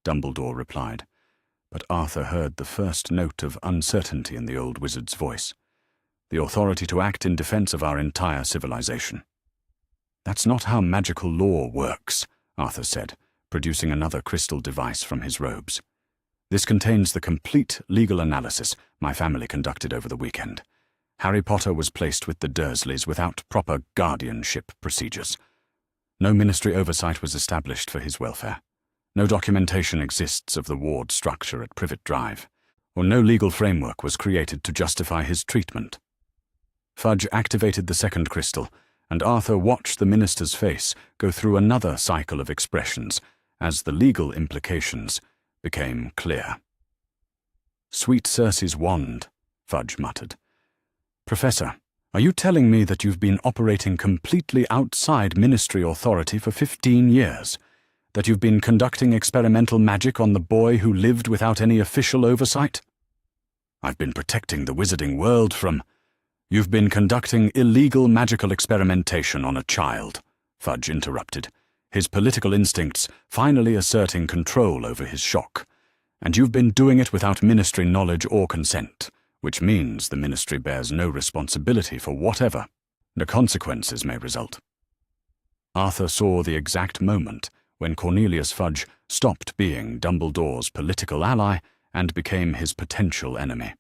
Dumbledore replied, but Arthur heard the first note of uncertainty in the old wizard's voice. "The authority to act in defense of our entire civilization." "That's not how magical law works," Arthur said, producing another crystal device from his robes. "This contains the complete legal analysis my family conducted over the weekend. Harry Potter was placed with the Dursleys without proper guardianship procedures. No ministry oversight was established for his welfare. No documentation exists of the ward structure at Privet Drive, or no legal framework was created to justify his treatment." Fudge activated the second crystal, and Arthur watched the minister's face go through another cycle of expressions as the legal implications became clear. "Sweet Circe's wand," Fudge muttered. "Professor, are you telling me that you've been operating completely outside ministry authority for 15 years? That you've been conducting experimental magic on the boy who lived without any official oversight?" "I've been protecting the wizarding world from—" "You've been conducting illegal magical experimentation on a child," Fudge interrupted, his political instincts finally asserting control over his shock. "And you've been doing it without ministry knowledge or consent, which means the ministry bears no responsibility for whatever the consequences may result." Arthur saw the exact moment when Cornelius Fudge stopped being Dumbledore's political ally and became his potential enemy.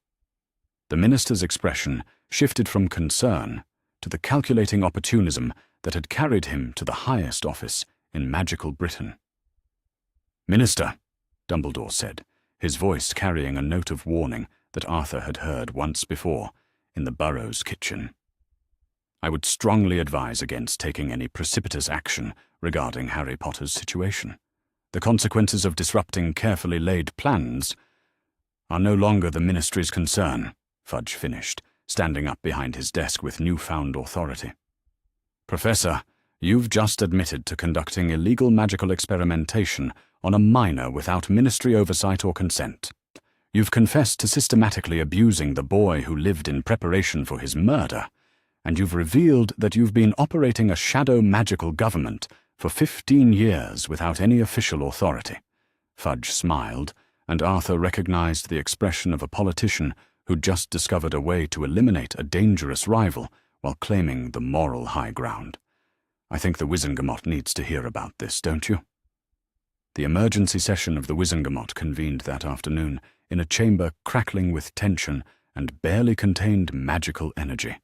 The minister's expression shifted from concern to the calculating opportunism that had carried him to the highest office in magical Britain. "Minister," Dumbledore said, his voice carrying a note of warning that Arthur had heard once before in the Burrows' kitchen. "I would strongly advise against taking any precipitous action regarding Harry Potter's situation. The consequences of disrupting carefully laid plans are no longer the ministry's concern," Fudge finished, standing up behind his desk with newfound authority. "Professor, You've just admitted to conducting illegal magical experimentation on a minor without ministry oversight or consent. You've confessed to systematically abusing the boy who lived in preparation for his murder, and you've revealed that you've been operating a shadow magical government for 15 years without any official authority. Fudge smiled, and Arthur recognized the expression of a politician who'd just discovered a way to eliminate a dangerous rival while claiming the moral high ground. I think the Wizengamot needs to hear about this, don't you? The emergency session of the Wizengamot convened that afternoon in a chamber crackling with tension and barely contained magical energy.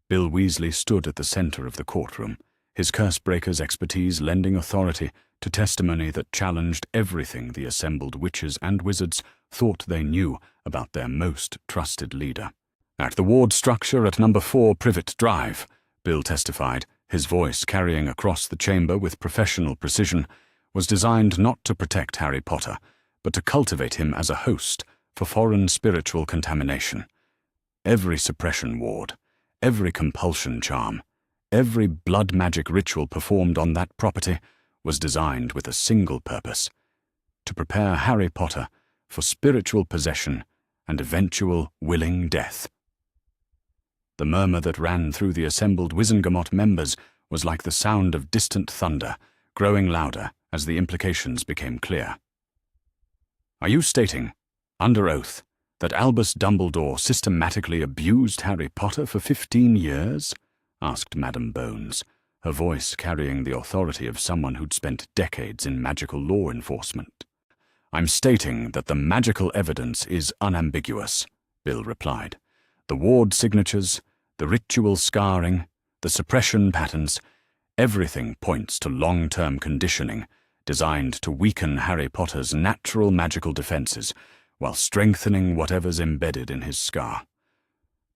Bill Weasley stood at the center of the courtroom, his curse-breaker's expertise lending authority to testimony that challenged everything the assembled witches and wizards thought they knew about their most trusted leader. At the ward structure at number 4 Privet Drive, Bill testified, his voice carrying across the chamber with professional precision, was designed not to protect Harry Potter, but to cultivate him as a host for foreign spiritual contamination. Every suppression ward, every compulsion charm, every blood magic ritual performed on that property was designed with a single purpose: to prepare Harry Potter for spiritual possession and eventual willing death. The murmur that ran through the assembled Wizengamot members was like the sound of distant thunder, growing louder as the implications became clear. Are you stating, under oath, that Albus Dumbledore systematically abused Harry Potter for 15 years? Asked Madame Bones, her voice carrying the authority of someone who'd spent decades in magical law enforcement. I'm stating that the magical evidence is unambiguous, Bill replied. The ward signatures, the ritual scarring, the suppression patterns, everything points to long-term conditioning designed to weaken Harry Potter's natural magical defenses while strengthening whatever's embedded in his scar.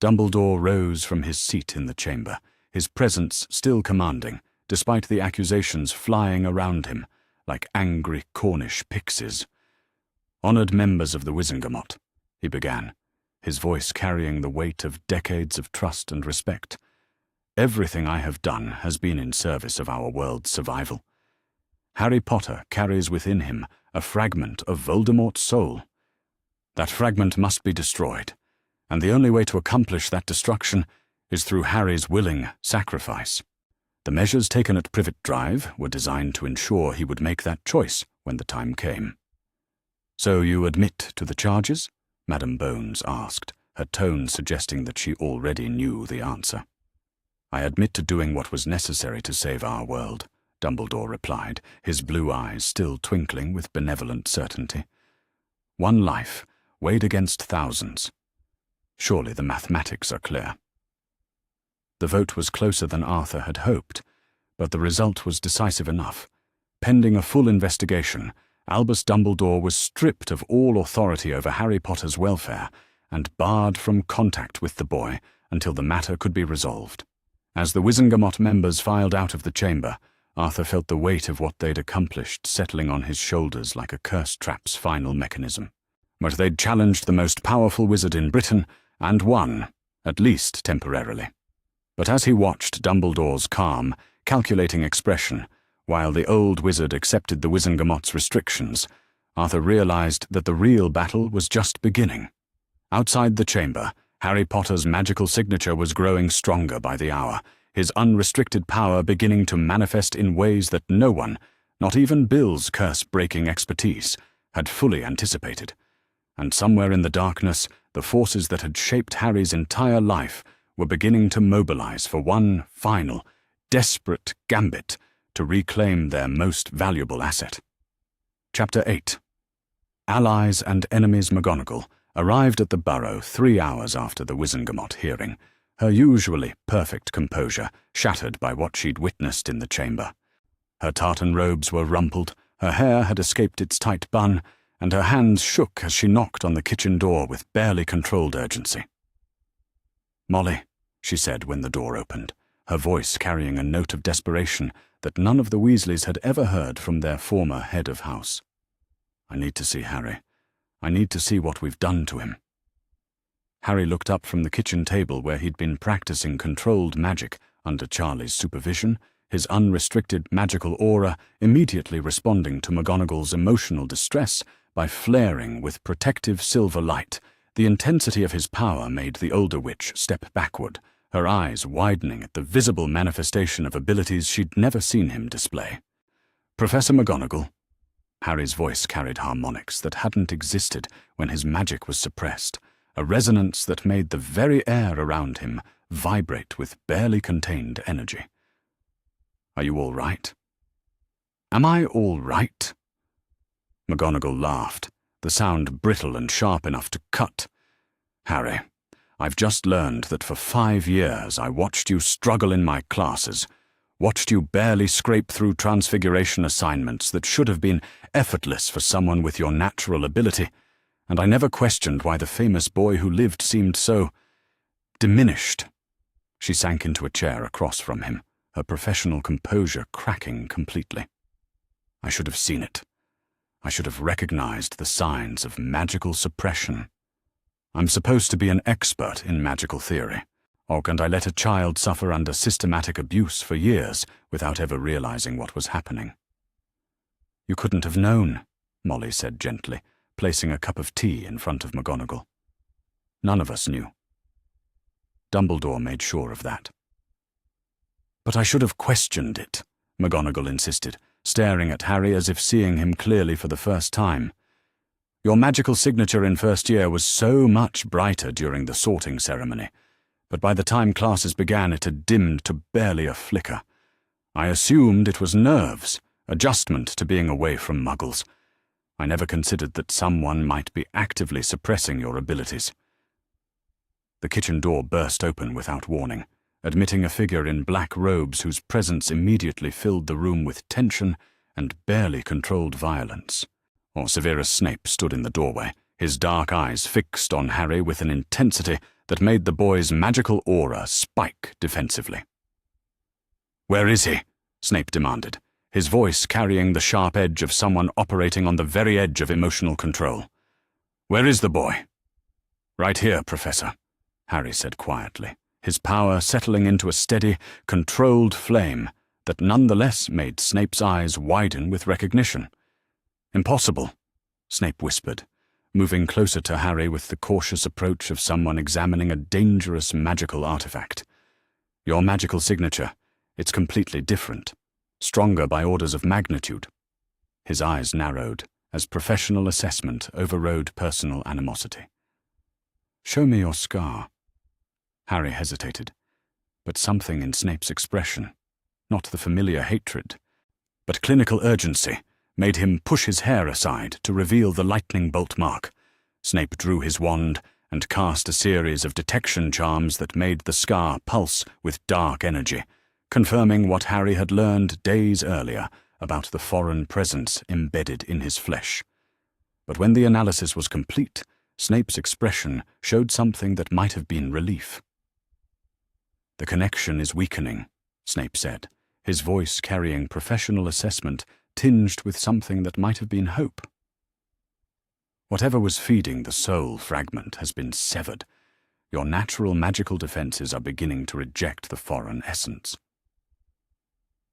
Dumbledore rose from his seat in the chamber, his presence still commanding, despite the accusations flying around him like angry Cornish pixies. Honored members of the Wizengamot, he began, his voice carrying the weight of decades of trust and respect. Everything I have done has been in service of our world's survival. Harry Potter carries within him a fragment of Voldemort's soul. That fragment must be destroyed, and the only way to accomplish that destruction is through Harry's willing sacrifice. The measures taken at Privet Drive were designed to ensure he would make that choice when the time came. So you admit to the charges? Madame Bones asked, her tone suggesting that she already knew the answer. I admit to doing what was necessary to save our world, Dumbledore replied, his blue eyes still twinkling with benevolent certainty. One life, weighed against thousands. Surely the mathematics are clear. The vote was closer than Arthur had hoped, but the result was decisive enough. Pending a full investigation, Albus Dumbledore was stripped of all authority over Harry Potter's welfare and barred from contact with the boy until the matter could be resolved. As the Wizengamot members filed out of the chamber, Arthur felt the weight of what they'd accomplished settling on his shoulders like a curse trap's final mechanism. But they'd challenged the most powerful wizard in Britain and won, at least temporarily. But as he watched Dumbledore's calm, calculating expression, while the old wizard accepted the Wizengamot's restrictions, Arthur realized that the real battle was just beginning. Outside the chamber, Harry Potter's magical signature was growing stronger by the hour, his unrestricted power beginning to manifest in ways that no one, not even Bill's curse-breaking expertise, had fully anticipated. And somewhere in the darkness, the forces that had shaped Harry's entire life were beginning to mobilize for one final, desperate gambit to reclaim their most valuable asset. Chapter 8. Allies and Enemies McGonagall arrived at the Burrow 3 hours after the Wizengamot hearing, her usually perfect composure shattered by what she'd witnessed in the chamber. Her tartan robes were rumpled, her hair had escaped its tight bun, and her hands shook as she knocked on the kitchen door with barely controlled urgency. "Molly," she said when the door opened, her voice carrying a note of desperation that none of the Weasleys had ever heard from their former head of house. "I need to see Harry. I need to see what we've done to him." Harry looked up from the kitchen table where he'd been practicing controlled magic under Charlie's supervision, his unrestricted magical aura immediately responding to McGonagall's emotional distress by flaring with protective silver light. The intensity of his power made the older witch step backward, her eyes widening at the visible manifestation of abilities she'd never seen him display. "Professor McGonagall." Harry's voice carried harmonics that hadn't existed when his magic was suppressed, a resonance that made the very air around him vibrate with barely contained energy. "Are you all right?" "Am I all right?" McGonagall laughed, the sound brittle and sharp enough to cut. "Harry, I've just learned that for 5 years I watched you struggle in my classes, watched you barely scrape through transfiguration assignments that should have been effortless for someone with your natural ability, and I never questioned why the famous boy who lived seemed so diminished." She sank into a chair across from him, her professional composure cracking completely. "I should have seen it. I should have recognized the signs of magical suppression. I'm supposed to be an expert in magical theory, or can I let a child suffer under systematic abuse for years without ever realizing what was happening?" "You couldn't have known," Molly said gently, placing a cup of tea in front of McGonagall. "None of us knew. Dumbledore made sure of that." "But I should have questioned it," McGonagall insisted, staring at Harry as if seeing him clearly for the first time. "Your magical signature in first year was so much brighter during the sorting ceremony, but by the time classes began it had dimmed to barely a flicker. I assumed it was nerves, adjustment to being away from muggles. I never considered that someone might be actively suppressing your abilities." The kitchen door burst open without warning, admitting a figure in black robes whose presence immediately filled the room with tension and barely controlled violence. Severus Snape stood in the doorway, his dark eyes fixed on Harry with an intensity that made the boy's magical aura spike defensively. "Where is he?" Snape demanded, his voice carrying the sharp edge of someone operating on the very edge of emotional control. "Where is the boy?" "Right here, Professor," Harry said quietly, his power settling into a steady, controlled flame that nonetheless made Snape's eyes widen with recognition. "Impossible," Snape whispered, moving closer to Harry with the cautious approach of someone examining a dangerous magical artifact. "Your magical signature, it's completely different, stronger by orders of magnitude." His eyes narrowed as professional assessment overrode personal animosity. "Show me your scar." Harry hesitated, but something in Snape's expression, not the familiar hatred, but clinical urgency, made him push his hair aside to reveal the lightning bolt mark. Snape drew his wand and cast a series of detection charms that made the scar pulse with dark energy, confirming what Harry had learned days earlier about the foreign presence embedded in his flesh. But when the analysis was complete, Snape's expression showed something that might have been relief. "The connection is weakening," Snape said, his voice carrying professional assessment tinged with something that might have been hope. "Whatever was feeding the soul fragment has been severed. Your natural magical defenses are beginning to reject the foreign essence."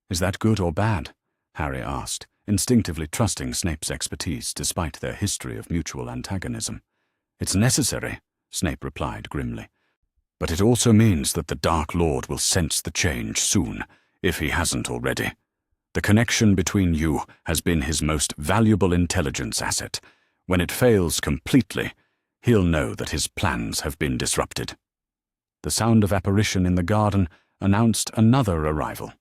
"Is that good or bad?" Harry asked, instinctively trusting Snape's expertise despite their history of mutual antagonism. "It's necessary," Snape replied grimly. "But it also means that the Dark Lord will sense the change soon, if he hasn't already. The connection between you has been his most valuable intelligence asset. When it fails completely, he'll know that his plans have been disrupted." The sound of apparition in the garden announced another arrival,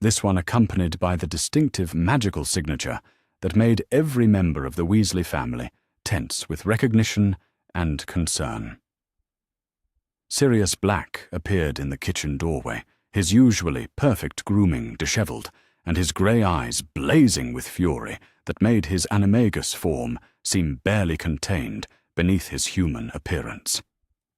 this one accompanied by the distinctive magical signature that made every member of the Weasley family tense with recognition and concern. Sirius Black appeared in the kitchen doorway, his usually perfect grooming disheveled, and his grey eyes blazing with fury that made his animagus form seem barely contained beneath his human appearance.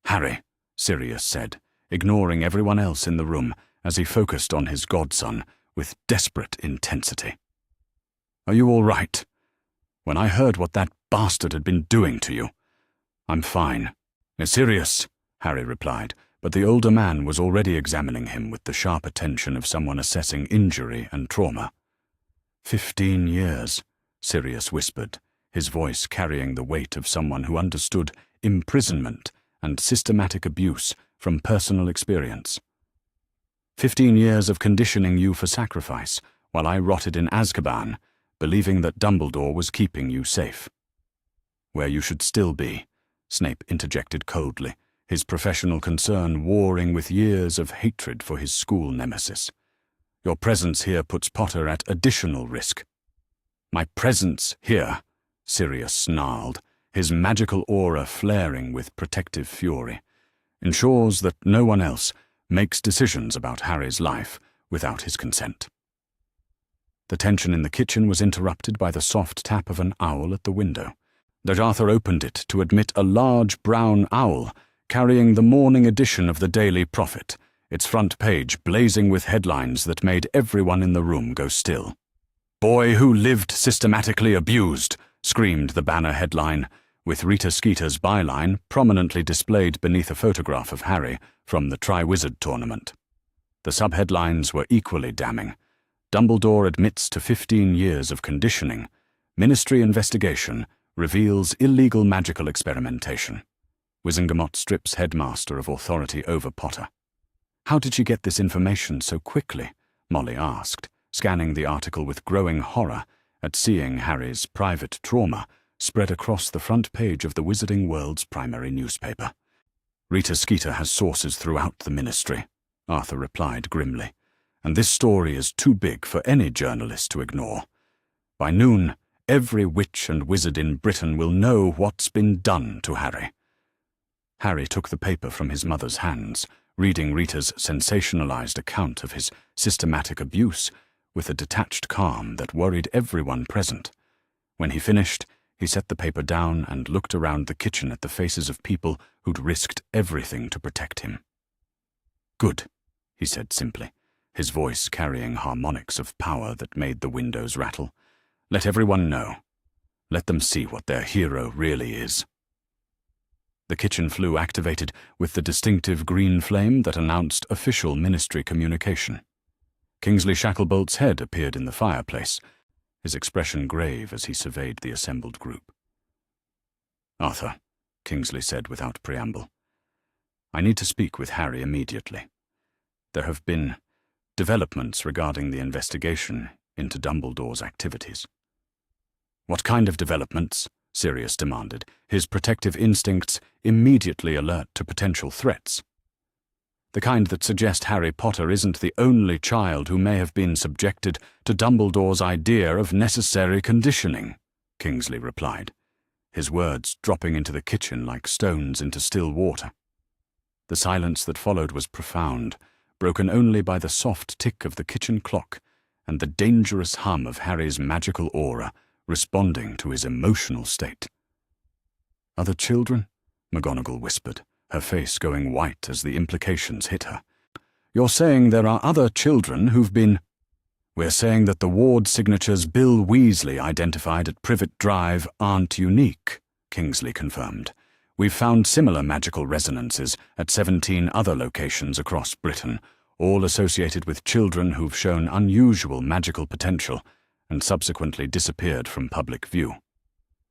"Harry," Sirius said, ignoring everyone else in the room as he focused on his godson with desperate intensity. "Are you all right? When I heard what that bastard had been doing to you—" "I'm fine." "Sirius," Harry replied, but the older man was already examining him with the sharp attention of someone assessing injury and trauma. 15 years, Sirius whispered, his voice carrying the weight of someone who understood imprisonment and systematic abuse from personal experience. 15 years of conditioning you for sacrifice, while I rotted in Azkaban, believing that Dumbledore was keeping you safe. Where you should still be, Snape interjected coldly, his professional concern warring with years of hatred for his school nemesis. Your presence here puts Potter at additional risk. My presence here, Sirius snarled, his magical aura flaring with protective fury, ensures that no one else makes decisions about Harry's life without his consent. The tension in the kitchen was interrupted by the soft tap of an owl at the window. Arthur opened it to admit a large brown owl carrying the morning edition of the Daily Prophet, its front page blazing with headlines that made everyone in the room go still. "Boy who lived systematically abused," screamed the banner headline, with Rita Skeeter's byline prominently displayed beneath a photograph of Harry from the Triwizard Tournament. The subheadlines were equally damning. Dumbledore admits to 15 years of conditioning. Ministry investigation reveals illegal magical experimentation. Wizengamot strips headmaster of authority over Potter. How did she get this information so quickly? Molly asked, scanning the article with growing horror at seeing Harry's private trauma spread across the front page of the Wizarding World's primary newspaper. Rita Skeeter has sources throughout the ministry, Arthur replied grimly, and this story is too big for any journalist to ignore. By noon, every witch and wizard in Britain will know what's been done to Harry. Harry took the paper from his mother's hands, reading Rita's sensationalized account of his systematic abuse with a detached calm that worried everyone present. When he finished, he set the paper down and looked around the kitchen at the faces of people who'd risked everything to protect him. "Good," he said simply, his voice carrying harmonics of power that made the windows rattle. "Let everyone know. Let them see what their hero really is." The kitchen flue activated with the distinctive green flame that announced official ministry communication. Kingsley Shacklebolt's head appeared in the fireplace, his expression grave as he surveyed the assembled group. "Arthur," Kingsley said without preamble, "I need to speak with Harry immediately. There have been developments regarding the investigation into Dumbledore's activities." "What kind of developments?" Sirius demanded, his protective instincts immediately alert to potential threats. "The kind that suggest Harry Potter isn't the only child who may have been subjected to Dumbledore's idea of necessary conditioning," Kingsley replied, his words dropping into the kitchen like stones into still water. The silence that followed was profound, broken only by the soft tick of the kitchen clock and the dangerous hum of Harry's magical aura responding to his emotional state. "Other children?" McGonagall whispered, her face going white as the implications hit her. "You're saying there are other children who've been—" "We're saying that the ward signatures Bill Weasley identified at Privet Drive aren't unique," Kingsley confirmed. "We've found similar magical resonances at 17 other locations across Britain, all associated with children who've shown unusual magical potential and subsequently disappeared from public view."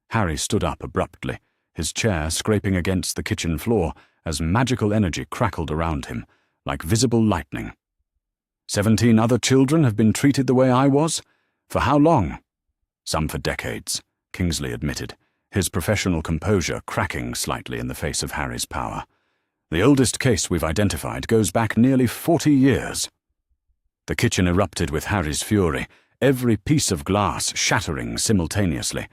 Harry stood up abruptly, his chair scraping against the kitchen floor as magical energy crackled around him, like visible lightning. 17 other children have been treated the way I was? For how long?" "Some for decades," Kingsley admitted, his professional composure cracking slightly in the face of Harry's power. "The oldest case we've identified goes back nearly 40 years. The kitchen erupted with Harry's fury, every piece of glass shattering simultaneously,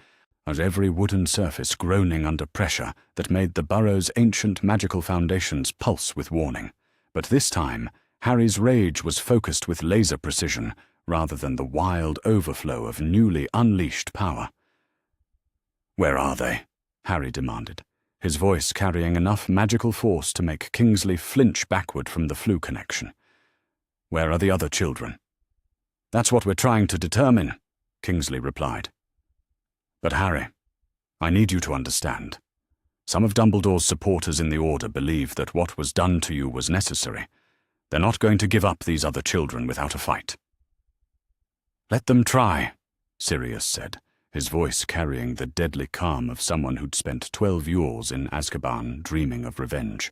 as every wooden surface groaning under pressure that made the burrow's ancient magical foundations pulse with warning. But this time, Harry's rage was focused with laser precision rather than the wild overflow of newly unleashed power. "Where are they?" Harry demanded, his voice carrying enough magical force to make Kingsley flinch backward from the flu connection. "Where are the other children?" "That's what we're trying to determine," Kingsley replied. "But Harry, I need you to understand. Some of Dumbledore's supporters in the Order believe that what was done to you was necessary. They're not going to give up these other children without a fight." "Let them try," Sirius said, his voice carrying the deadly calm of someone who'd spent 12 years in Azkaban dreaming of revenge.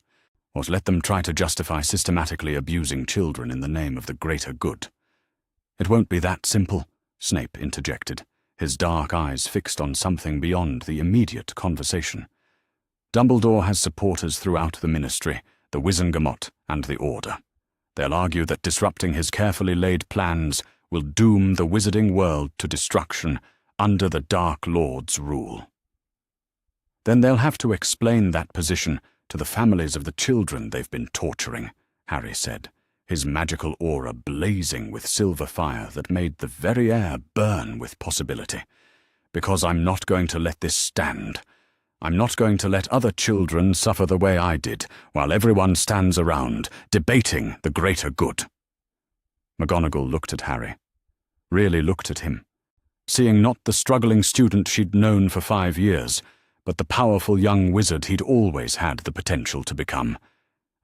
"Or let them try to justify systematically abusing children in the name of the greater good." "It won't be that simple," Snape interjected, his dark eyes fixed on something beyond the immediate conversation. "Dumbledore has supporters throughout the Ministry, the Wizengamot, and the Order. They'll argue that disrupting his carefully laid plans will doom the wizarding world to destruction under the Dark Lord's rule. Then they'll have to explain that position to the families of the children they've been torturing," Harry said, his magical aura blazing with silver fire that made the very air burn with possibility. "Because I'm not going to let this stand. I'm not going to let other children suffer the way I did, while everyone stands around, debating the greater good." McGonagall looked at Harry. Really looked at him, seeing not the struggling student she'd known for 5 years, but the powerful young wizard he'd always had the potential to become,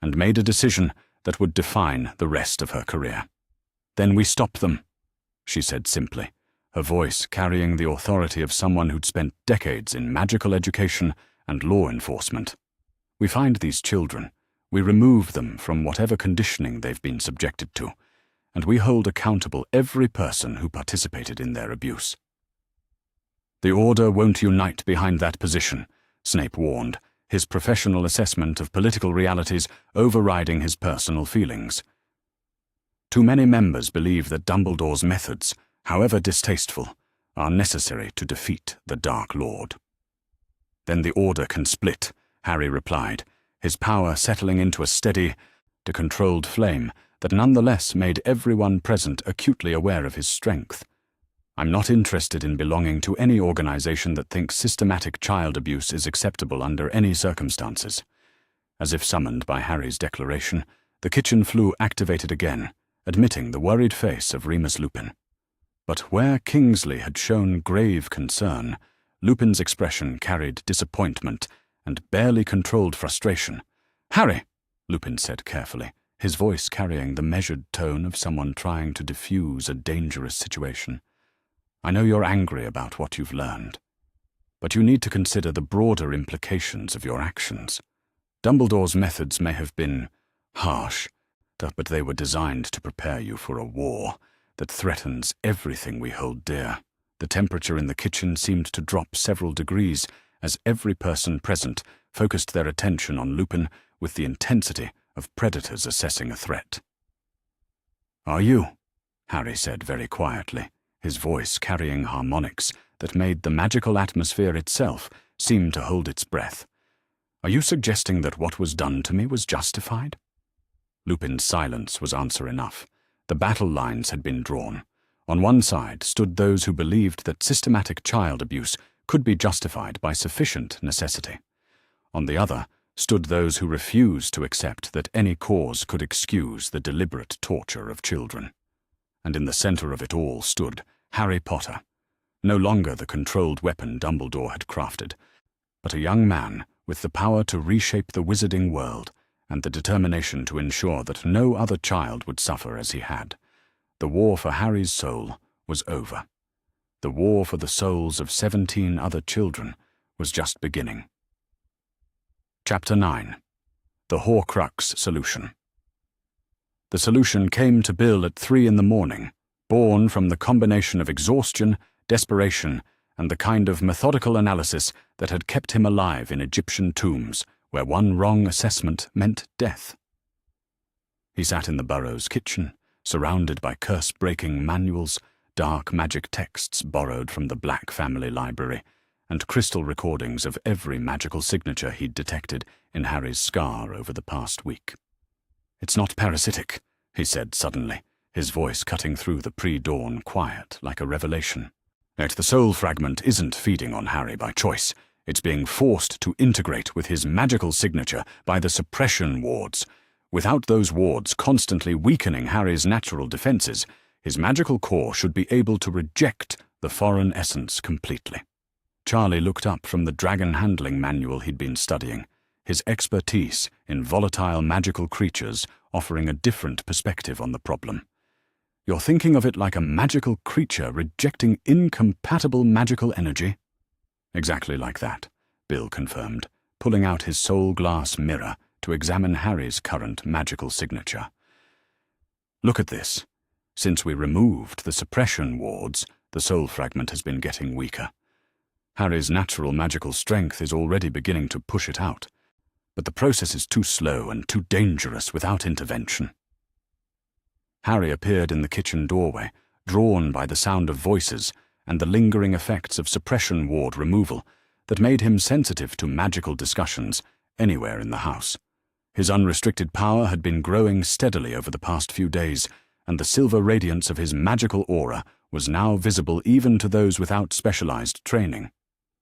and made a decision that would define the rest of her career. "Then we stop them," she said simply, her voice carrying the authority of someone who'd spent decades in magical education and law enforcement. "We find these children, we remove them from whatever conditioning they've been subjected to, and we hold accountable every person who participated in their abuse." "The Order won't unite behind that position," Snape warned, his professional assessment of political realities overriding his personal feelings. "Too many members believe that Dumbledore's methods, however distasteful, are necessary to defeat the Dark Lord." "Then the Order can split," Harry replied, his power settling into a steady, controlled flame that nonetheless made everyone present acutely aware of his strength. "I'm not interested in belonging to any organization that thinks systematic child abuse is acceptable under any circumstances." As if summoned by Harry's declaration, the kitchen flue activated again, admitting the worried face of Remus Lupin. But where Kingsley had shown grave concern, Lupin's expression carried disappointment and barely controlled frustration. "Harry," Lupin said carefully, his voice carrying the measured tone of someone trying to diffuse a dangerous situation. "I know you're angry about what you've learned, but you need to consider the broader implications of your actions. Dumbledore's methods may have been harsh, but they were designed to prepare you for a war that threatens everything we hold dear." The temperature in the kitchen seemed to drop several degrees as every person present focused their attention on Lupin with the intensity of predators assessing a threat. "Are you?" Harry said very quietly, his voice carrying harmonics that made the magical atmosphere itself seem to hold its breath. "Are you suggesting that what was done to me was justified?" Lupin's silence was answer enough. The battle lines had been drawn. On one side stood those who believed that systematic child abuse could be justified by sufficient necessity. On the other stood those who refused to accept that any cause could excuse the deliberate torture of children. And in the center of it all stood Harry Potter, no longer the controlled weapon Dumbledore had crafted, but a young man with the power to reshape the wizarding world and the determination to ensure that no other child would suffer as he had. The war for Harry's soul was over. The war for the souls of 17 other children was just beginning. Chapter 9. The Horcrux Solution. The solution came to Bill at 3 in the morning, born from the combination of exhaustion, desperation, and the kind of methodical analysis that had kept him alive in Egyptian tombs, where one wrong assessment meant death. He sat in the Burrows' kitchen, surrounded by curse-breaking manuals, dark magic texts borrowed from the Black family library, and crystal recordings of every magical signature he'd detected in Harry's scar over the past week. "It's not parasitic," he said suddenly, his voice cutting through the pre-dawn quiet like a revelation. "Yet the soul fragment isn't feeding on Harry by choice. It's being forced to integrate with his magical signature by the suppression wards. Without those wards constantly weakening Harry's natural defenses, his magical core should be able to reject the foreign essence completely. Charlie looked up from the dragon handling manual he'd been studying, his expertise in volatile magical creatures offering a different perspective on the problem. "You're thinking of it like a magical creature rejecting incompatible magical energy?" "Exactly like that," Bill confirmed, pulling out his soul glass mirror to examine Harry's current magical signature. "Look at this. Since we removed the suppression wards, the soul fragment has been getting weaker. Harry's natural magical strength is already beginning to push it out, but the process is too slow and too dangerous without intervention." Harry appeared in the kitchen doorway, drawn by the sound of voices and the lingering effects of suppression ward removal that made him sensitive to magical discussions anywhere in the house. His unrestricted power had been growing steadily over the past few days, and the silver radiance of his magical aura was now visible even to those without specialized training.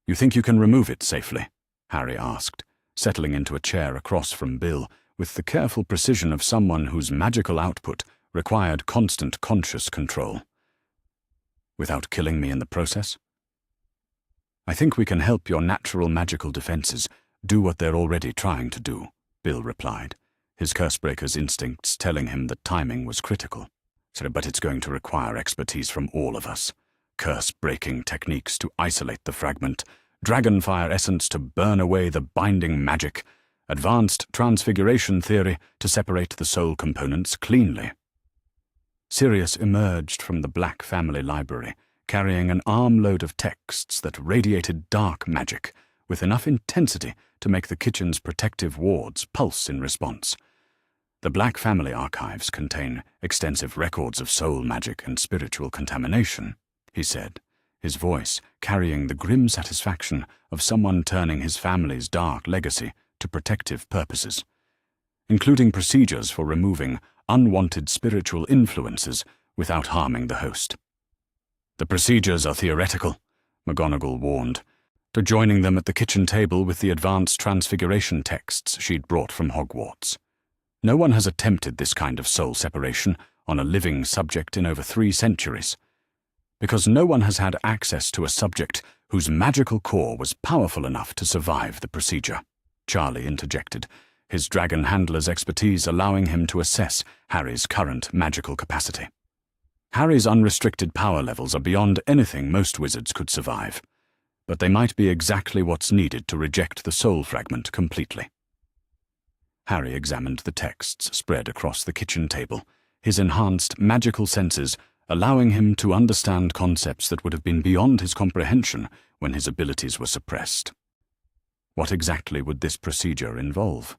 "You think you can remove it safely?" Harry asked, settling into a chair across from Bill with the careful precision of someone whose magical output required constant conscious control. "Without killing me in the process?" "I think we can help your natural magical defenses do what they're already trying to do," Bill replied, his Cursebreaker's instincts telling him that timing was critical. "But it's going to require expertise from all of us. Curse-breaking techniques to isolate the fragment, dragonfire essence to burn away the binding magic, advanced transfiguration theory to separate the soul components cleanly." Sirius emerged from the Black family library, carrying an armload of texts that radiated dark magic, with enough intensity to make the kitchen's protective wards pulse in response. "The Black family archives contain extensive records of soul magic and spiritual contamination," he said, his voice carrying the grim satisfaction of someone turning his family's dark legacy to protective purposes, "including procedures for removing unwanted spiritual influences without harming the host." "The procedures are theoretical," McGonagall warned, joining them at the kitchen table with the advanced transfiguration texts she'd brought from Hogwarts. "No one has attempted this kind of soul separation on a living subject in over 3 centuries. Because no one has had access to a subject whose magical core was powerful enough to survive the procedure," Charlie interjected, his dragon handler's expertise allowing him to assess Harry's current magical capacity. "Harry's unrestricted power levels are beyond anything most wizards could survive, but they might be exactly what's needed to reject the soul fragment completely." Harry examined the texts spread across the kitchen table, his enhanced magical senses allowing him to understand concepts that would have been beyond his comprehension when his abilities were suppressed. What exactly would this procedure involve?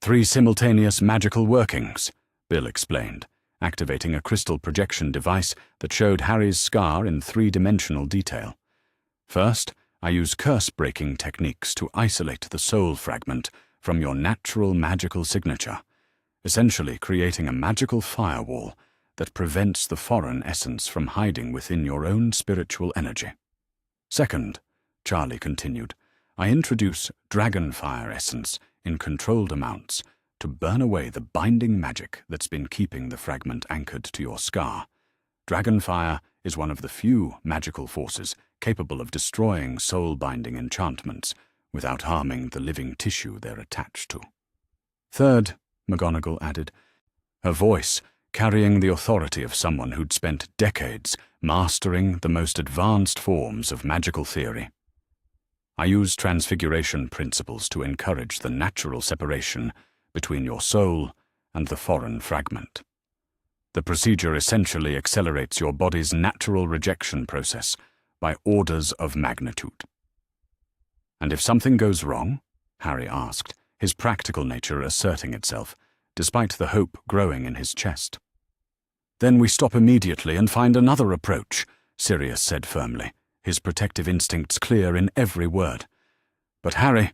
3 simultaneous magical workings, Bill explained, activating a crystal projection device that showed Harry's scar in 3-dimensional detail. "First, I use curse-breaking techniques to isolate the soul fragment from your natural magical signature, essentially creating a magical firewall that prevents the foreign essence from hiding within your own spiritual energy. Second," Charlie continued, "I introduce dragonfire essence in controlled amounts to burn away the binding magic that's been keeping the fragment anchored to your scar. Dragonfire is one of the few magical forces capable of destroying soul-binding enchantments without harming the living tissue they're attached to." "Third," McGonagall added, her voice carrying the authority of someone who'd spent decades mastering the most advanced forms of magical theory, "I use transfiguration principles to encourage the natural separation between your soul and the foreign fragment. The procedure essentially accelerates your body's natural rejection process by orders of magnitude." "And if something goes wrong?" Harry asked, his practical nature asserting itself, despite the hope growing in his chest. "Then we stop immediately and find another approach," Sirius said firmly, his protective instincts clear in every word. "But Harry,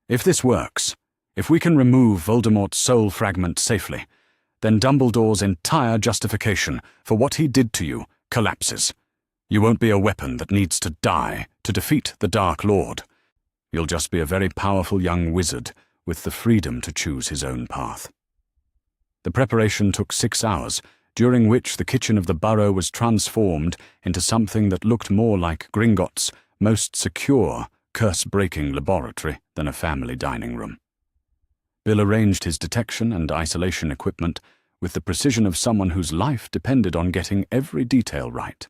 if this works, if we can remove Voldemort's soul fragment safely, then Dumbledore's entire justification for what he did to you collapses. You won't be a weapon that needs to die to defeat the Dark Lord. You'll just be a very powerful young wizard with the freedom to choose his own path." The preparation took 6 hours, during which the kitchen of the burrow was transformed into something that looked more like Gringotts most secure, curse-breaking laboratory than a family dining room. Bill arranged his detection and isolation equipment with the precision of someone whose life depended on getting every detail right.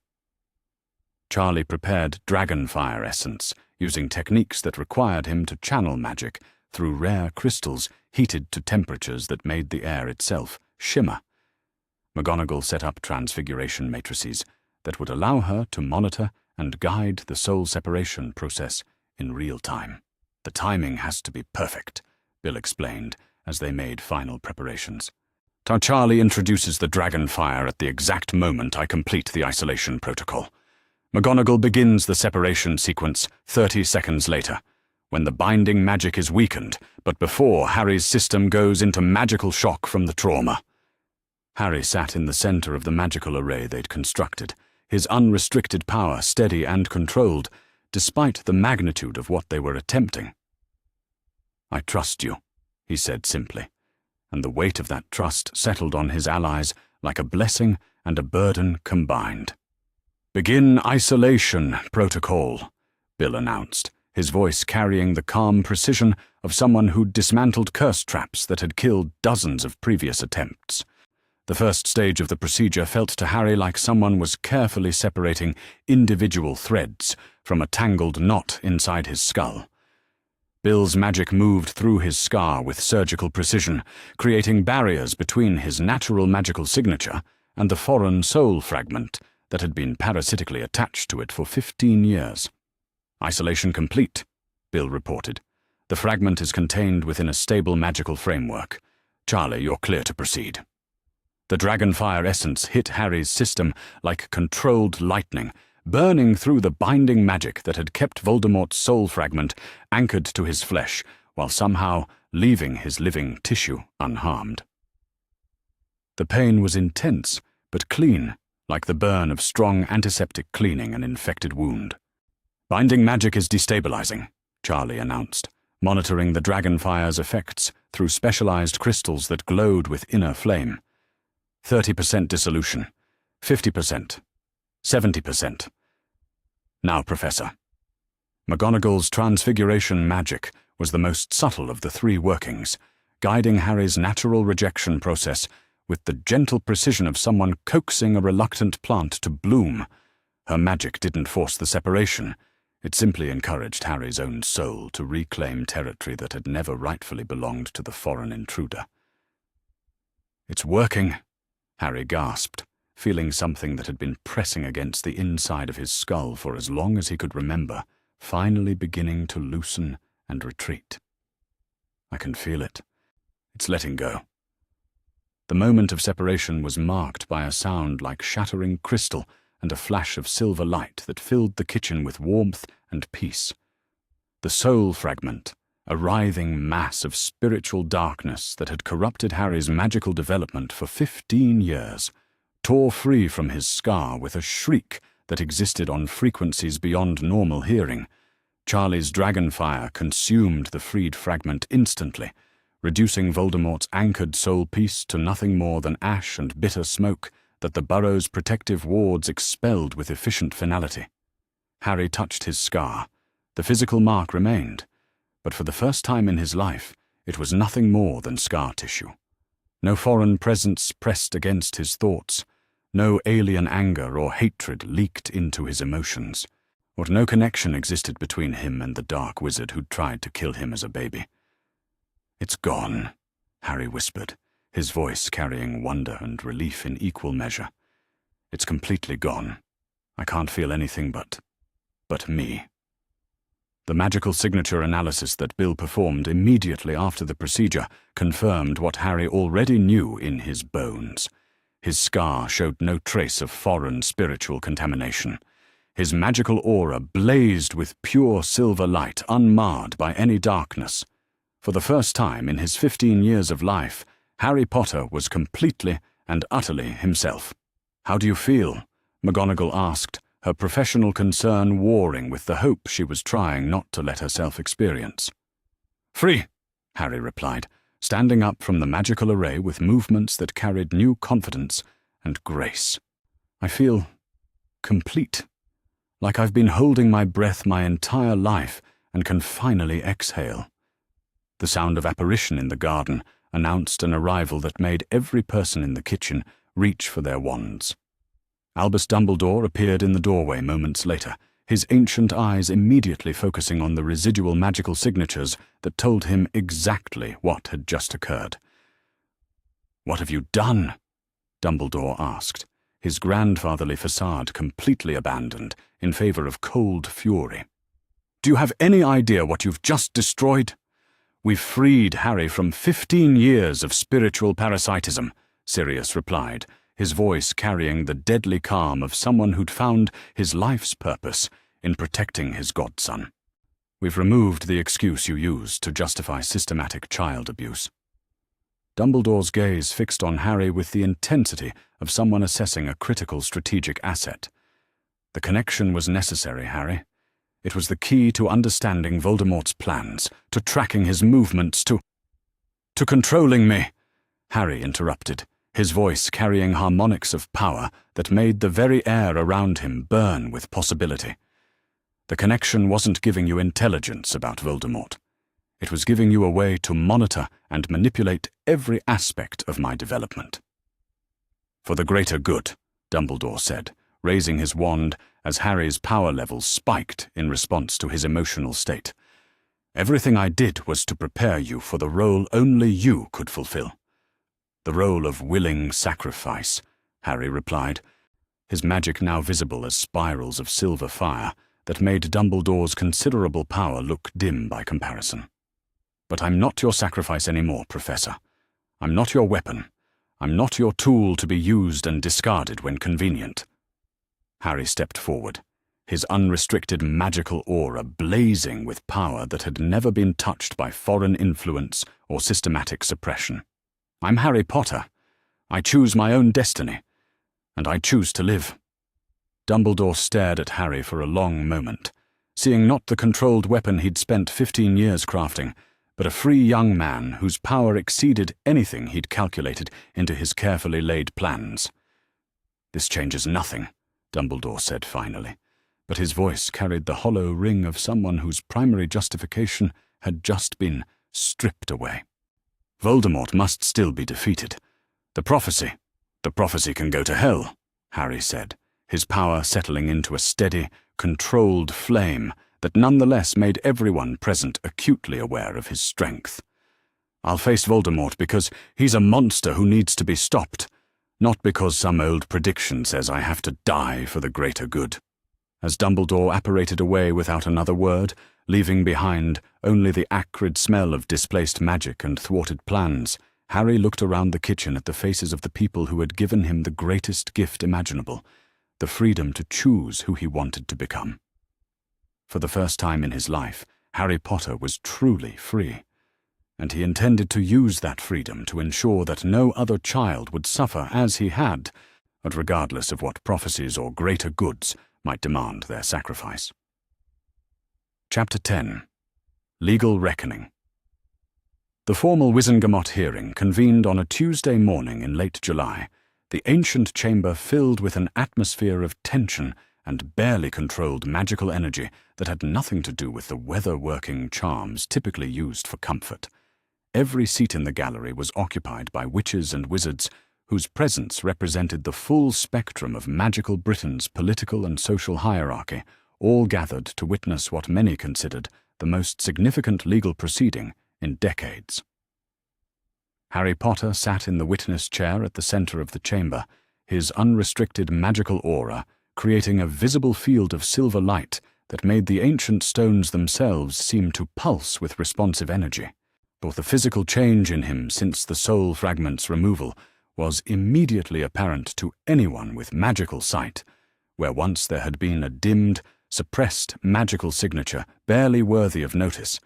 Charlie prepared dragonfire essence, using techniques that required him to channel magic through rare crystals heated to temperatures that made the air itself shimmer. McGonagall set up transfiguration matrices that would allow her to monitor and guide the soul separation process in real time. "The timing has to be perfect," Bill explained as they made final preparations. "Charlie introduces the dragonfire at the exact moment I complete the isolation protocol. McGonagall begins the separation sequence 30 seconds later, when the binding magic is weakened, but before Harry's system goes into magical shock from the trauma." Harry sat in the center of the magical array they'd constructed, his unrestricted power steady and controlled, despite the magnitude of what they were attempting. "I trust you," he said simply, and the weight of that trust settled on his allies like a blessing and a burden combined. "Begin isolation protocol," Bill announced, his voice carrying the calm precision of someone who'd dismantled curse traps that had killed dozens of previous attempts. The first stage of the procedure felt to Harry like someone was carefully separating individual threads from a tangled knot inside his skull. Bill's magic moved through his scar with surgical precision, creating barriers between his natural magical signature and the foreign soul fragment that had been parasitically attached to it for 15 years. "Isolation complete," Bill reported. "The fragment is contained within a stable magical framework. Charlie, you're clear to proceed." The dragonfire essence hit Harry's system like controlled lightning, burning through the binding magic that had kept Voldemort's soul fragment anchored to his flesh, while somehow leaving his living tissue unharmed. The pain was intense, but clean, like the burn of strong antiseptic cleaning an infected wound. "Binding magic is destabilizing," Charlie announced, monitoring the dragonfire's effects through specialized crystals that glowed with inner flame. 30% dissolution, 50%, 70%. "Now, Professor." McGonagall's transfiguration magic was the most subtle of the three workings, guiding Harry's natural rejection process with the gentle precision of someone coaxing a reluctant plant to bloom. Her magic didn't force the separation. It simply encouraged Harry's own soul to reclaim territory that had never rightfully belonged to the foreign intruder. "It's working," Harry gasped, feeling something that had been pressing against the inside of his skull for as long as he could remember, finally beginning to loosen and retreat. "I can feel it. It's letting go." The moment of separation was marked by a sound like shattering crystal and a flash of silver light that filled the kitchen with warmth and peace. The soul fragment, a writhing mass of spiritual darkness that had corrupted Harry's magical development for 15 years, tore free from his scar with a shriek that existed on frequencies beyond normal hearing. Charlie's dragonfire consumed the freed fragment instantly, reducing Voldemort's anchored soul piece to nothing more than ash and bitter smoke that the burrow's protective wards expelled with efficient finality. Harry touched his scar. The physical mark remained, but for the first time in his life, it was nothing more than scar tissue. No foreign presence pressed against his thoughts. No alien anger or hatred leaked into his emotions. Or no connection existed between him and the dark wizard who'd tried to kill him as a baby. "It's gone," Harry whispered, his voice carrying wonder and relief in equal measure. "It's completely gone. I can't feel anything but me." The magical signature analysis that Bill performed immediately after the procedure confirmed what Harry already knew in his bones. His scar showed no trace of foreign spiritual contamination. His magical aura blazed with pure silver light, unmarred by any darkness. For the first time in his 15 years of life, Harry Potter was completely and utterly himself. "How do you feel?" McGonagall asked, her professional concern warring with the hope she was trying not to let herself experience. "Free," Harry replied, standing up from the magical array with movements that carried new confidence and grace. "I feel complete. Like I've been holding my breath my entire life and can finally exhale. The sound of apparition in the garden announced an arrival that made every person in the kitchen reach for their wands. Albus Dumbledore appeared in the doorway moments later, his ancient eyes immediately focusing on the residual magical signatures that told him exactly what had just occurred. "What have you done?" Dumbledore asked, his grandfatherly facade completely abandoned in favor of cold fury. "Do you have any idea what you've just destroyed?" "We've freed Harry from 15 years of spiritual parasitism," Sirius replied, his voice carrying the deadly calm of someone who'd found his life's purpose in protecting his godson. "We've removed the excuse you used to justify systematic child abuse." Dumbledore's gaze fixed on Harry with the intensity of someone assessing a critical strategic asset. "The connection was necessary, Harry. It was the key to understanding Voldemort's plans, to tracking his movements, to controlling me," Harry interrupted, his voice carrying harmonics of power that made the very air around him burn with possibility. "The connection wasn't giving you intelligence about Voldemort. It was giving you a way to monitor and manipulate every aspect of my development." "For the greater good," Dumbledore said, raising his wand as Harry's power levels spiked in response to his emotional state. "Everything I did was to prepare you for the role only you could fulfill." "The role of willing sacrifice," Harry replied, his magic now visible as spirals of silver fire that made Dumbledore's considerable power look dim by comparison. "But I'm not your sacrifice anymore, Professor. I'm not your weapon. I'm not your tool to be used and discarded when convenient." Harry stepped forward, his unrestricted magical aura blazing with power that had never been touched by foreign influence or systematic suppression. "I'm Harry Potter. I choose my own destiny, and I choose to live." Dumbledore stared at Harry for a long moment, seeing not the controlled weapon he'd spent 15 years crafting, but a free young man whose power exceeded anything he'd calculated into his carefully laid plans. "This changes nothing," Dumbledore said finally, but his voice carried the hollow ring of someone whose primary justification had just been stripped away. "Voldemort must still be defeated. The prophecy can go to hell," Harry said, his power settling into a steady, controlled flame that nonetheless made everyone present acutely aware of his strength. "I'll face Voldemort because he's a monster who needs to be stopped, not because some old prediction says I have to die for the greater good." As Dumbledore apparated away without another word, leaving behind only the acrid smell of displaced magic and thwarted plans, Harry looked around the kitchen at the faces of the people who had given him the greatest gift imaginable, the freedom to choose who he wanted to become. For the first time in his life, Harry Potter was truly free, and he intended to use that freedom to ensure that no other child would suffer as he had, but regardless of what prophecies or greater goods might demand their sacrifice. Chapter 10. Legal Reckoning. The formal Wizengamot hearing convened on a Tuesday morning in late July, the ancient chamber filled with an atmosphere of tension and barely controlled magical energy that had nothing to do with the weather-working charms typically used for comfort. Every seat in the gallery was occupied by witches and wizards whose presence represented the full spectrum of magical Britain's political and social hierarchy, all gathered to witness what many considered the most significant legal proceeding in decades. Harry Potter sat in the witness chair at the center of the chamber, his unrestricted magical aura creating a visible field of silver light that made the ancient stones themselves seem to pulse with responsive energy. Both the physical change in him since the soul fragment's removal was immediately apparent to anyone with magical sight, where once there had been a dimmed, suppressed magical signature barely worthy of notice.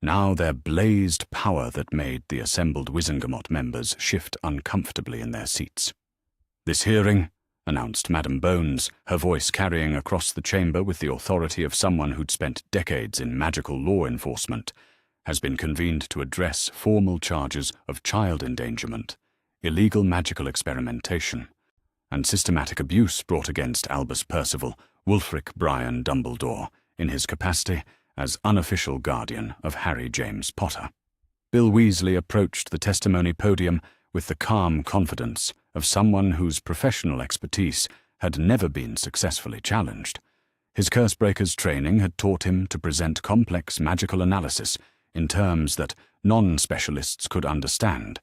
Now there blazed power that made the assembled Wizengamot members shift uncomfortably in their seats. "This hearing," announced Madame Bones, her voice carrying across the chamber with the authority of someone who'd spent decades in magical law enforcement, "has been convened to address formal charges of child endangerment, illegal magical experimentation, and systematic abuse brought against Albus Percival, Wulfric Brian Dumbledore, in his capacity as unofficial guardian of Harry James Potter. Bill Weasley approached the testimony podium with the calm confidence of someone whose professional expertise had never been successfully challenged. His Cursebreaker's training had taught him to present complex magical analysis in terms that non-specialists could understand,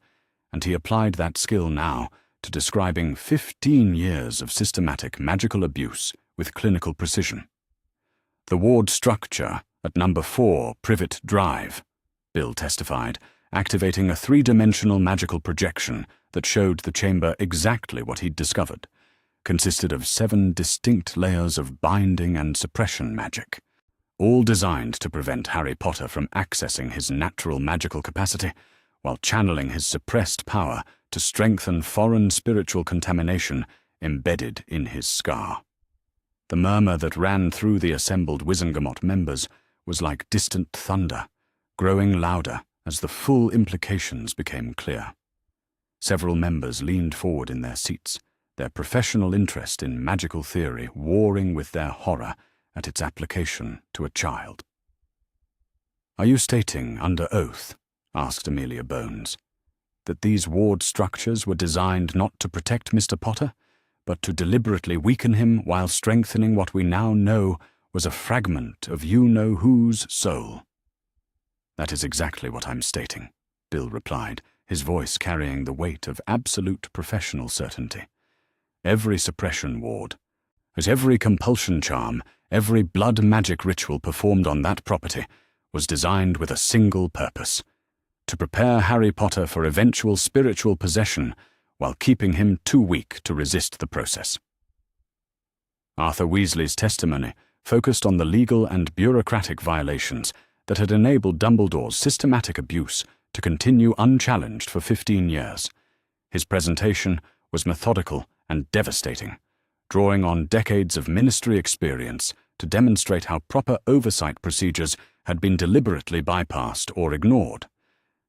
and he applied that skill now to describing 15 years of systematic magical abuse with clinical precision. The ward structure at number 4 Privet Drive, Bill testified, activating a 3-dimensional magical projection that showed the chamber exactly what he'd discovered, consisted of 7 distinct layers of binding and suppression magic, all designed to prevent Harry Potter from accessing his natural magical capacity while channeling his suppressed power to strengthen foreign spiritual contamination embedded in his scar. The murmur that ran through the assembled Wizengamot members was like distant thunder, growing louder as the full implications became clear. Several members leaned forward in their seats, their professional interest in magical theory warring with their horror at its application to a child. "Are you stating under oath," asked Amelia Bones, "that these ward structures were designed not to protect Mr. Potter, but to deliberately weaken him while strengthening what we now know was a fragment of you-know-whose soul?" "That is exactly what I'm stating," Bill replied, his voice carrying the weight of absolute professional certainty. "Every suppression ward, as every compulsion charm, every blood magic ritual performed on that property was designed with a single purpose: to prepare Harry Potter for eventual spiritual possession while keeping him too weak to resist the process." Arthur Weasley's testimony focused on the legal and bureaucratic violations that had enabled Dumbledore's systematic abuse to continue unchallenged for 15 years. His presentation was methodical and devastating, drawing on decades of ministry experience to demonstrate how proper oversight procedures had been deliberately bypassed or ignored.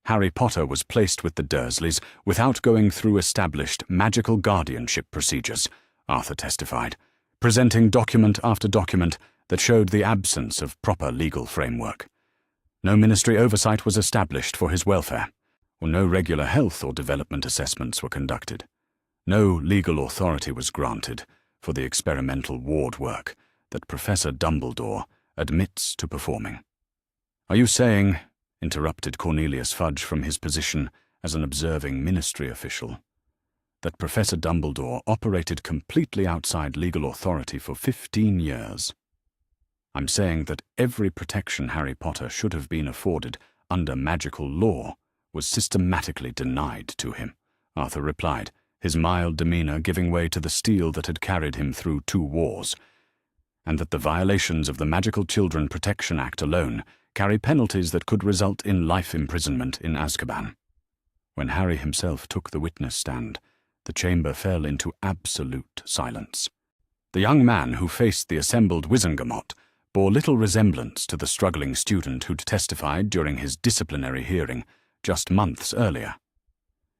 Harry Potter was placed with the Dursleys without going through established magical guardianship procedures, Arthur testified, presenting document after document that showed the absence of proper legal framework. No ministry oversight was established for his welfare, or no regular health or development assessments were conducted. No legal authority was granted for the experimental ward work that Professor Dumbledore admits to performing. "Are you saying," interrupted Cornelius Fudge from his position as an observing ministry official, "that Professor Dumbledore operated completely outside legal authority for 15 years? "I'm saying that every protection Harry Potter should have been afforded under magical law was systematically denied to him," Arthur replied, his mild demeanor giving way to the steel that had carried him through 2 wars, "and that the violations of the Magical Children Protection Act alone carry penalties that could result in life imprisonment in Azkaban." When Harry himself took the witness stand, the chamber fell into absolute silence. The young man who faced the assembled Wizengamot bore little resemblance to the struggling student who'd testified during his disciplinary hearing just months earlier.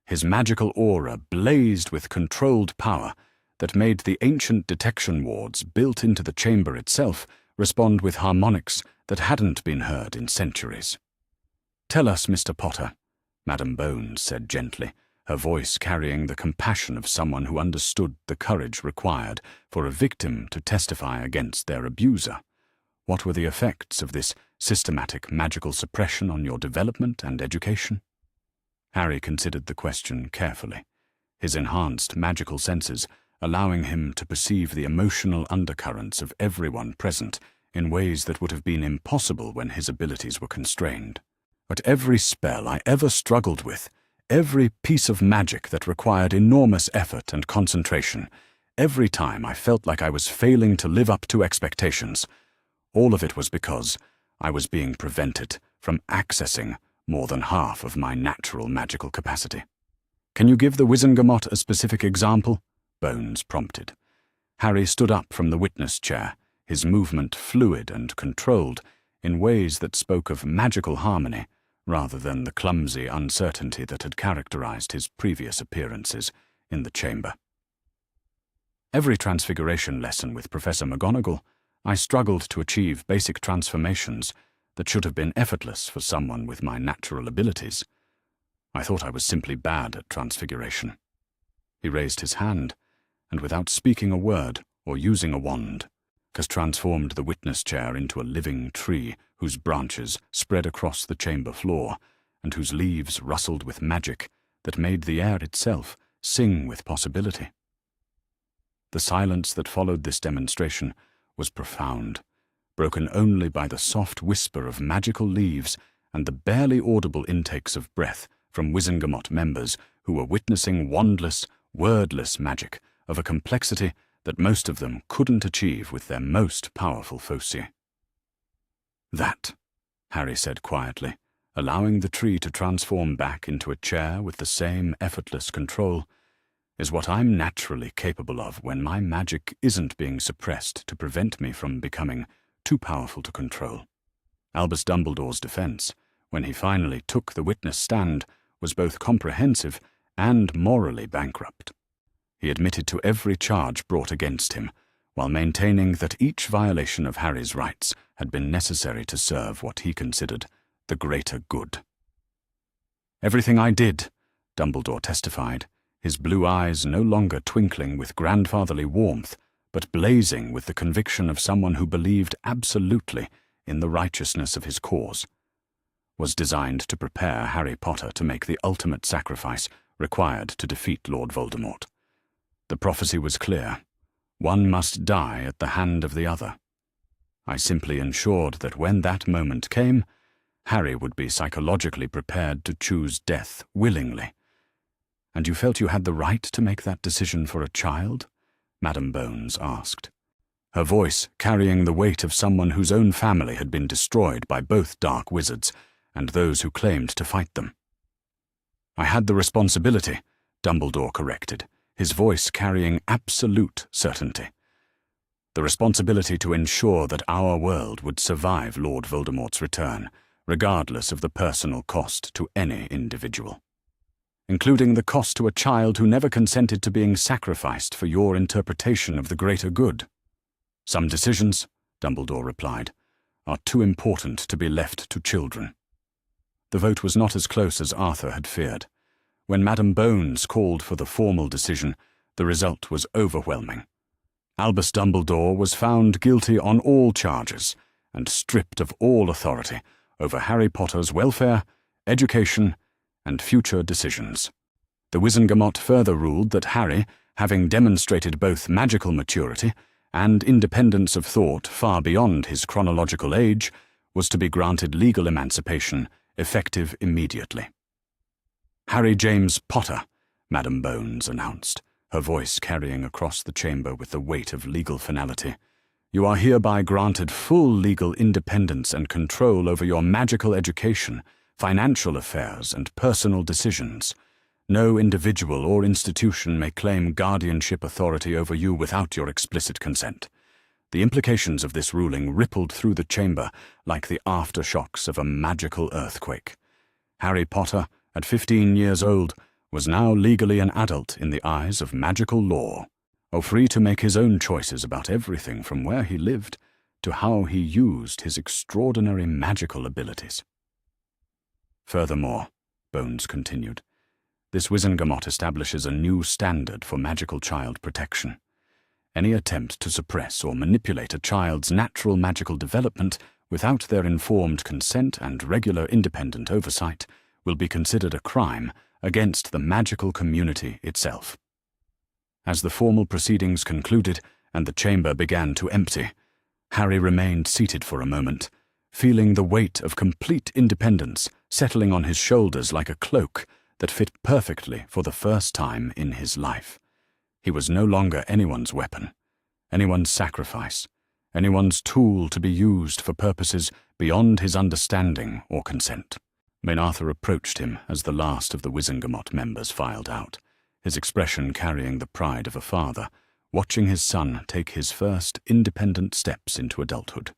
His magical aura blazed with controlled power that made the ancient detection wards built into the chamber itself respond with harmonics that hadn't been heard in centuries. "Tell us, Mr. Potter," Madam Bones said gently, her voice carrying the compassion of someone who understood the courage required for a victim to testify against their abuser. "What were the effects of this systematic magical suppression on your development and education?" Harry considered the question carefully, his enhanced magical senses allowing him to perceive the emotional undercurrents of everyone present in ways that would have been impossible when his abilities were constrained. "But every spell I ever struggled with, every piece of magic that required enormous effort and concentration, every time I felt like I was failing to live up to expectations, all of it was because I was being prevented from accessing more than half of my natural magical capacity." "Can you give the Wizengamot a specific example?" Bones prompted. Harry stood up from the witness chair, his movement fluid and controlled in ways that spoke of magical harmony rather than the clumsy uncertainty that had characterized his previous appearances in the chamber. Every transfiguration lesson with Professor McGonagall, I struggled to achieve basic transformations that should have been effortless for someone with my natural abilities. I thought I was simply bad at transfiguration. He raised his hand, and without speaking a word or using a wand, transformed the witness chair into a living tree whose branches spread across the chamber floor and whose leaves rustled with magic that made the air itself sing with possibility. The silence that followed this demonstration was profound, broken only by the soft whisper of magical leaves and the barely audible intakes of breath from Wizengamot members who were witnessing wandless, wordless magic of a complexity that most of them couldn't achieve with their most powerful foci. "That," Harry said quietly, allowing the tree to transform back into a chair with the same effortless control, "is what I'm naturally capable of when my magic isn't being suppressed to prevent me from becoming too powerful to control." Albus Dumbledore's defense, when he finally took the witness stand, was both comprehensive and morally bankrupt. He admitted to every charge brought against him, while maintaining that each violation of Harry's rights had been necessary to serve what he considered the greater good. "Everything I did," Dumbledore testified, his blue eyes no longer twinkling with grandfatherly warmth, but blazing with the conviction of someone who believed absolutely in the righteousness of his cause, was designed to prepare Harry Potter to make the ultimate sacrifice required to defeat Lord Voldemort. The prophecy was clear. One must die at the hand of the other. I simply ensured that when that moment came, Harry would be psychologically prepared to choose death willingly. "And you felt you had the right to make that decision for a child?" Madame Bones asked, her voice carrying the weight of someone whose own family had been destroyed by both dark wizards and those who claimed to fight them. "I had the responsibility," Dumbledore corrected, his voice carrying absolute certainty. "The responsibility to ensure that our world would survive Lord Voldemort's return, regardless of the personal cost to any individual. Including the cost to a child who never consented to being sacrificed for your interpretation of the greater good. Some decisions," Dumbledore replied, "are too important to be left to children." The vote was not as close as Arthur had feared. When Madame Bones called for the formal decision, the result was overwhelming. Albus Dumbledore was found guilty on all charges and stripped of all authority over Harry Potter's welfare, education, and future decisions. The Wizengamot further ruled that Harry, having demonstrated both magical maturity and independence of thought far beyond his chronological age, was to be granted legal emancipation, effective immediately. "Harry James Potter," Madame Bones announced, her voice carrying across the chamber with the weight of legal finality, "you are hereby granted full legal independence and control over your magical education, financial affairs, and personal decisions. No individual or institution may claim guardianship authority over you without your explicit consent." The implications of this ruling rippled through the chamber like the aftershocks of a magical earthquake. Harry Potter, at 15 years old, was now legally an adult in the eyes of magical law, free to make his own choices about everything from where he lived to how he used his extraordinary magical abilities. "Furthermore," Bones continued, "this Wizengamot establishes a new standard for magical child protection. Any attempt to suppress or manipulate a child's natural magical development without their informed consent and regular independent oversight will be considered a crime against the magical community itself." As the formal proceedings concluded and the chamber began to empty, Harry remained seated for a moment, feeling the weight of complete independence settling on his shoulders like a cloak that fit perfectly for the first time in his life. He was no longer anyone's weapon, anyone's sacrifice, anyone's tool to be used for purposes beyond his understanding or consent. Arthur approached him as the last of the Wizengamot members filed out, his expression carrying the pride of a father, watching his son take his first independent steps into adulthood.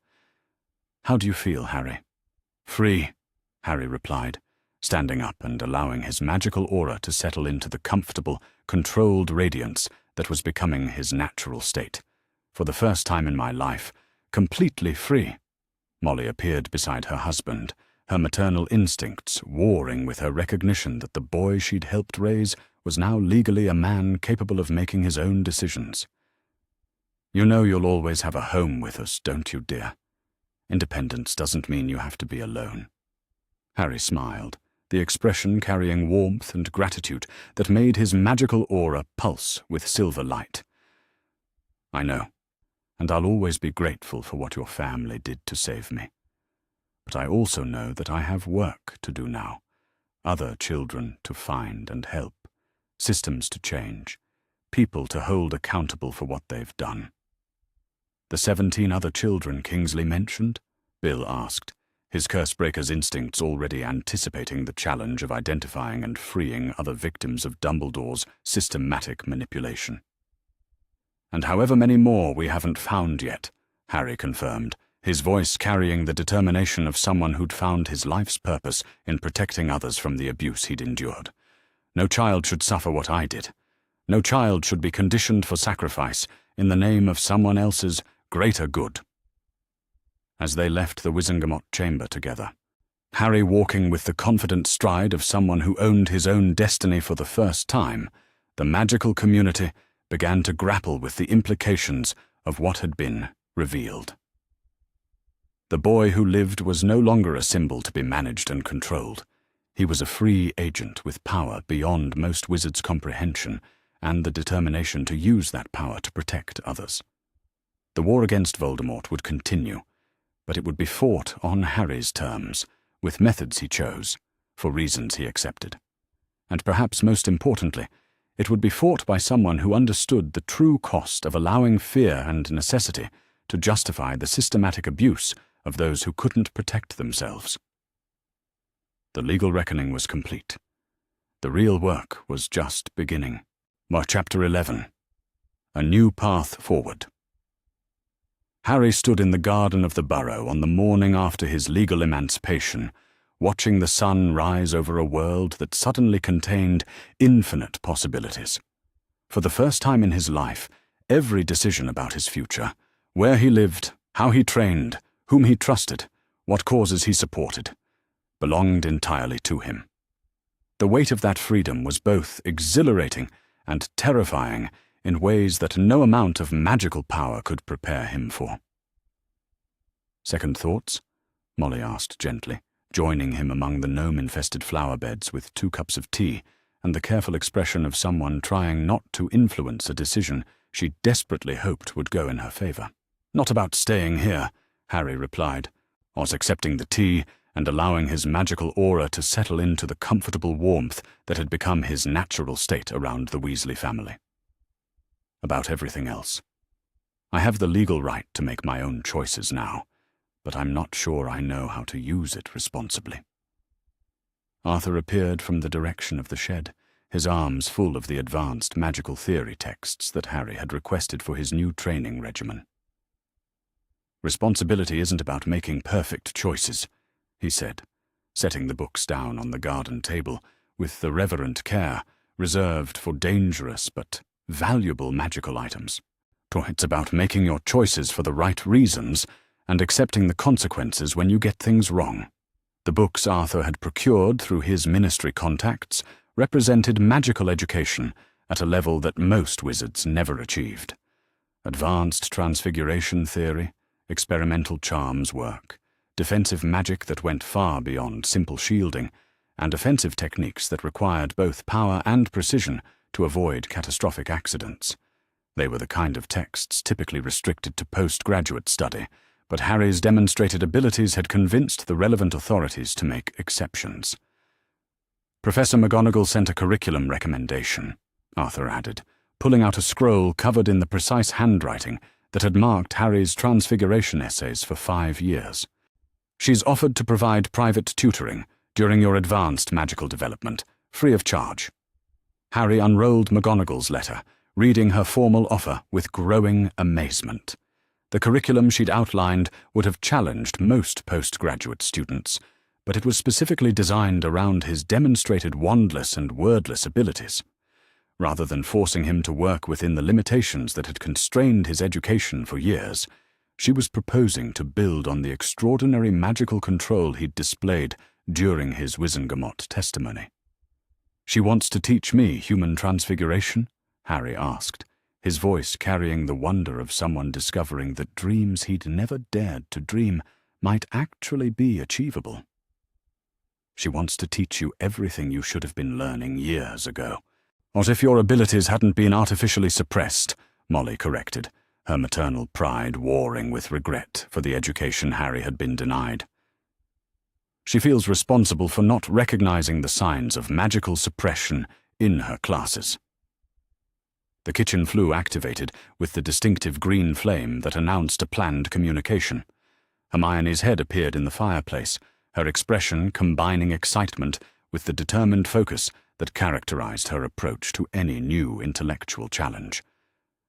"How do you feel, Harry?" "Free," Harry replied, standing up and allowing his magical aura to settle into the comfortable, controlled radiance that was becoming his natural state. For the first time in my life, completely free. Molly appeared beside her husband, her maternal instincts warring with her recognition that the boy she'd helped raise was now legally a man capable of making his own decisions. "You know you'll always have a home with us, don't you, dear? Independence doesn't mean you have to be alone." Harry smiled, the expression carrying warmth and gratitude that made his magical aura pulse with silver light. "I know, and I'll always be grateful for what your family did to save me. But I also know that I have work to do now, other children to find and help, systems to change, people to hold accountable for what they've done." "The 17 other children Kingsley mentioned?" Bill asked, his Cursebreaker's instincts already anticipating the challenge of identifying and freeing other victims of Dumbledore's systematic manipulation. "And however many more we haven't found yet," Harry confirmed, his voice carrying the determination of someone who'd found his life's purpose in protecting others from the abuse he'd endured. "No child should suffer what I did. No child should be conditioned for sacrifice in the name of someone else's greater good." As they left the Wizengamot chamber together, Harry walking with the confident stride of someone who owned his own destiny for the first time, the magical community began to grapple with the implications of what had been revealed. The boy who lived was no longer a symbol to be managed and controlled. He was a free agent with power beyond most wizards' comprehension and the determination to use that power to protect others. The war against Voldemort would continue, but it would be fought on Harry's terms, with methods he chose, for reasons he accepted. And perhaps most importantly, it would be fought by someone who understood the true cost of allowing fear and necessity to justify the systematic abuse of those who couldn't protect themselves. The legal reckoning was complete. The real work was just beginning. Chapter 11. A New Path Forward. Harry stood in the garden of the Burrow on the morning after his legal emancipation, watching the sun rise over a world that suddenly contained infinite possibilities. For the first time in his life, every decision about his future, where he lived, how he trained, whom he trusted, what causes he supported, belonged entirely to him. The weight of that freedom was both exhilarating and terrifying in ways that no amount of magical power could prepare him for. "Second thoughts?" Molly asked gently, joining him among the gnome-infested flower beds with 2 cups of tea and the careful expression of someone trying not to influence a decision she desperately hoped would go in her favor. "Not about staying here," Harry replied, Oz accepting the tea and allowing his magical aura to settle into the comfortable warmth that had become his natural state around the Weasley family. "About everything else. I have the legal right to make my own choices now, but I'm not sure I know how to use it responsibly." Arthur appeared from the direction of the shed, his arms full of the advanced magical theory texts that Harry had requested for his new training regimen. "Responsibility isn't about making perfect choices," he said, setting the books down on the garden table with the reverent care reserved for dangerous but valuable magical items. "It's about making your choices for the right reasons and accepting the consequences when you get things wrong." The books Arthur had procured through his ministry contacts represented magical education at a level that most wizards never achieved. Advanced transfiguration theory, experimental charms work, defensive magic that went far beyond simple shielding, and offensive techniques that required both power and precision to avoid catastrophic accidents. They were the kind of texts typically restricted to postgraduate study, but Harry's demonstrated abilities had convinced the relevant authorities to make exceptions. "Professor McGonagall sent a curriculum recommendation," Arthur added, pulling out a scroll covered in the precise handwriting that had marked Harry's transfiguration essays for 5 years. "She's offered to provide private tutoring during your advanced magical development, free of charge." Harry unrolled McGonagall's letter, reading her formal offer with growing amazement. The curriculum she'd outlined would have challenged most postgraduate students, but it was specifically designed around his demonstrated wandless and wordless abilities. Rather than forcing him to work within the limitations that had constrained his education for years, she was proposing to build on the extraordinary magical control he'd displayed during his Wizengamot testimony. "She wants to teach me human transfiguration?" Harry asked, his voice carrying the wonder of someone discovering that dreams he'd never dared to dream might actually be achievable. "She wants to teach you everything you should have been learning years ago. What if your abilities hadn't been artificially suppressed?" Molly corrected, her maternal pride warring with regret for the education Harry had been denied. "She feels responsible for not recognizing the signs of magical suppression in her classes." The kitchen flue activated with the distinctive green flame that announced a planned communication. Hermione's head appeared in the fireplace, her expression combining excitement with the determined focus that characterized her approach to any new intellectual challenge.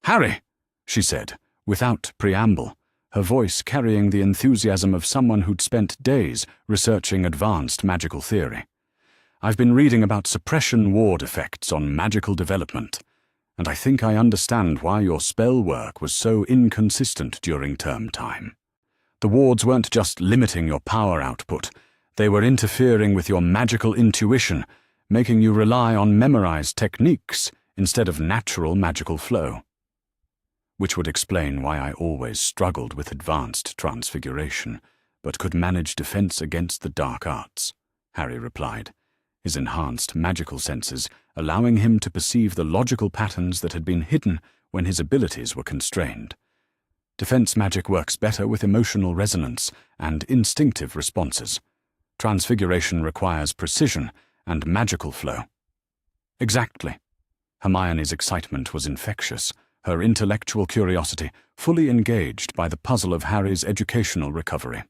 "Harry!" she said, without preamble, her voice carrying the enthusiasm of someone who'd spent days researching advanced magical theory. "I've been reading about suppression ward effects on magical development, and I think I understand why your spell work was so inconsistent during term time. The wards weren't just limiting your power output, they were interfering with your magical intuition, making you rely on memorized techniques instead of natural magical flow. Which would explain why I always struggled with advanced transfiguration, but could manage defense against the dark arts," Harry replied, his enhanced magical senses allowing him to perceive the logical patterns that had been hidden when his abilities were constrained. "Defense magic works better with emotional resonance and instinctive responses. Transfiguration requires precision and magical flow." "Exactly." Hermione's excitement was infectious, her intellectual curiosity fully engaged by the puzzle of Harry's educational recovery.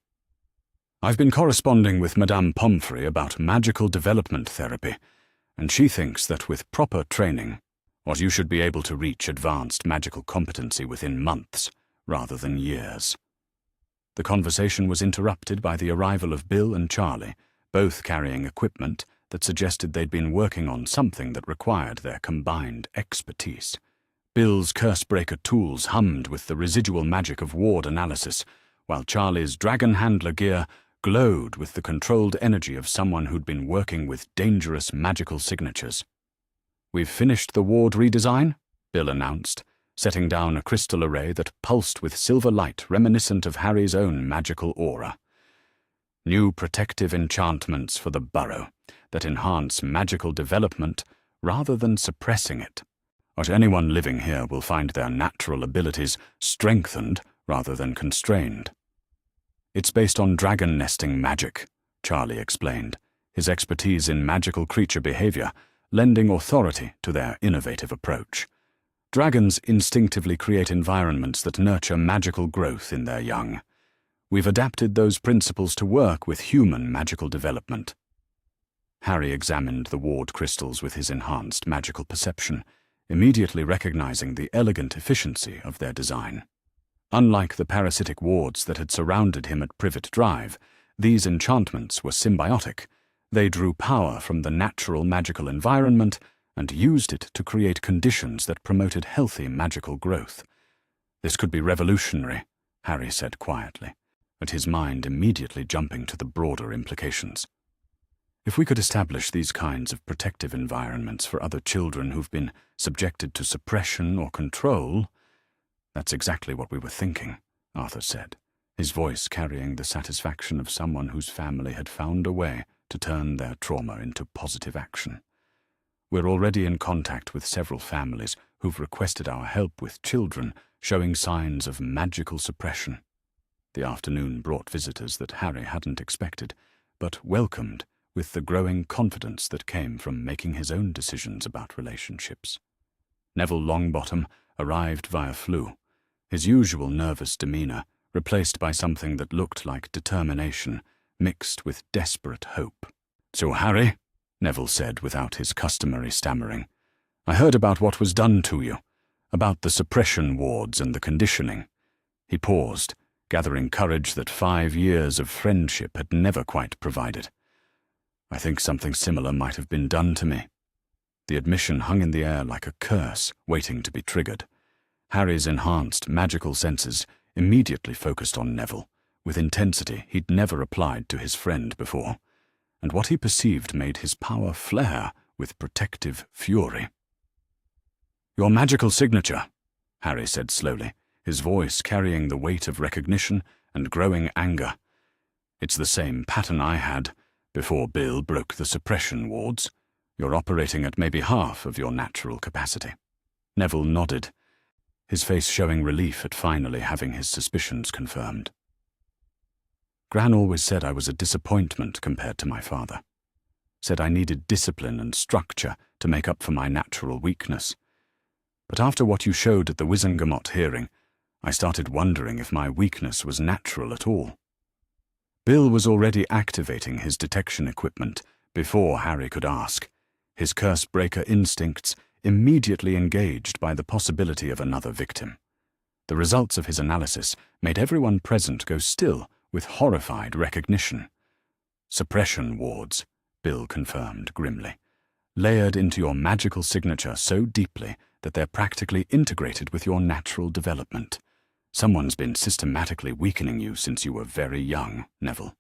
"I've been corresponding with Madame Pomfrey about magical development therapy, and she thinks that with proper training, you should be able to reach advanced magical competency within months, rather than years." The conversation was interrupted by the arrival of Bill and Charlie, both carrying equipment that suggested they'd been working on something that required their combined expertise. Bill's Cursebreaker tools hummed with the residual magic of ward analysis, while Charlie's Dragon Handler gear glowed with the controlled energy of someone who'd been working with dangerous magical signatures. "We've finished the ward redesign," Bill announced, setting down a crystal array that pulsed with silver light reminiscent of Harry's own magical aura. "New protective enchantments for the burrow that enhance magical development rather than suppressing it. Anyone living here will find their natural abilities strengthened rather than constrained." "It's based on dragon nesting magic," Charlie explained, his expertise in magical creature behavior lending authority to their innovative approach. "Dragons instinctively create environments that nurture magical growth in their young. We've adapted those principles to work with human magical development." Harry examined the ward crystals with his enhanced magical perception, immediately recognizing the elegant efficiency of their design. Unlike the parasitic wards that had surrounded him at Privet Drive, these enchantments were symbiotic. They drew power from the natural magical environment and used it to create conditions that promoted healthy magical growth. "This could be revolutionary," Harry said quietly, but his mind immediately jumping to the broader implications. "If we could establish these kinds of protective environments for other children who've been subjected to suppression or control—" "That's exactly what we were thinking," Arthur said, his voice carrying the satisfaction of someone whose family had found a way to turn their trauma into positive action. "We're already in contact with several families who've requested our help with children showing signs of magical suppression." The afternoon brought visitors that Harry hadn't expected, but welcomed with the growing confidence that came from making his own decisions about relationships. Neville Longbottom arrived via flue, his usual nervous demeanor replaced by something that looked like determination mixed with desperate hope. "So, Harry," Neville said without his customary stammering, "I heard about what was done to you, about the suppression wards and the conditioning." He paused, gathering courage that 5 years of friendship had never quite provided. "I think something similar might have been done to me." The admission hung in the air like a curse waiting to be triggered. Harry's enhanced magical senses immediately focused on Neville, with intensity he'd never applied to his friend before, and what he perceived made his power flare with protective fury. "Your magical signature," Harry said slowly, his voice carrying the weight of recognition and growing anger. "It's the same pattern I had before Bill broke the suppression wards. You're operating at maybe half of your natural capacity." Neville nodded, his face showing relief at finally having his suspicions confirmed. "Gran always said I was a disappointment compared to my father. Said I needed discipline and structure to make up for my natural weakness. But after what you showed at the Wizengamot hearing, I started wondering if my weakness was natural at all." Bill was already activating his detection equipment before Harry could ask, his curse-breaker instincts immediately engaged by the possibility of another victim. The results of his analysis made everyone present go still with horrified recognition. "Suppression wards," Bill confirmed grimly, "layered into your magical signature so deeply that they're practically integrated with your natural development. Someone's been systematically weakening you since you were very young, Neville.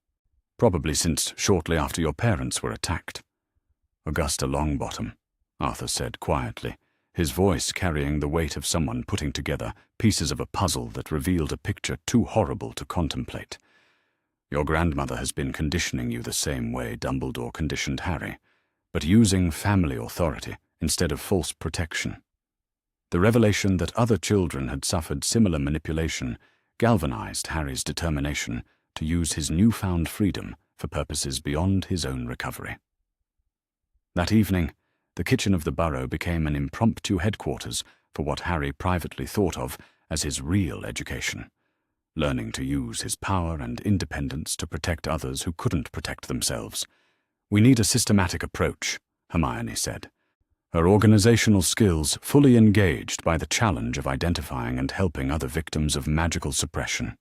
Probably since shortly after your parents were attacked." "Augusta Longbottom," Arthur said quietly, his voice carrying the weight of someone putting together pieces of a puzzle that revealed a picture too horrible to contemplate. "Your grandmother has been conditioning you the same way Dumbledore conditioned Harry, but using family authority instead of false protection." The revelation that other children had suffered similar manipulation galvanized Harry's determination to use his newfound freedom for purposes beyond his own recovery. That evening, the kitchen of the Burrow became an impromptu headquarters for what Harry privately thought of as his real education, learning to use his power and independence to protect others who couldn't protect themselves. "We need a systematic approach," Hermione said, her organizational skills fully engaged by the challenge of identifying and helping other victims of magical suppression.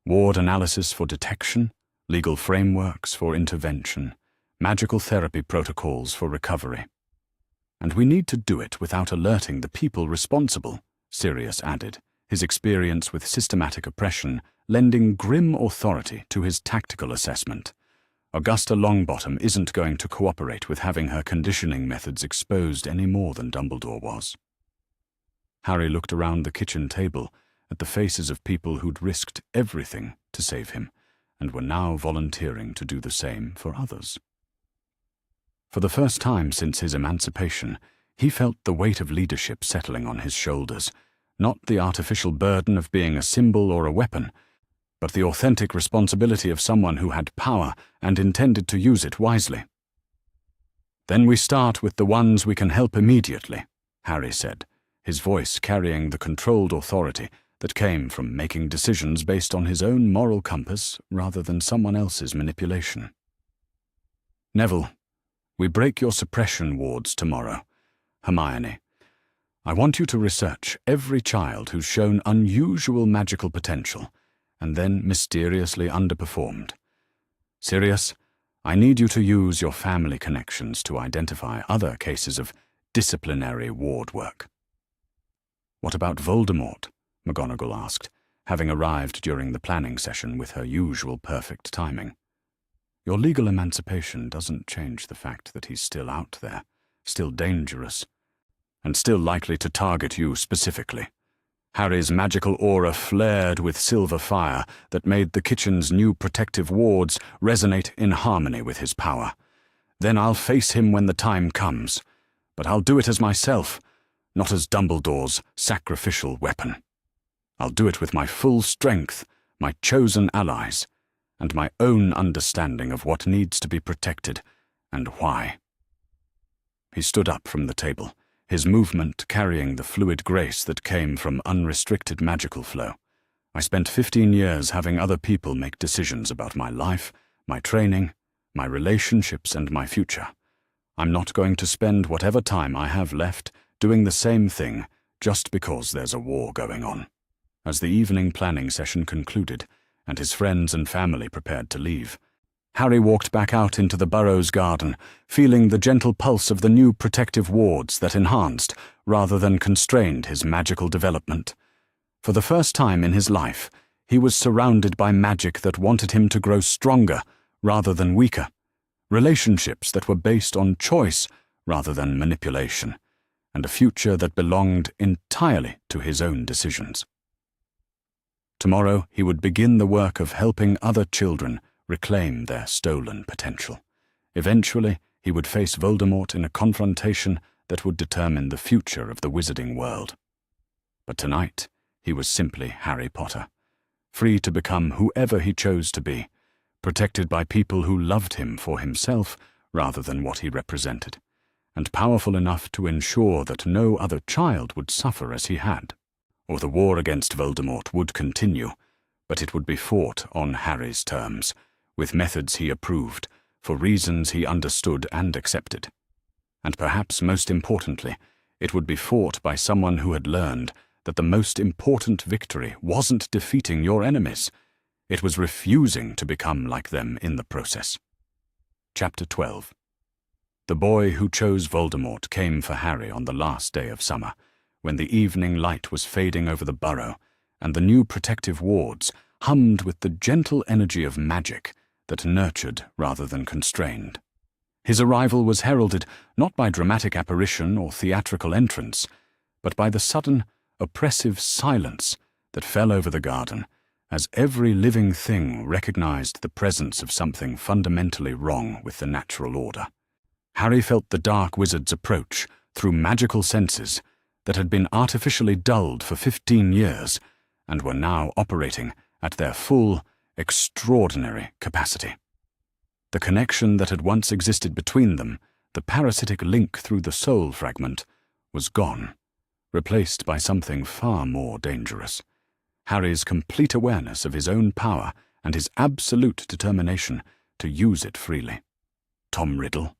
Ward analysis for detection, legal frameworks for intervention, magical therapy protocols for recovery. "And we need to do it without alerting the people responsible," Sirius added, his experience with systematic oppression lending grim authority to his tactical assessment. "Augusta Longbottom isn't going to cooperate with having her conditioning methods exposed any more than Dumbledore was." Harry looked around the kitchen table at the faces of people who'd risked everything to save him and were now volunteering to do the same for others. For the first time since his emancipation, he felt the weight of leadership settling on his shoulders, not the artificial burden of being a symbol or a weapon, but the authentic responsibility of someone who had power and intended to use it wisely. "Then we start with the ones we can help immediately," Harry said, his voice carrying the controlled authority that came from making decisions based on his own moral compass rather than someone else's manipulation. "Neville, we break your suppression wards tomorrow. Hermione, I want you to research every child who's shown unusual magical potential and then mysteriously underperformed. Sirius, I need you to use your family connections to identify other cases of disciplinary ward work." "What about Voldemort?" McGonagall asked, having arrived during the planning session with her usual perfect timing. "Your legal emancipation doesn't change the fact that he's still out there, still dangerous, and still likely to target you specifically." Harry's magical aura flared with silver fire that made the kitchen's new protective wards resonate in harmony with his power. "Then I'll face him when the time comes, but I'll do it as myself, not as Dumbledore's sacrificial weapon. I'll do it with my full strength, my chosen allies, and my own understanding of what needs to be protected and why." He stood up from the table, his movement carrying the fluid grace that came from unrestricted magical flow. "I spent 15 years having other people make decisions about my life, my training, my relationships, and my future. I'm not going to spend whatever time I have left doing the same thing just because there's a war going on." As the evening planning session concluded, and his friends and family prepared to leave, Harry walked back out into the Burrows garden, feeling the gentle pulse of the new protective wards that enhanced, rather than constrained, his magical development. For the first time in his life, he was surrounded by magic that wanted him to grow stronger rather than weaker, relationships that were based on choice rather than manipulation, and a future that belonged entirely to his own decisions. Tomorrow he would begin the work of helping other children reclaim their stolen potential. Eventually, he would face Voldemort in a confrontation that would determine the future of the wizarding world. But tonight, he was simply Harry Potter, free to become whoever he chose to be, protected by people who loved him for himself rather than what he represented, and powerful enough to ensure that no other child would suffer as he had. Or the war against Voldemort would continue, but it would be fought on Harry's terms, with methods he approved, for reasons he understood and accepted. And perhaps most importantly, it would be fought by someone who had learned that the most important victory wasn't defeating your enemies, it was refusing to become like them in the process. Chapter 12. The boy who chose Voldemort came for Harry on the last day of summer, when the evening light was fading over the burrow, and the new protective wards hummed with the gentle energy of magic that nurtured rather than constrained. His arrival was heralded not by dramatic apparition or theatrical entrance, but by the sudden, oppressive silence that fell over the garden as every living thing recognized the presence of something fundamentally wrong with the natural order. Harry felt the dark wizard's approach through magical senses that had been artificially dulled for 15 years and were now operating at their full, extraordinary capacity. The connection that had once existed between them, the parasitic link through the soul fragment, was gone, replaced by something far more dangerous. Harry's complete awareness of his own power and his absolute determination to use it freely. "Tom Riddle,"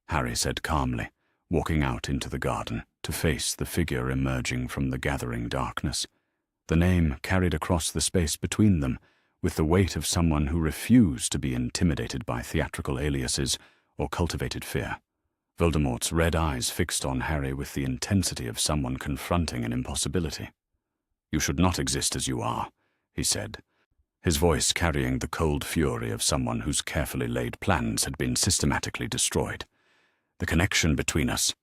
Harry said calmly, walking out into the garden to face the figure emerging from the gathering darkness. The name carried across the space between them with the weight of someone who refused to be intimidated by theatrical aliases or cultivated fear. Voldemort's red eyes fixed on Harry with the intensity of someone confronting an impossibility. "You should not exist as you are," he said, his voice carrying the cold fury of someone whose carefully laid plans had been systematically destroyed. "The connection between us,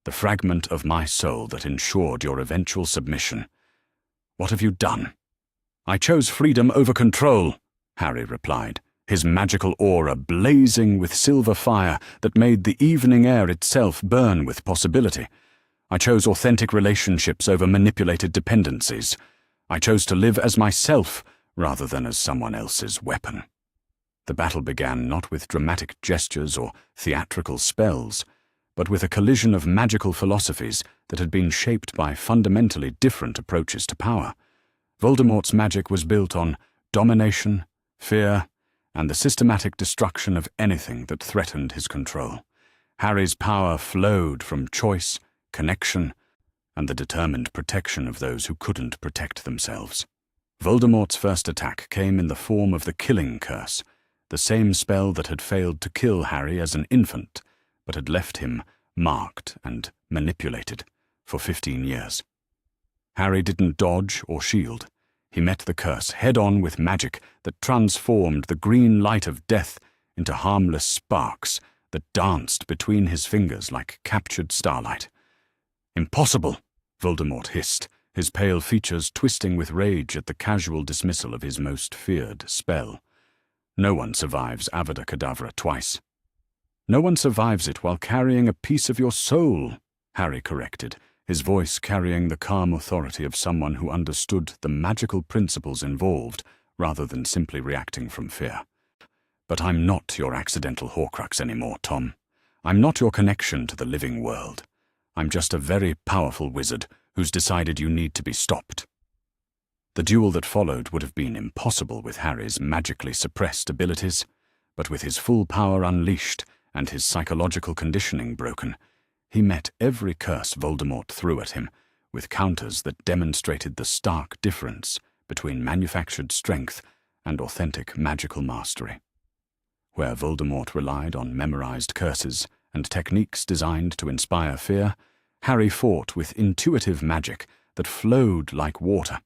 the fragment of my soul that ensured your eventual submission. What have you done?" "I chose freedom over control," Harry replied, his magical aura blazing with silver fire that made the evening air itself burn with possibility. "I chose authentic relationships over manipulated dependencies. I chose to live as myself rather than as someone else's weapon." The battle began not with dramatic gestures or theatrical spells, but with a collision of magical philosophies that had been shaped by fundamentally different approaches to power. Voldemort's magic was built on domination, fear, and the systematic destruction of anything that threatened his control. Harry's power flowed from choice, connection, and the determined protection of those who couldn't protect themselves. Voldemort's first attack came in the form of the Killing Curse, the same spell that had failed to kill Harry as an infant, but had left him marked and manipulated for 15 years. Harry didn't dodge or shield. He met the curse head-on with magic that transformed the green light of death into harmless sparks that danced between his fingers like captured starlight. "Impossible!" Voldemort hissed, his pale features twisting with rage at the casual dismissal of his most feared spell. "No one survives Avada Kedavra twice." "No one survives it while carrying a piece of your soul," Harry corrected, his voice carrying the calm authority of someone who understood the magical principles involved rather than simply reacting from fear. "But I'm not your accidental Horcrux anymore, Tom. I'm not your connection to the living world. I'm just a very powerful wizard who's decided you need to be stopped." The duel that followed would have been impossible with Harry's magically suppressed abilities, but with his full power unleashed and his psychological conditioning broken, he met every curse Voldemort threw at him with counters that demonstrated the stark difference between manufactured strength and authentic magical mastery. where Voldemort relied on memorized curses and techniques designed to inspire fear, Harry fought with intuitive magic that flowed like water,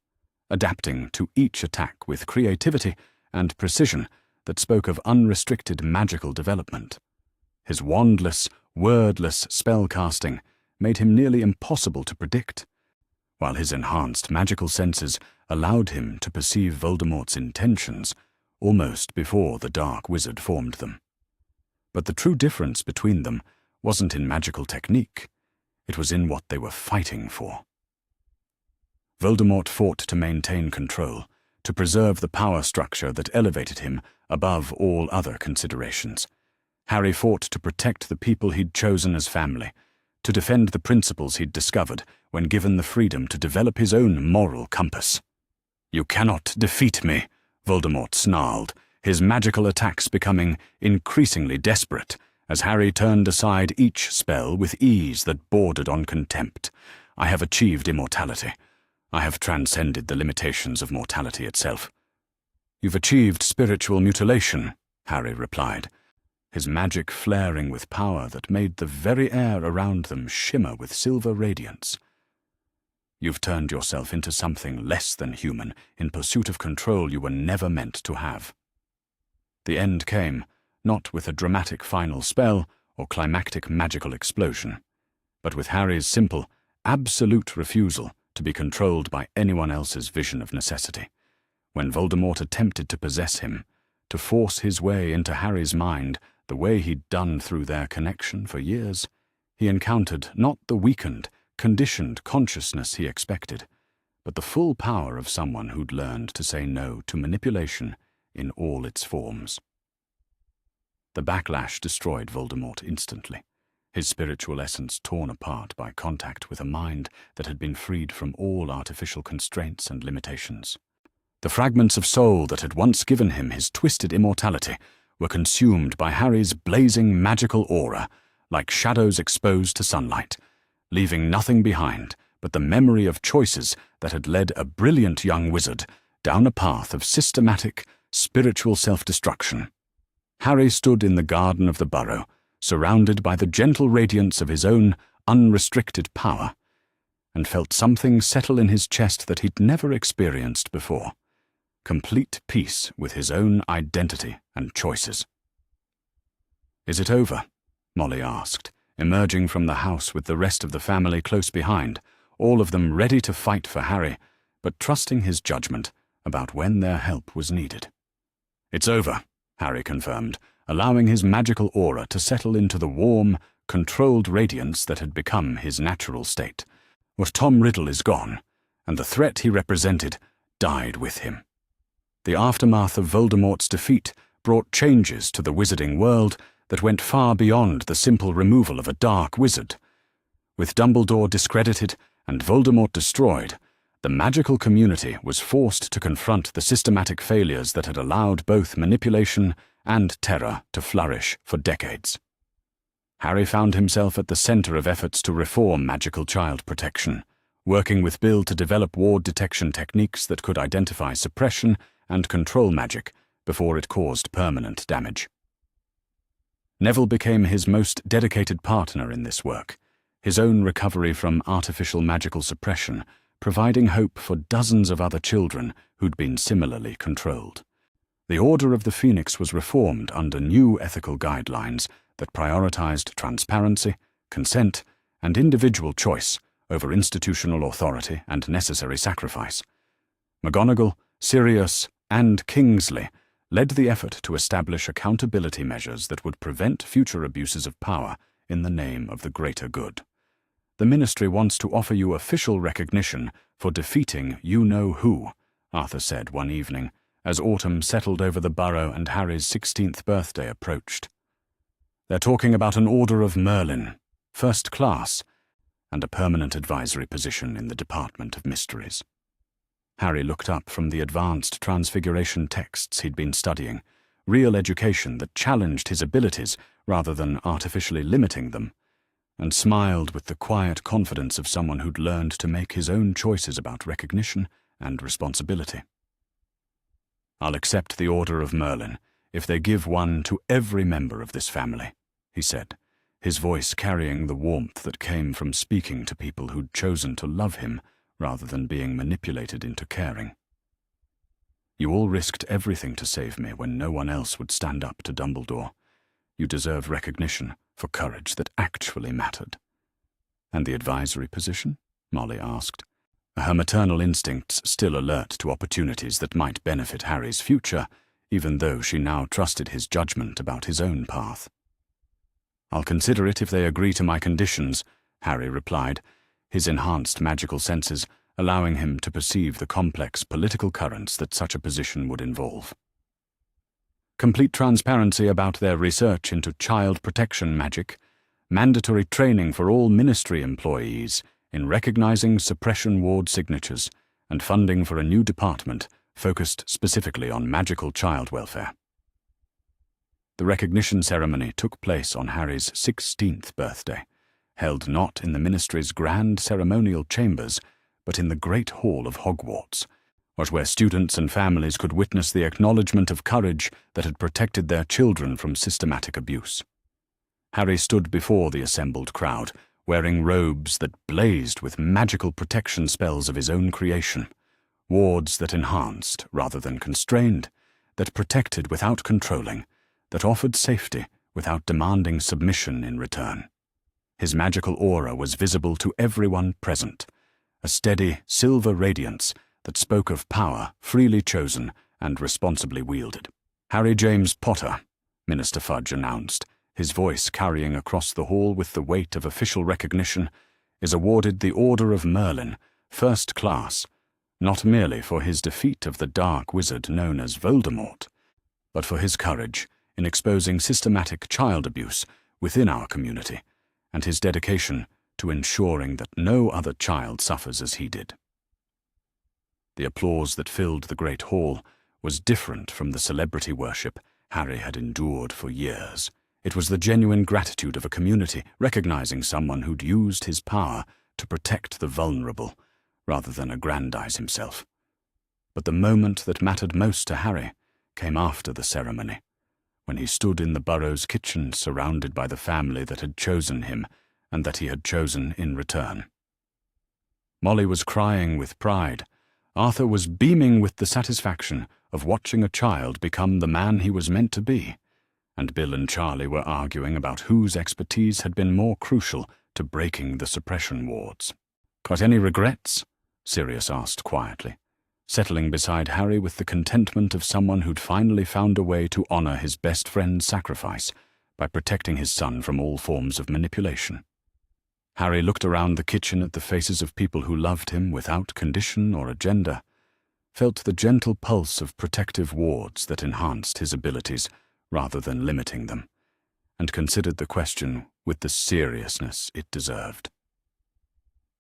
adapting to each attack with creativity and precision that spoke of unrestricted magical development. His wandless, wordless spellcasting made him nearly impossible to predict, while his enhanced magical senses allowed him to perceive Voldemort's intentions almost before the dark wizard formed them. But the true difference between them wasn't in magical technique, it was in what they were fighting for. Voldemort fought to maintain control, to preserve the power structure that elevated him above all other considerations. Harry fought to protect the people he'd chosen as family, to defend the principles he'd discovered when given the freedom to develop his own moral compass. "You cannot defeat me," Voldemort snarled, his magical attacks becoming increasingly desperate as Harry turned aside each spell with ease that bordered on contempt. "I have achieved immortality. I have transcended the limitations of mortality itself." "You've achieved spiritual mutilation," Harry replied, his magic flaring with power that made the very air around them shimmer with silver radiance. "You've turned yourself into something less than human in pursuit of control you were never meant to have." The end came, not with a dramatic final spell or climactic magical explosion, but with Harry's simple, absolute refusal to be controlled by anyone else's vision of necessity. When Voldemort attempted to possess him, to force his way into Harry's mind the way he'd done through their connection for years, he encountered not the weakened, conditioned consciousness he expected, but the full power of someone who'd learned to say no to manipulation in all its forms. The backlash destroyed Voldemort instantly, his spiritual essence torn apart by contact with a mind that had been freed from all artificial constraints and limitations. The fragments of soul that had once given him his twisted immortality were consumed by Harry's blazing magical aura, like shadows exposed to sunlight, leaving nothing behind but the memory of choices that had led a brilliant young wizard down a path of systematic, spiritual self-destruction. Harry stood in the garden of the burrow, surrounded by the gentle radiance of his own unrestricted power, and felt something settle in his chest that he'd never experienced before. Complete peace with his own identity and choices. "Is it over?" Molly asked, emerging from the house with the rest of the family close behind, all of them ready to fight for Harry, but trusting his judgment about when their help was needed. "It's over," Harry confirmed, allowing his magical aura to settle into the warm, controlled radiance that had become his natural state. What Tom Riddle is gone, and the threat he represented died with him. The aftermath of Voldemort's defeat brought changes to the wizarding world that went far beyond the simple removal of a dark wizard. With Dumbledore discredited and Voldemort destroyed, the magical community was forced to confront the systematic failures that had allowed both manipulation and terror to flourish for decades. Harry found himself at the center of efforts to reform magical child protection, working with Bill to develop ward detection techniques that could identify suppression and control magic before it caused permanent damage. Neville became his most dedicated partner in this work, his own recovery from artificial magical suppression, providing hope for dozens of other children who'd been similarly controlled. The Order of the Phoenix was reformed under new ethical guidelines that prioritized transparency, consent, and individual choice over institutional authority and necessary sacrifice. McGonagall, Sirius, and Kingsley led the effort to establish accountability measures that would prevent future abuses of power in the name of the greater good. "The Ministry wants to offer you official recognition for defeating you-know-who," Arthur said one evening, as autumn settled over the burrow and Harry's 16th birthday approached. "They're talking about an Order of Merlin, first class, and a permanent advisory position in the Department of Mysteries." Harry looked up from the advanced transfiguration texts he'd been studying, real education that challenged his abilities rather than artificially limiting them, and smiled with the quiet confidence of someone who'd learned to make his own choices about recognition and responsibility. "I'll accept the Order of Merlin if they give one to every member of this family," he said, his voice carrying the warmth that came from speaking to people who'd chosen to love him rather than being manipulated into caring. "You all risked everything to save me when no one else would stand up to Dumbledore. You deserve recognition for courage that actually mattered." "And the advisory position?" Molly asked, her maternal instincts still alert to opportunities that might benefit Harry's future, even though she now trusted his judgment about his own path. "I'll consider it if they agree to my conditions," Harry replied, his enhanced magical senses allowing him to perceive the complex political currents that such a position would involve. Complete transparency about their research into child protection magic, mandatory training for all ministry employees in recognizing suppression ward signatures, and funding for a new department focused specifically on magical child welfare. The recognition ceremony took place on Harry's 16th birthday, held not in the ministry's grand ceremonial chambers, but in the Great Hall of Hogwarts, was where students and families could witness the acknowledgement of courage that had protected their children from systematic abuse. Harry stood before the assembled crowd, wearing robes that blazed with magical protection spells of his own creation, wards that enhanced rather than constrained, that protected without controlling, that offered safety without demanding submission in return. His magical aura was visible to everyone present, a steady silver radiance that spoke of power freely chosen and responsibly wielded. "Harry James Potter," Minister Fudge announced, his voice carrying across the hall with the weight of official recognition, "is awarded the Order of Merlin, First Class, not merely for his defeat of the dark wizard known as Voldemort, but for his courage in exposing systematic child abuse within our community, and his dedication to ensuring that no other child suffers as he did." The applause that filled the great hall was different from the celebrity worship Harry had endured for years. It was the genuine gratitude of a community recognizing someone who'd used his power to protect the vulnerable, rather than aggrandize himself. But the moment that mattered most to Harry came after the ceremony, when he stood in the Burrow's kitchen surrounded by the family that had chosen him and that he had chosen in return. Molly was crying with pride. Arthur was beaming with the satisfaction of watching a child become the man he was meant to be, and Bill and Charlie were arguing about whose expertise had been more crucial to breaking the suppression wards. "Got any regrets?" Sirius asked quietly, settling beside Harry with the contentment of someone who'd finally found a way to honor his best friend's sacrifice by protecting his son from all forms of manipulation. Harry looked around the kitchen at the faces of people who loved him without condition or agenda, felt the gentle pulse of protective wards that enhanced his abilities rather than limiting them, and considered the question with the seriousness it deserved.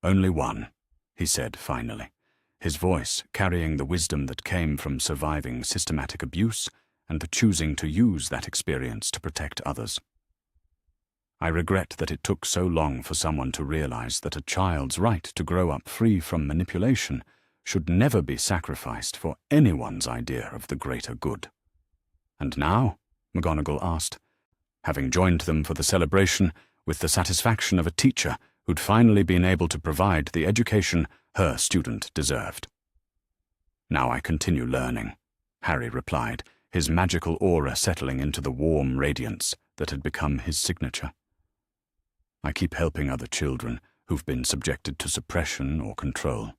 "Only one," he said finally, his voice carrying the wisdom that came from surviving systematic abuse and the choosing to use that experience to protect others. "I regret that it took so long for someone to realize that a child's right to grow up free from manipulation should never be sacrificed for anyone's idea of the greater good." "And now?" McGonagall asked, having joined them for the celebration with the satisfaction of a teacher who'd finally been able to provide the education her student deserved. "Now I continue learning," Harry replied, his magical aura settling into the warm radiance that had become his signature. "I keep helping other children who've been subjected to suppression or control.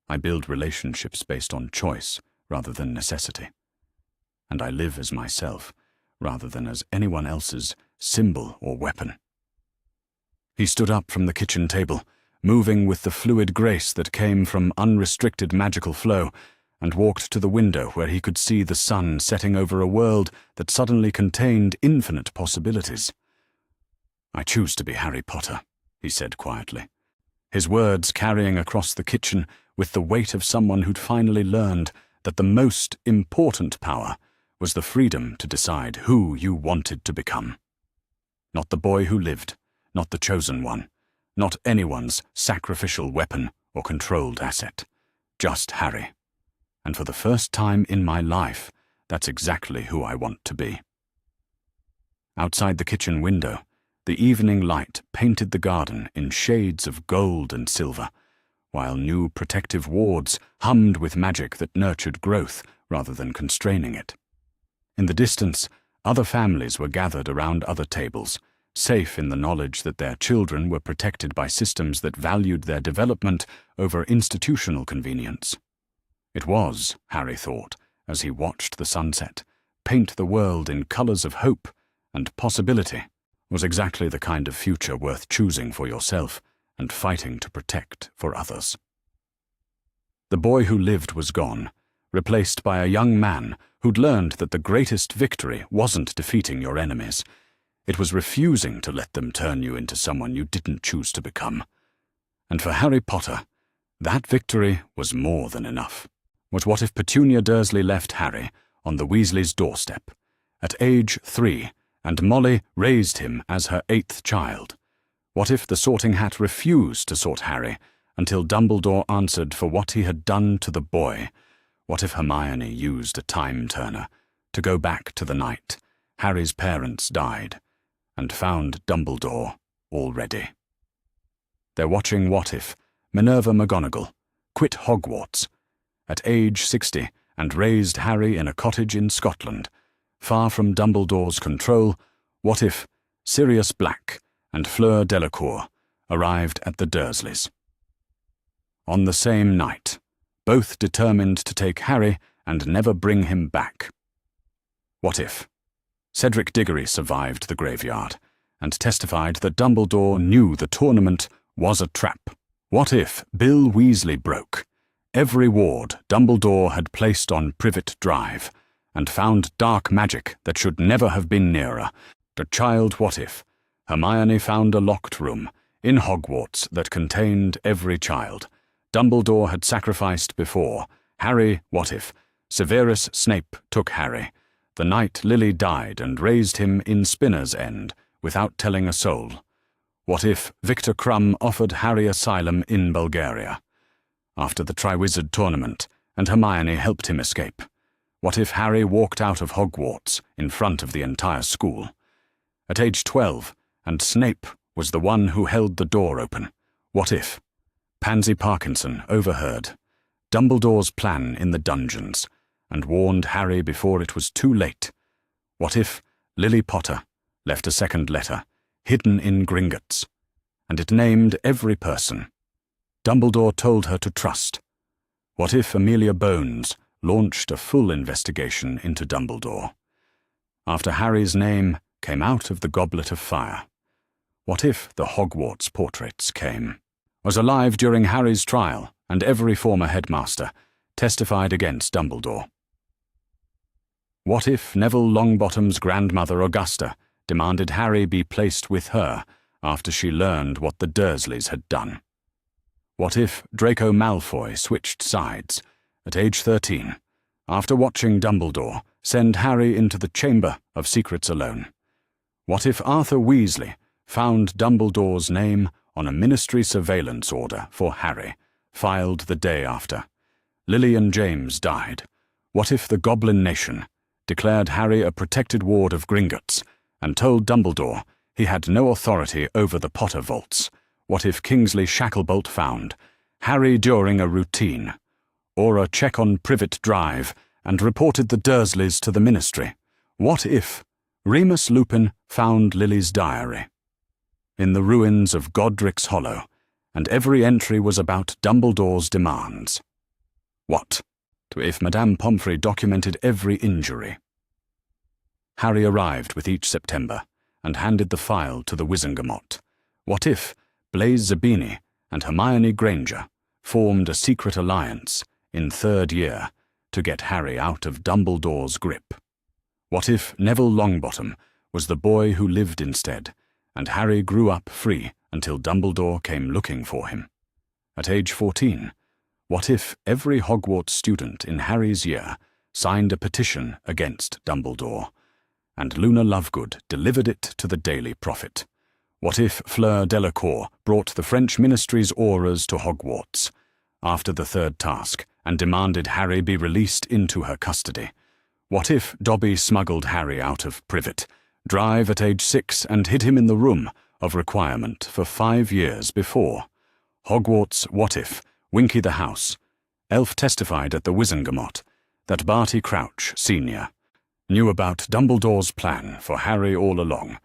I build relationships based on choice rather than necessity. And I live as myself rather than as anyone else's symbol or weapon." He stood up from the kitchen table, moving with the fluid grace that came from unrestricted magical flow, and walked to the window where he could see the sun setting over a world that suddenly contained infinite possibilities. "I choose to be Harry Potter," he said quietly, his words carrying across the kitchen with the weight of someone who'd finally learned that the most important power was the freedom to decide who you wanted to become. Not the boy who lived, not the chosen one, not anyone's sacrificial weapon or controlled asset, just Harry. And for the first time in my life, That's exactly who I want to be." Outside the kitchen window, the evening light painted the garden in shades of gold and silver, while new protective wards hummed with magic that nurtured growth rather than constraining it. In the distance, other families were gathered around other tables, safe in the knowledge that their children were protected by systems that valued their development over institutional convenience. It was, Harry thought, as he watched the sunset paint the world in colors of hope and possibility, was exactly the kind of future worth choosing for yourself and fighting to protect for others. The boy who lived was gone, replaced by a young man who'd learned that the greatest victory wasn't defeating your enemies. It was refusing to let them turn you into someone you didn't choose to become. And for Harry Potter, that victory was more than enough. But what if Petunia Dursley left Harry on the Weasleys' doorstep, at age 3, and Molly raised him as her 8th child? What if the Sorting Hat refused to sort Harry until Dumbledore answered for what he had done to the boy? What if Hermione used a time-turner to go back to the night Harry's parents died and found Dumbledore already? They're watching What If Minerva McGonagall quit Hogwarts at age 60 and raised Harry in a cottage in Scotland, far from Dumbledore's control. What if Sirius Black and Fleur Delacour arrived at the Dursleys? On the same night, both determined to take Harry and never bring him back. What if Cedric Diggory survived the graveyard and testified that Dumbledore knew the tournament was a trap? What if Bill Weasley broke every ward Dumbledore had placed on Privet Drive and found dark magic that should never have been nearer? A child what if Hermione found a locked room in Hogwarts that contained every child Dumbledore had sacrificed before? Harry what if Severus Snape took Harry the night Lily died and raised him in Spinner's End without telling a soul? What if Victor Krum offered Harry asylum in Bulgaria after the Triwizard Tournament and Hermione helped him escape? What if Harry walked out of Hogwarts in front of the entire school at age 12 and Snape was the one who held the door open? What if Pansy Parkinson overheard Dumbledore's plan in the dungeons and warned Harry before it was too late? What if Lily Potter left a second letter hidden in Gringotts, and it named every person Dumbledore told her to trust? What if Amelia Bones launched a full investigation into Dumbledore after Harry's name came out of the Goblet of Fire? What if the Hogwarts portraits was alive during Harry's trial and every former headmaster testified against Dumbledore? What if Neville Longbottom's grandmother Augusta demanded Harry be placed with her after she learned what the Dursleys had done? What if Draco Malfoy switched sides at age 13 after watching Dumbledore send Harry into the Chamber of Secrets alone? What if Arthur Weasley found Dumbledore's name on a ministry surveillance order for Harry, filed the day after Lily and James died? What if the Goblin Nation declared Harry a protected ward of Gringotts and told Dumbledore he had no authority over the Potter vaults? What if Kingsley Shacklebolt found Harry during a routine or a check on Privet Drive and reported the Dursleys to the ministry? What if Remus Lupin found Lily's diary in the ruins of Godric's Hollow and every entry was about Dumbledore's demands? What if Madame Pomfrey documented every injury? Harry arrived with each September and handed the file to the Wizengamot. What if Blaise Zabini and Hermione Granger formed a secret alliance in 3rd year to get Harry out of Dumbledore's grip? What if Neville Longbottom was the boy who lived instead, and Harry grew up free until Dumbledore came looking for him? At age 14, what if every Hogwarts student in Harry's year signed a petition against Dumbledore, and Luna Lovegood delivered it to the Daily Prophet? What if Fleur Delacour brought the French ministry's auras to Hogwarts after the 3rd task and demanded Harry be released into her custody? What if Dobby smuggled Harry out of Privet, Drive at age 6, and hid him in the room of requirement for 5 years before? Hogwarts What If, Winky the House. Elf testified at the Wizengamot that Barty Crouch, Sr., knew about Dumbledore's plan for Harry all along,